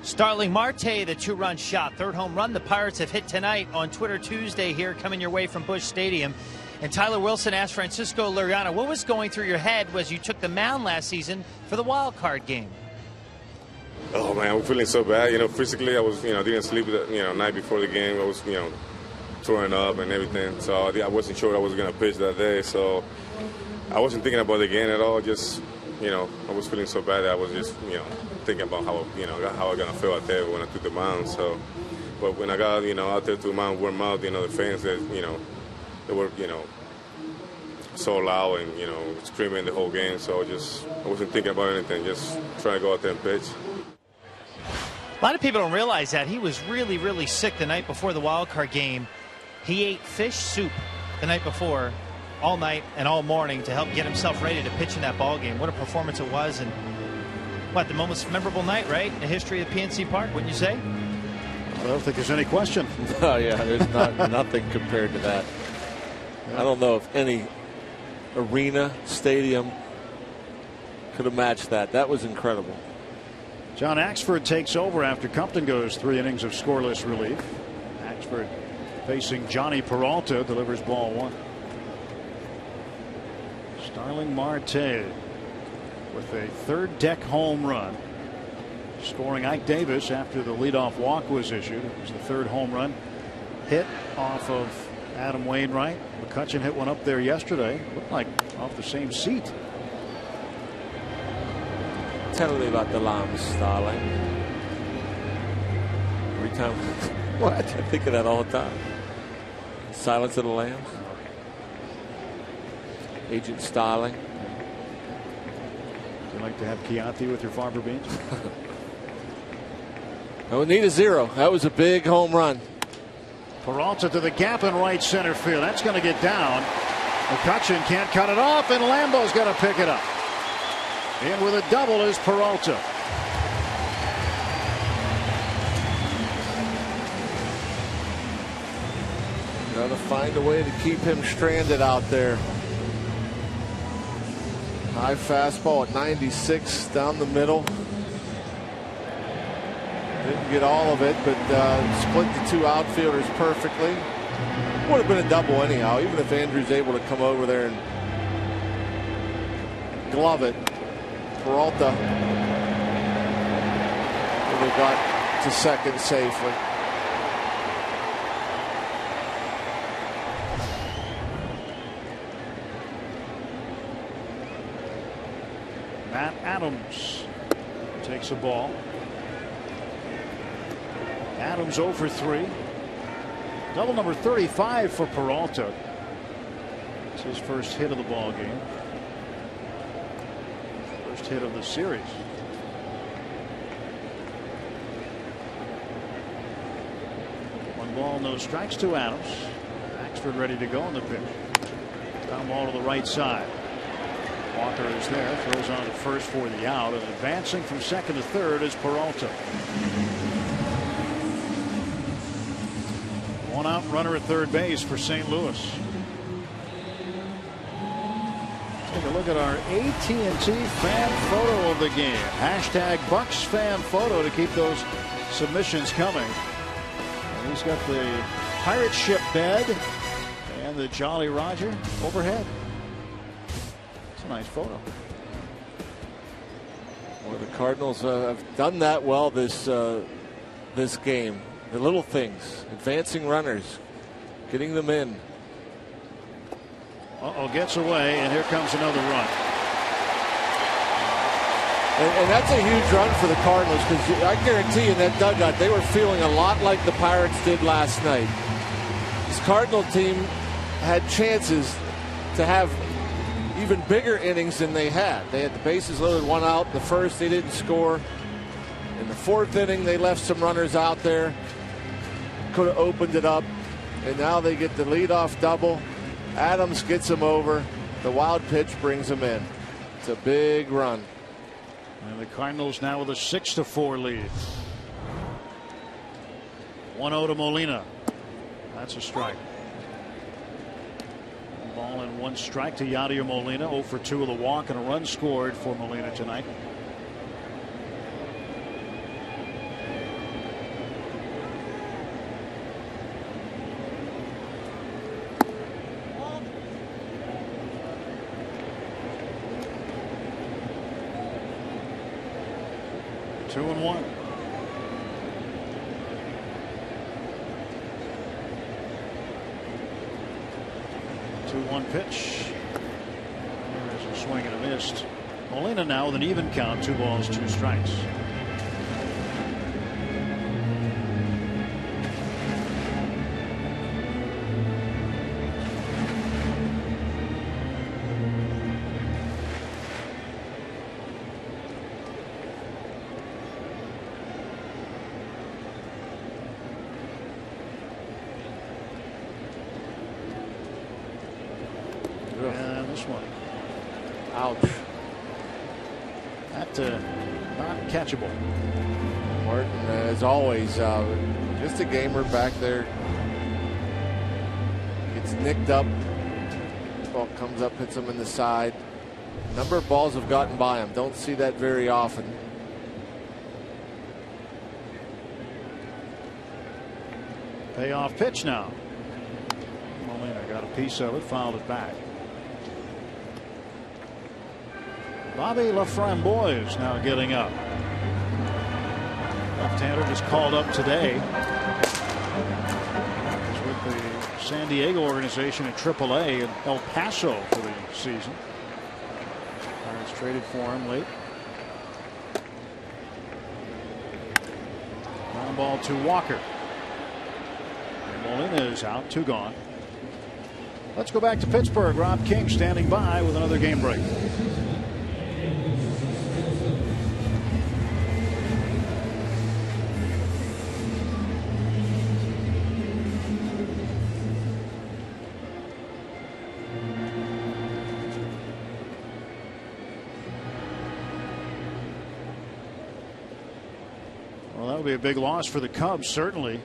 Starling Marte, the 2-run shot, 3rd home run the Pirates have hit tonight on Twitter Tuesday here, coming your way from Busch Stadium. And Tyler Wilson asked Francisco Liriano, what was going through your head as you took the mound last season for the wild card game? Oh man, I'm feeling so bad. Physically, I was, didn't sleep the, night before the game. I was, throwing up and everything. So I wasn't sure I was going to pitch that day. So I wasn't thinking about the game at all. Just, I was feeling so bad that I was just, thinking about how, how I gonna feel out there when I took the mound. So, but when I got, out there to the mound, warm out, the fans that, they were, so loud and, screaming the whole game. So I wasn't thinking about anything, just trying to go out there and pitch. A lot of people don't realize that he was really, really sick the night before the wild card game. He ate fish soup the night before, all night and all morning, to help get himself ready to pitch in that ball game. What a performance it was, and the most memorable night, right, in the history of PNC Park, wouldn't you say? I don't think there's any question. Oh yeah, there's nothing compared to that. Yeah. I don't know if any arena, stadium could have matched that. That was incredible. John Axford takes over after Compton goes 3 innings of scoreless relief. Axford facing Johnny Peralta, delivers ball 1. Starling Marte with a 3rd deck home run, scoring Ike Davis after the leadoff walk was issued. It was the 3rd home run hit off of Adam Wainwright. McCutchen hit one up there yesterday. Looked like off the same seat. Tell me about the lambs, Starling. Every time, what? I think of that all the time. Silence of the Lambs. Agent Starling. You like to have Chianti with your farmer beans? Oh, need a 0. That was a big home run. Peralta to the gap in right center field. That's going to get down. McCutchen can't cut it off, and Lambo's got to pick it up. In with a double is Peralta. Got to find a way to keep him stranded out there. High fastball at 96 down the middle. Didn't get all of it, but split the two outfielders perfectly. Would have been a double anyhow, even if Andrew's able to come over there and glove it. Peralta would have got to second safely. Matt Adams takes a ball. Adams 0 for 3. Double number 35 for Peralta. It's his first hit of the ball game. First hit of the series. One ball, no strikes to Adams. Axford ready to go on the pitch. Down ball to the right side. Walker is there, throws on to first for the out, and advancing from second to third is Peralta. One out runner at third base for St. Louis. Take a look at our AT&T fan photo of the game. Hashtag Bucks fan photo to keep those submissions coming. And he's got the pirate ship bed and the Jolly Roger overhead. It's a nice photo. Well, the Cardinals have done that well this game. The little things, advancing runners, getting them in. Gets away, and here comes another run. And that's a huge run for the Cardinals, because I guarantee you in that dugout they were feeling a lot like the Pirates did last night. This Cardinal team had chances to have even bigger innings than they had. They had the bases loaded, one out. The first, they didn't score. In the fourth inning, they left some runners out there. Could have opened it up, and now they get the leadoff double. Adams gets him over. The wild pitch brings him in. It's a big run. And the Cardinals now with a 6-4 lead. 1-0 to Molina. That's a strike. One ball and one strike to Yadier Molina. 0 for 2 with a walk and a run scored for Molina tonight. Two and one. 2-1 pitch. There's a swing and a miss. Molina now with an even count, 2 balls, 2 strikes. And this one. Ouch. That not catchable. Martin, as always, just a gamer back there. Gets nicked up. Ball comes up, hits him in the side. Number of balls have gotten by him. Don't see that very often. Payoff pitch now. Molina got a piece of it, fouled it back. Bobby LaFramboise now getting up. Left-hander just called up today. He's with the San Diego organization in AAA in El Paso for the season. Pirates traded for him late. Ground ball to Walker. And Molina is out, 2 gone. Let's go back to Pittsburgh. Rob King standing by with another game break. Well, that would be a big loss for the Cubs, certainly.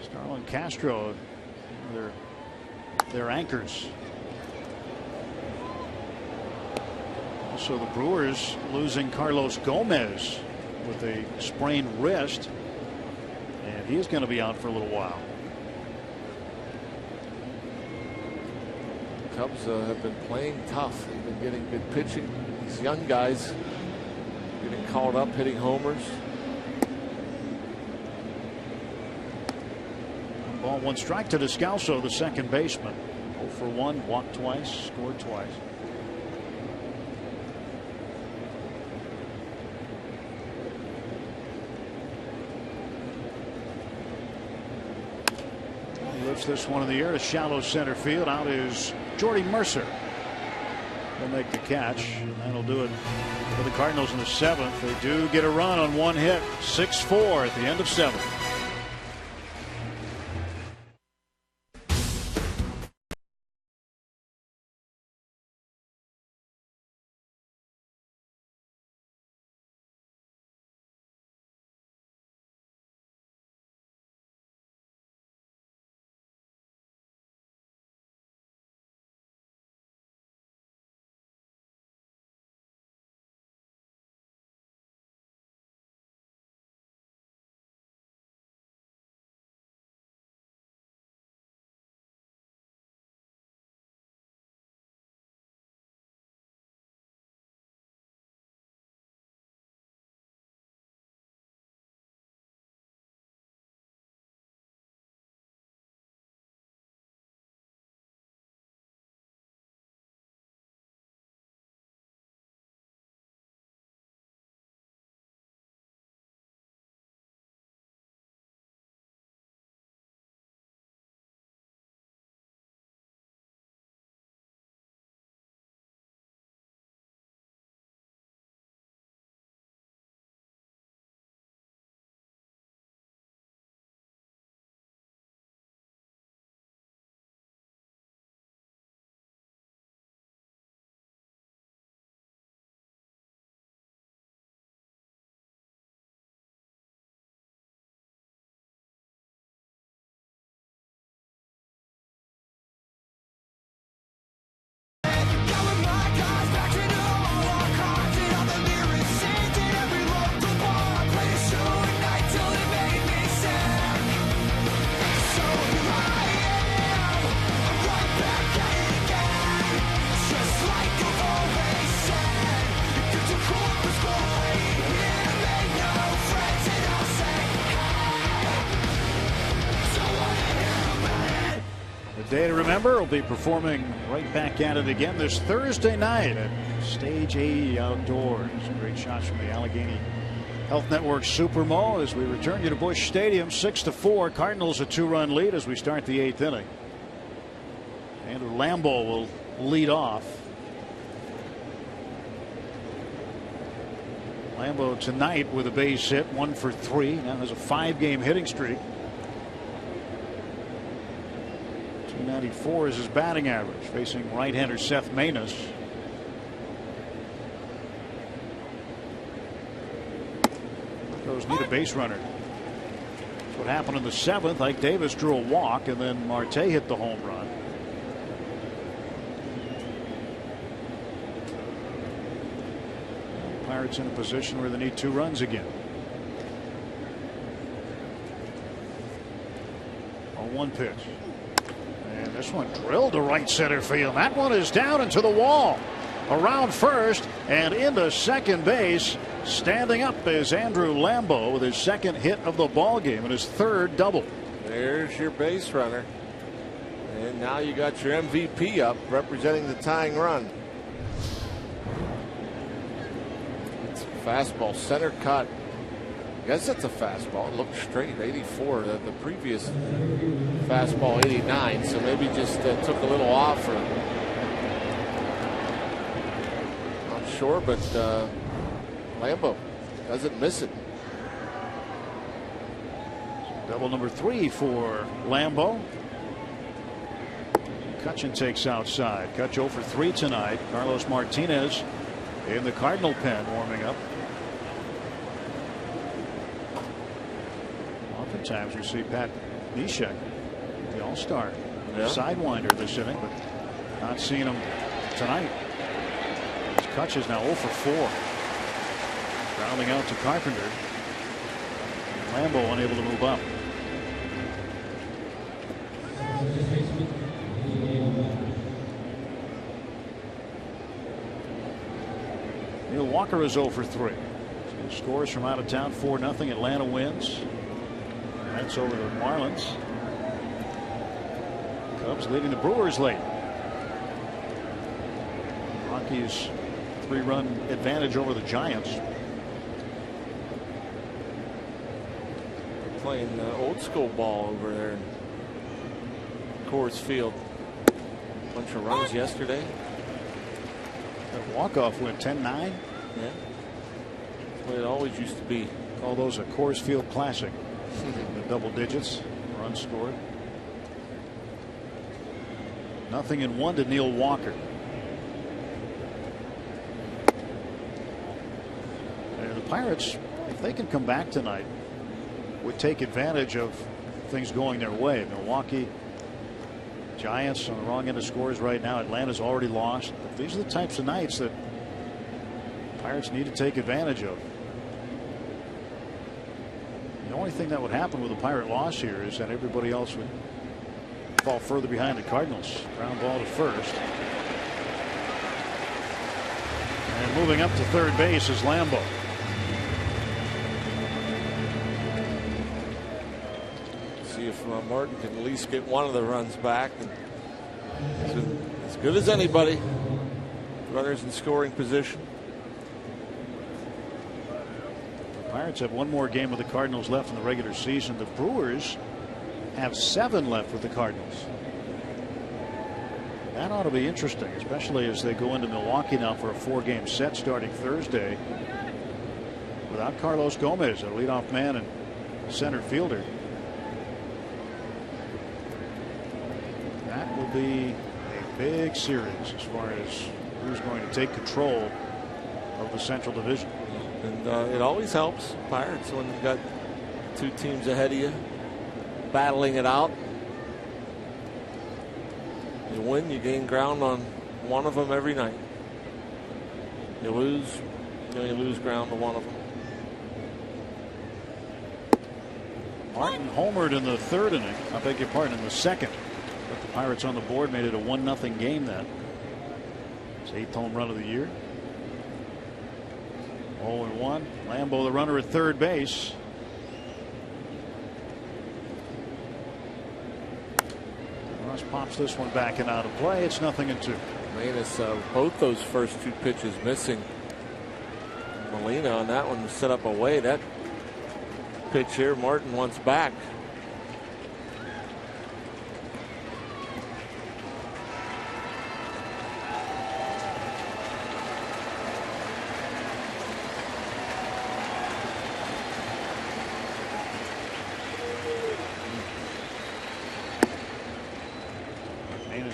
Starlin Castro, their anchors. Also, the Brewers losing Carlos Gomez with a sprained wrist, and he is going to be out for a little while. The Cubs have been playing tough. They've been getting good pitching. These young guys getting called up, hitting homers. 1 strike to Descalso, the second baseman. 0 for 1, walked twice, scored twice. He lifts this one in the air to shallow center field. Out is Jordy Mercer. He'll make the catch, and that'll do it for the Cardinals in the 7th. They do get a run on 1 hit, 6-4 at the end of 7th. Day to remember. Will be performing right back at it again this Thursday night at Stage A Outdoors. Great shots from the Allegheny Health Network Supermo as we return you to Busch Stadium. 6-4. Cardinals a 2-run lead as we start the 8th inning. Andrew Lambeau will lead off. Lambeau tonight with a base hit, 1 for 3. Now has a 5-game hitting streak. 294 is his batting average, facing right-hander Seth Maness. Those need a base runner. That's what happened in the 7th. Ike Davis drew a walk, and then Marte hit the home run. Pirates in a position where they need 2 runs again. On 1 pitch. And this one drilled to right center field. That one is down into the wall. Around first and into second base. Standing up is Andrew Lambeau with his 2nd hit of the ball game and his 3rd double. There's your base runner. And now you got your MVP up representing the tying run. It's a fastball, center cut. I guess it's a fastball. It looked straight, 84. The previous fastball, 89. So maybe just took a little off, or not sure, but Lambeau doesn't miss it. Double number 3 for Lambeau. Cutchin takes outside. Cutch 0 for 3 tonight. Carlos Martinez in the Cardinal pen warming up. Oftentimes we see Pat Neshek, the All-Star, sidewinder this inning, but not seeing him tonight. His Kutch is now 0 for 4. Grounding out to Carpenter. Lambeau unable to move up. Neil Walker is 0 for 3. So scores from out of town, 4-0. Atlanta wins. That's over the Marlins. Cubs leading the Brewers late. Rockies 3-run advantage over the Giants. Playing old school ball over there in Coors Field. Bunch of runs yesterday. That walk-off went 10-9. Yeah. That's what it always used to be. Call those a Coors Field classic. The double digits, runs scored. 0-1 to Neil Walker. And the Pirates, if they can come back tonight, would take advantage of things going their way. Milwaukee, Giants on the wrong end of scores right now. Atlanta's already lost. But these are the types of nights that Pirates need to take advantage of. The only thing that would happen with a Pirate loss here is that everybody else would fall further behind the Cardinals. Ground ball to first. And moving up to third base is Lambeau. See if Martin can at least get one of the runs back. And as good as anybody. Runners in scoring position. Pirates have one more game with the Cardinals left in the regular season. The Brewers have 7 left with the Cardinals. That ought to be interesting, especially as they go into Milwaukee now for a 4-game set starting Thursday without Carlos Gomez, a leadoff man and center fielder. That will be a big series as far as who's going to take control of the Central Division. And it always helps Pirates when you've got 2 teams ahead of you battling it out. You win, you gain ground on one of them every night. You lose, you lose ground to one of them. Martin homered in the 3rd inning. I beg your pardon, in the 2nd. But the Pirates on the board made it a 1-0 game then. His 8th home run of the year. 0-1. Lambeau, the runner at third base. Ross pops this one back and out of play. It's 0-2. Manus, both those first 2 pitches missing. Molina on that one set up away. That pitch here, Martin wants back.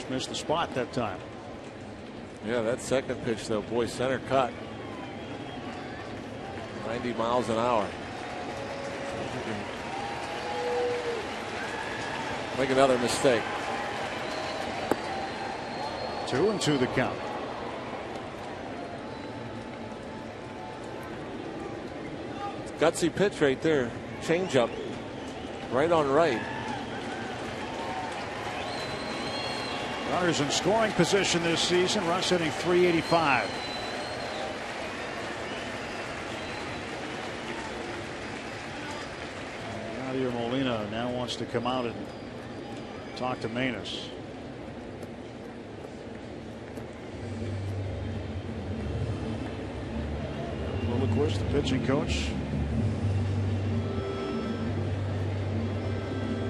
Missed the spot that time. Yeah, that second pitch though, boy, center cut. 90 miles an hour. Make another mistake. 2-2 the count. Gutsy pitch right there. Changeup. Right on right. Runners in scoring position this season. Russ hitting .385. Yadier Molina now wants to come out and talk to Manus. Lillquist, the pitching coach.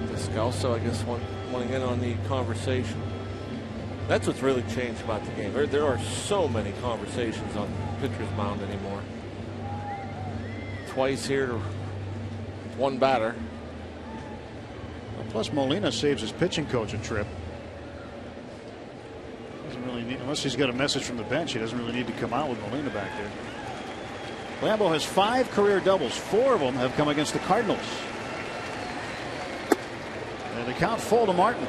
Descalso, I guess, wanting in on the conversation. That's what's really changed about the game. There are so many conversations on pitcher's mound anymore. Twice here to one batter. Plus Molina saves his pitching coach a trip. Doesn't really need, unless he's got a message from the bench, he doesn't really need to come out with Molina back there. Lambeau has 5 career doubles. 4 of them have come against the Cardinals. And the count full to Martin.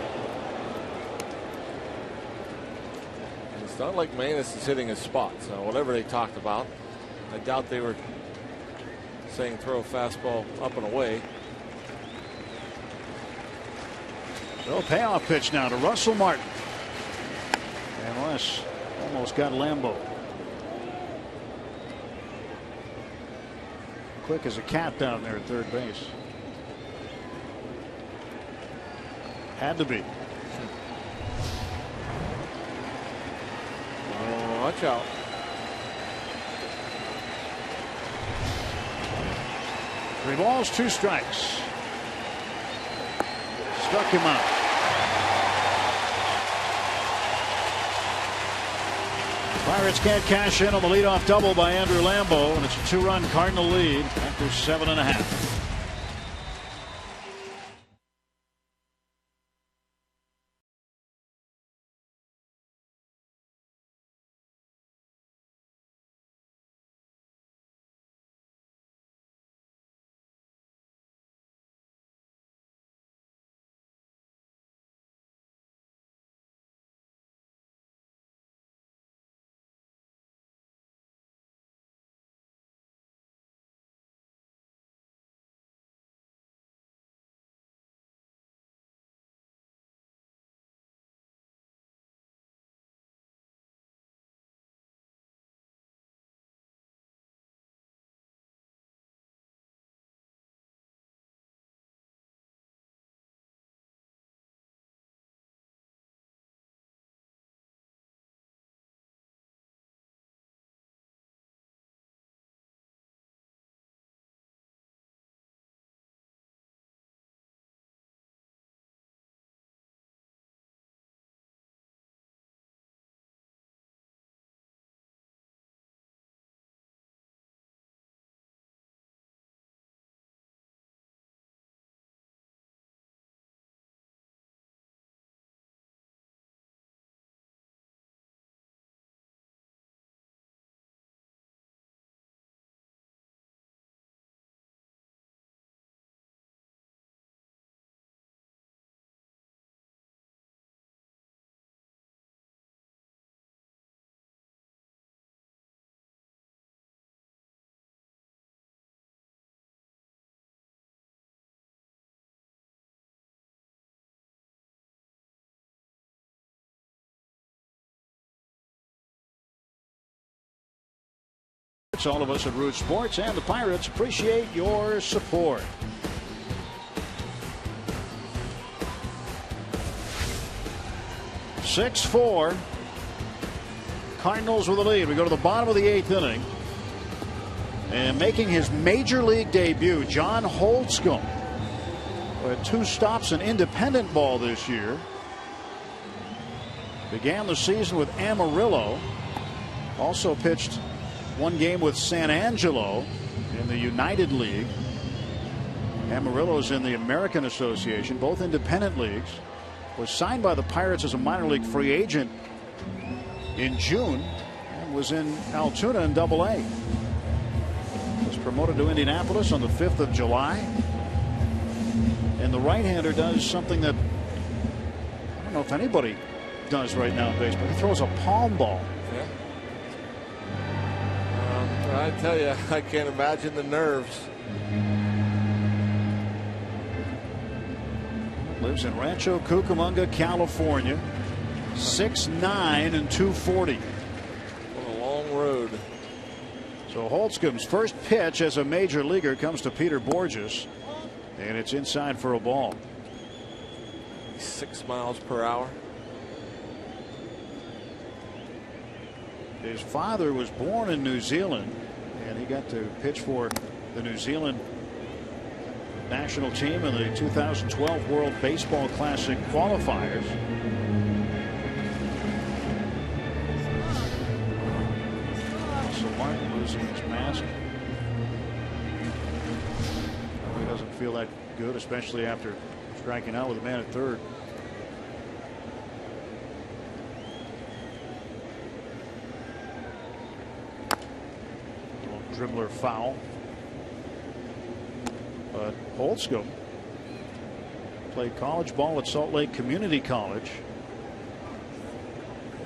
It's not like Maness is hitting his spot, so whatever they talked about, I doubt they were saying throw a fastball up and away. So payoff pitch now to Russell Martin. And Wes almost got Lambeau. Quick as a cat down there at third base. Had to be. Oh, watch out. Three balls, two strikes. Struck him out. Pirates can't cash in on the leadoff double by Andrew Lambeau, and it's a 2-run Cardinal lead after 7.5. All of us at Root Sports and the Pirates appreciate your support. (6-4) Cardinals with the lead. We go to the bottom of the 8th inning, and making his major league debut, John Holtzcomb, who had 2 stops in independent ball this year, began the season with Amarillo. Also pitched 1 game with San Angelo in the United League. Amarillo's in the American Association, both independent leagues. Was signed by the Pirates as a minor league free agent in June and was in Altoona in Double-A. Was promoted to Indianapolis on the 5th of July. And the right-hander does something that I don't know if anybody does right now in baseball. He throws a palm ball. Yeah. I tell you, I can't imagine the nerves. Lives in Rancho Cucamonga, California. 6'9" and 240. What a long road. So Holtzcomb's first pitch as a major leaguer comes to Peter Borges, and it's inside for a ball. 6 miles per hour. His father was born in New Zealand, and he got to pitch for the New Zealand national team in the 2012 World Baseball Classic qualifiers. So Martin losing his mask. He doesn't feel that good, especially after striking out with a man at third. Dribbler foul. But Holtzcomb Played college ball at Salt Lake Community College.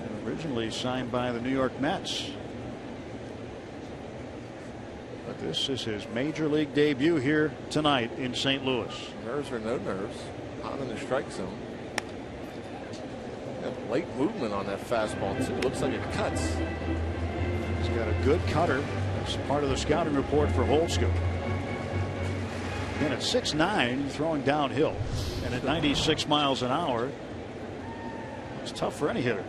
And originally signed by the New York Mets. But this is his major league debut here tonight in St. Louis. Nerves or no nerves. Out in the strike zone. Got late movement on that fastball too. Looks like it cuts. He's got a good cutter. That's part of the scouting report for Holtzcomb. And at 6'9", throwing downhill, and at 96 miles an hour, it's tough for any hitter.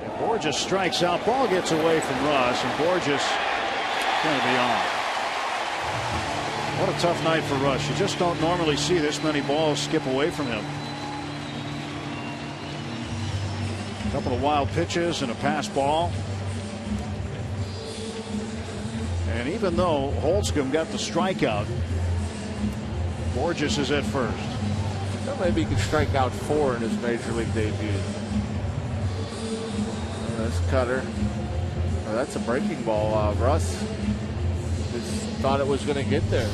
And Borges strikes out. Ball gets away from Russ, and Borges going to be on. What a tough night for Russ. You just don't normally see this many balls skip away from him. A couple of wild pitches and a pass ball. And even though Holtzcomb got the strikeout, Borges is at first. Well, maybe he could strike out 4 in his major league debut. That's cutter. Oh, that's a breaking ball. Russ just thought it was going to get there.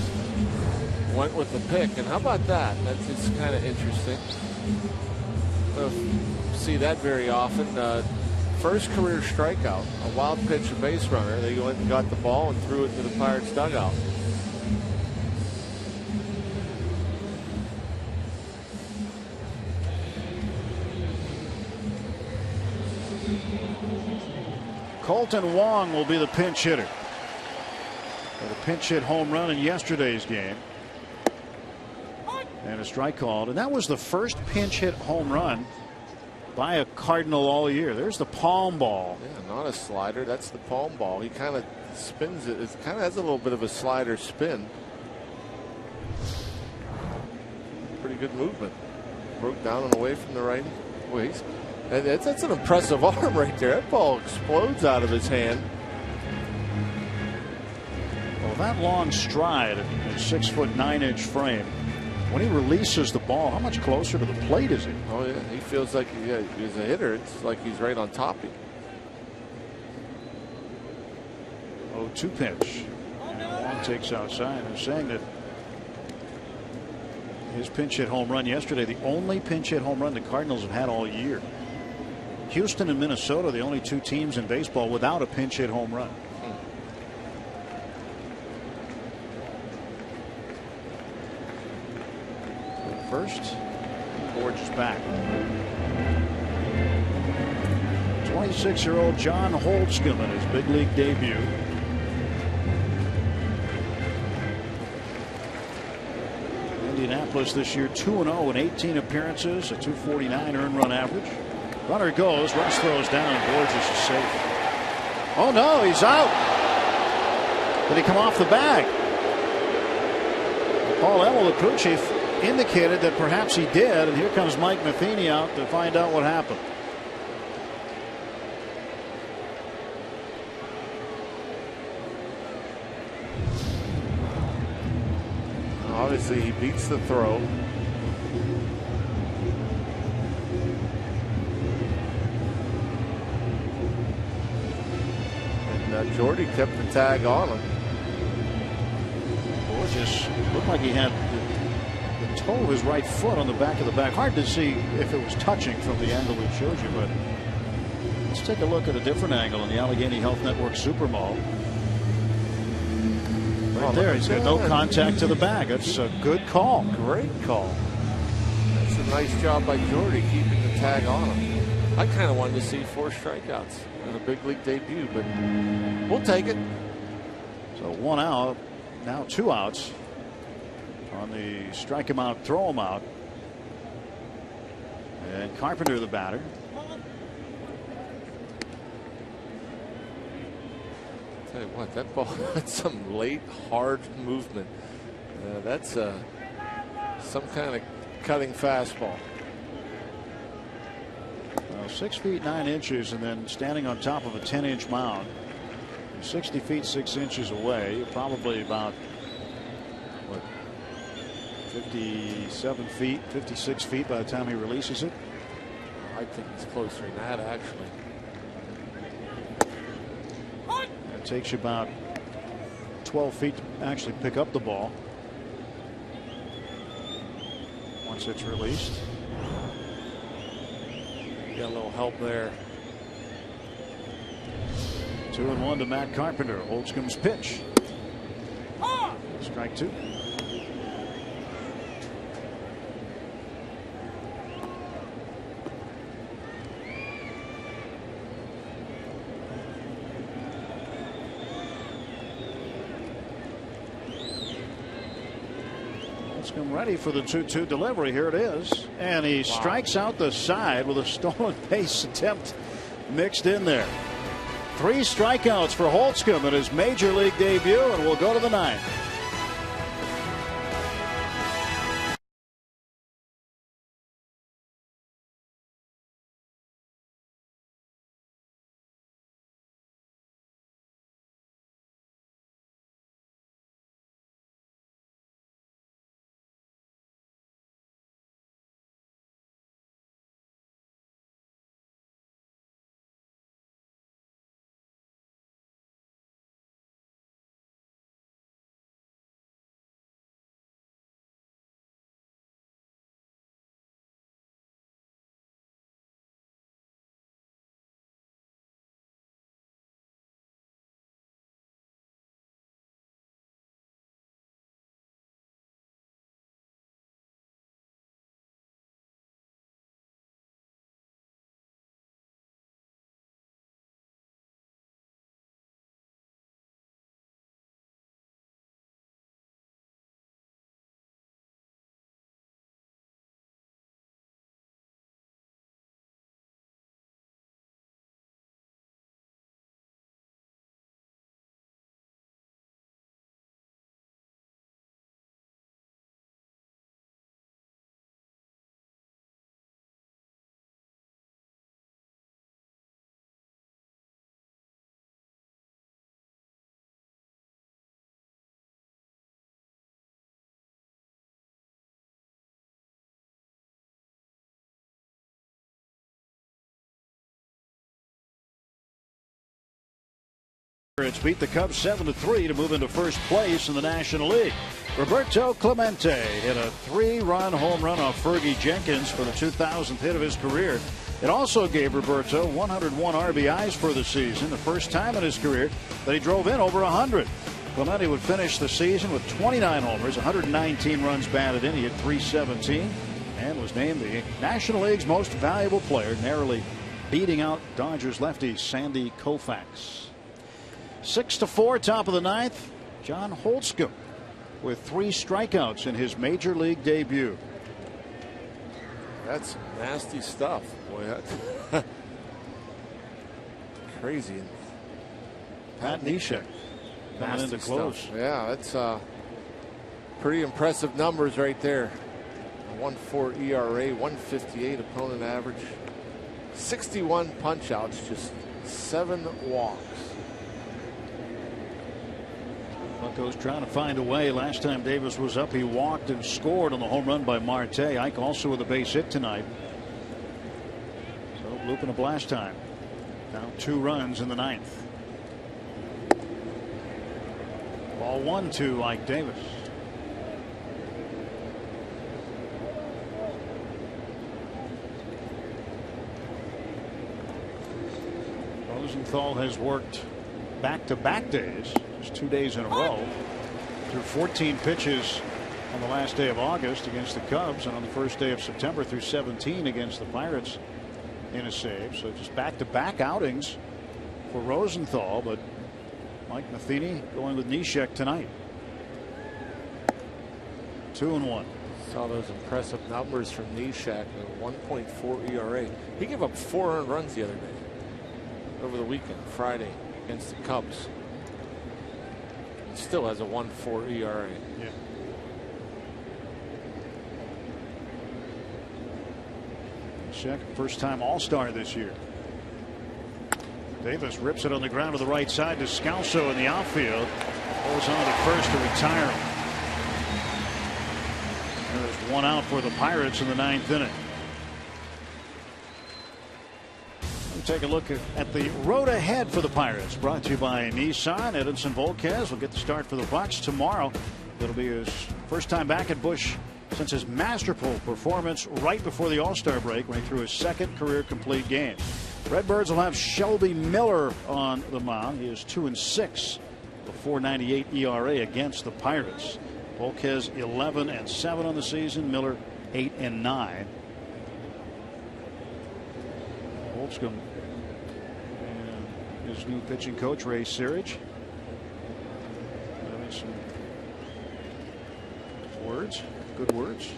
Went with the pick. And how about that? That's just kind of interesting. Don't see that very often. First career strikeout, a wild pitch, a base runner. They went and got the ball and threw it to the Pirates dugout. Colton Wong will be the pinch hitter. Got a pinch hit home run in yesterday's game. And a strike called. And that was the first pinch hit home run by a Cardinal all year. There's the palm ball. Yeah, not a slider. That's the palm ball. He kind of spins it. It kind of has a little bit of a slider spin. Pretty good movement. Broke down and away from the righty. Wait, that's an impressive arm right there. That ball explodes out of his hand. Well, that long stride and 6'9" frame. When he releases the ball, how much closer to the plate is he? Oh, yeah. He feels like he's a hitter. It's like he's right on top of you. 0-2 pitch. And Wong takes outside. They're saying that his pinch hit home run yesterday, the only pinch hit home run the Cardinals have had all year. Houston and Minnesota, the only 2 teams in baseball without a pinch hit home run. First, Borges back. 26-year-old John Holtzcomb in his big league debut. Indianapolis this year 2-0 in 18 appearances, a .249 earned run average. Runner goes, Russ throws down, Borges is safe. Oh no, he's out. Did he come off the bag? Paul Emmel, the crew chief, indicated that perhaps he did, and here comes Mike Matheny out to find out what happened. Obviously, he beats the throw. And Jordy kept the tag on him. Borges looked like he had the toe of his right foot on the back of the bag. Hard to see if it was touching from the angle we showed you, but let's take a look at a different angle in the Allegheny Health Network Super Mall. Right there, he's got no contact to the bag. That's a good call. Great call. That's a nice job by Jordy keeping the tag on him. I kind of wanted to see 4 strikeouts in a big league debut, but we'll take it. So 1 out, now 2 outs on the strike him out, throw him out. And Carpenter the batter. Tell you what, that ball had some late hard movement. That's some kind of cutting fastball. 6 feet 9 inches, and then standing on top of a 10-inch mound. 60 feet 6 inches away. You're probably about what, 57 feet, 56 feet by the time he releases it. I think he's closer than that, actually. It takes you about 12 feet to actually pick up the ball. once it's released. Got a little help there. 2-1 to Matt Carpenter. Holtzcombe's pitch. Strike two. Holtzcombe ready for the 2-2 delivery. Here it is. And he strikes out the side with a stolen base attempt mixed in there. 3 strikeouts for Holtzcombe in his major league debut, and we'll go to the 9th. It's beat the Cubs 7-3 to move into first place in the National League. Roberto Clemente hit a 3-run home run off Fergie Jenkins for the 2000th hit of his career. It also gave Roberto 101 RBIs for the season, the first time in his career that he drove in over 100. Clemente would finish the season with 29 homers, 119 runs batted in. He hit .317 and was named the National League's most valuable player, narrowly beating out Dodgers lefty Sandy Koufax. 6-4, top of the 9th. John Holtzcombe with 3 strikeouts in his major league debut. That's nasty stuff, boy. That's crazy. Pat Neshek coming into close. Stuff. Yeah, that's pretty impressive numbers right there. 1.4 ERA, 158 opponent average, 61 punch outs, just 7 walks. Buccos trying to find a way. Last time Davis was up, he walked and scored on the home run by Marte. Ike also with a base hit tonight. So looping a blast time. Now 2 runs in the 9th. Ball 1 to Ike Davis. Rosenthal has worked back-to-back days. 2 days in a row. Threw 14 pitches on the last day of August against the Cubs, and on the first day of September threw 17 against the Pirates in a save. So just back-to-back outings for Rosenthal, but Mike Matheny going with Neshek tonight. 2-1. Saw those impressive numbers from Neshek, a 1.4 ERA. He gave up 4 earned runs the other day, over the weekend, Friday, against the Cubs. Still has a 1.4 ERA. Yeah. Neshek, first-time All-Star this year. Davis rips it on the ground to the right side to Scalzo in the outfield. Goes on to first to retire him. There's 1 out for the Pirates in the 9th inning. Take a look at the road ahead for the Pirates, brought to you by Nissan. Edinson Volquez will get the start for the Bucs tomorrow. It'll be his first time back at Busch since his masterful performance right before the All-Star break when he threw his second career complete game. Redbirds will have Shelby Miller on the mound. He is 2-6, a .498 ERA against the Pirates. Polk has 11-7 on the season. Miller 8-9. Holtzcomb and his new pitching coach Ray Searage having some good words.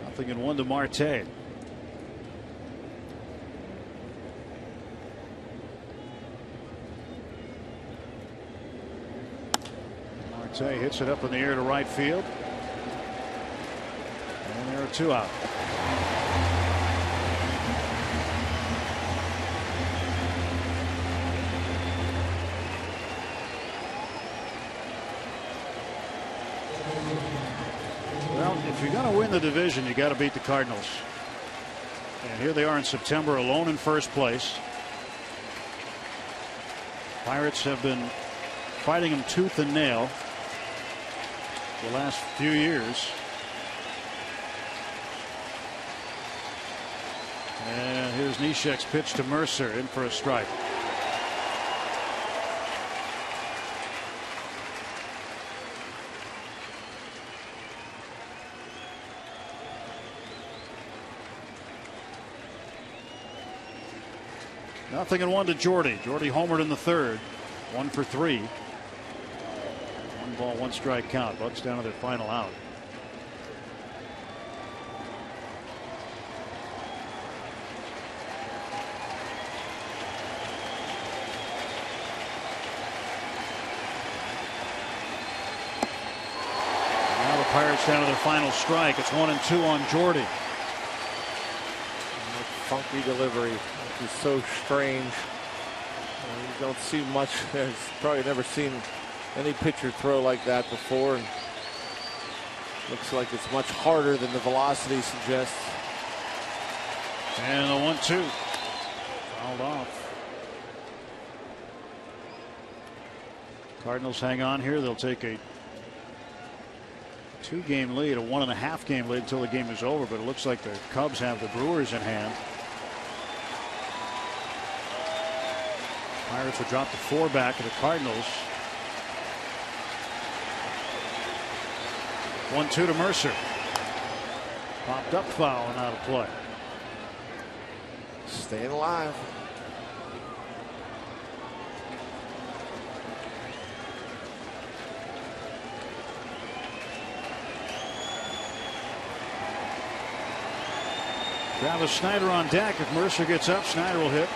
Nothing in 1 to Marte. Marte hits it up in the air to right field. And there are 2 out. Well, if you're going to win the division, you got to beat the Cardinals. And here they are in September, alone in first place. Pirates have been fighting them tooth and nail the last few years. And here's Neshek's pitch to Mercer, in for a strike. Nothing in 1 to Jordy. Jordy homered in the third. 1 for 3. 1 ball, 1 strike count. Bucks down to their final out. Now the Pirates down to their final strike. It's 1-2 on Jordy. Funky delivery. Is so strange. You don't see much. He's probably never seen any pitcher throw like that before. And looks like it's much harder than the velocity suggests. And a 1-2. Fouled off. Cardinals hang on here. They'll take a 2-game lead, a 1.5 game lead until the game is over. But it looks like the Cubs have the Brewers in hand. Pirates will drop the 4 back to the Cardinals. 1-2 to Mercer. Popped up foul and out of play. Staying alive. Travis Snyder on deck. If Mercer gets up, Snyder will hit.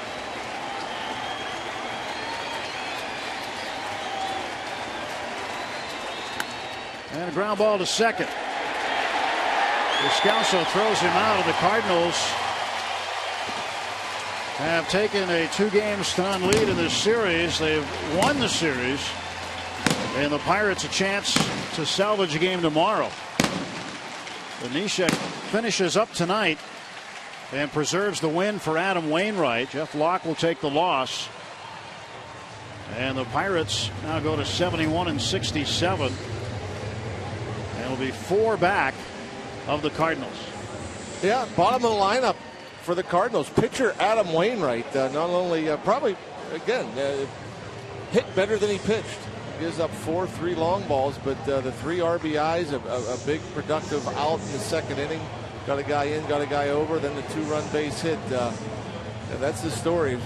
And a ground ball to second. Descalso throws him out, and the Cardinals have taken a 2-game stun lead in this series. They've won the series, and the Pirates a chance to salvage a game tomorrow. The Neshek finishes up tonight and preserves the win for Adam Wainwright. Jeff Locke will take the loss, and the Pirates now go to 71-67. It'll be 4 back of the Cardinals. Yeah, bottom of the lineup for the Cardinals. Pitcher Adam Wainwright not only probably again hit better than he pitched. He gives up 3 long balls, but the 3 RBIs, a big productive out in the second inning. Got a guy in, got a guy over, then the 2-run base hit. And that's the story.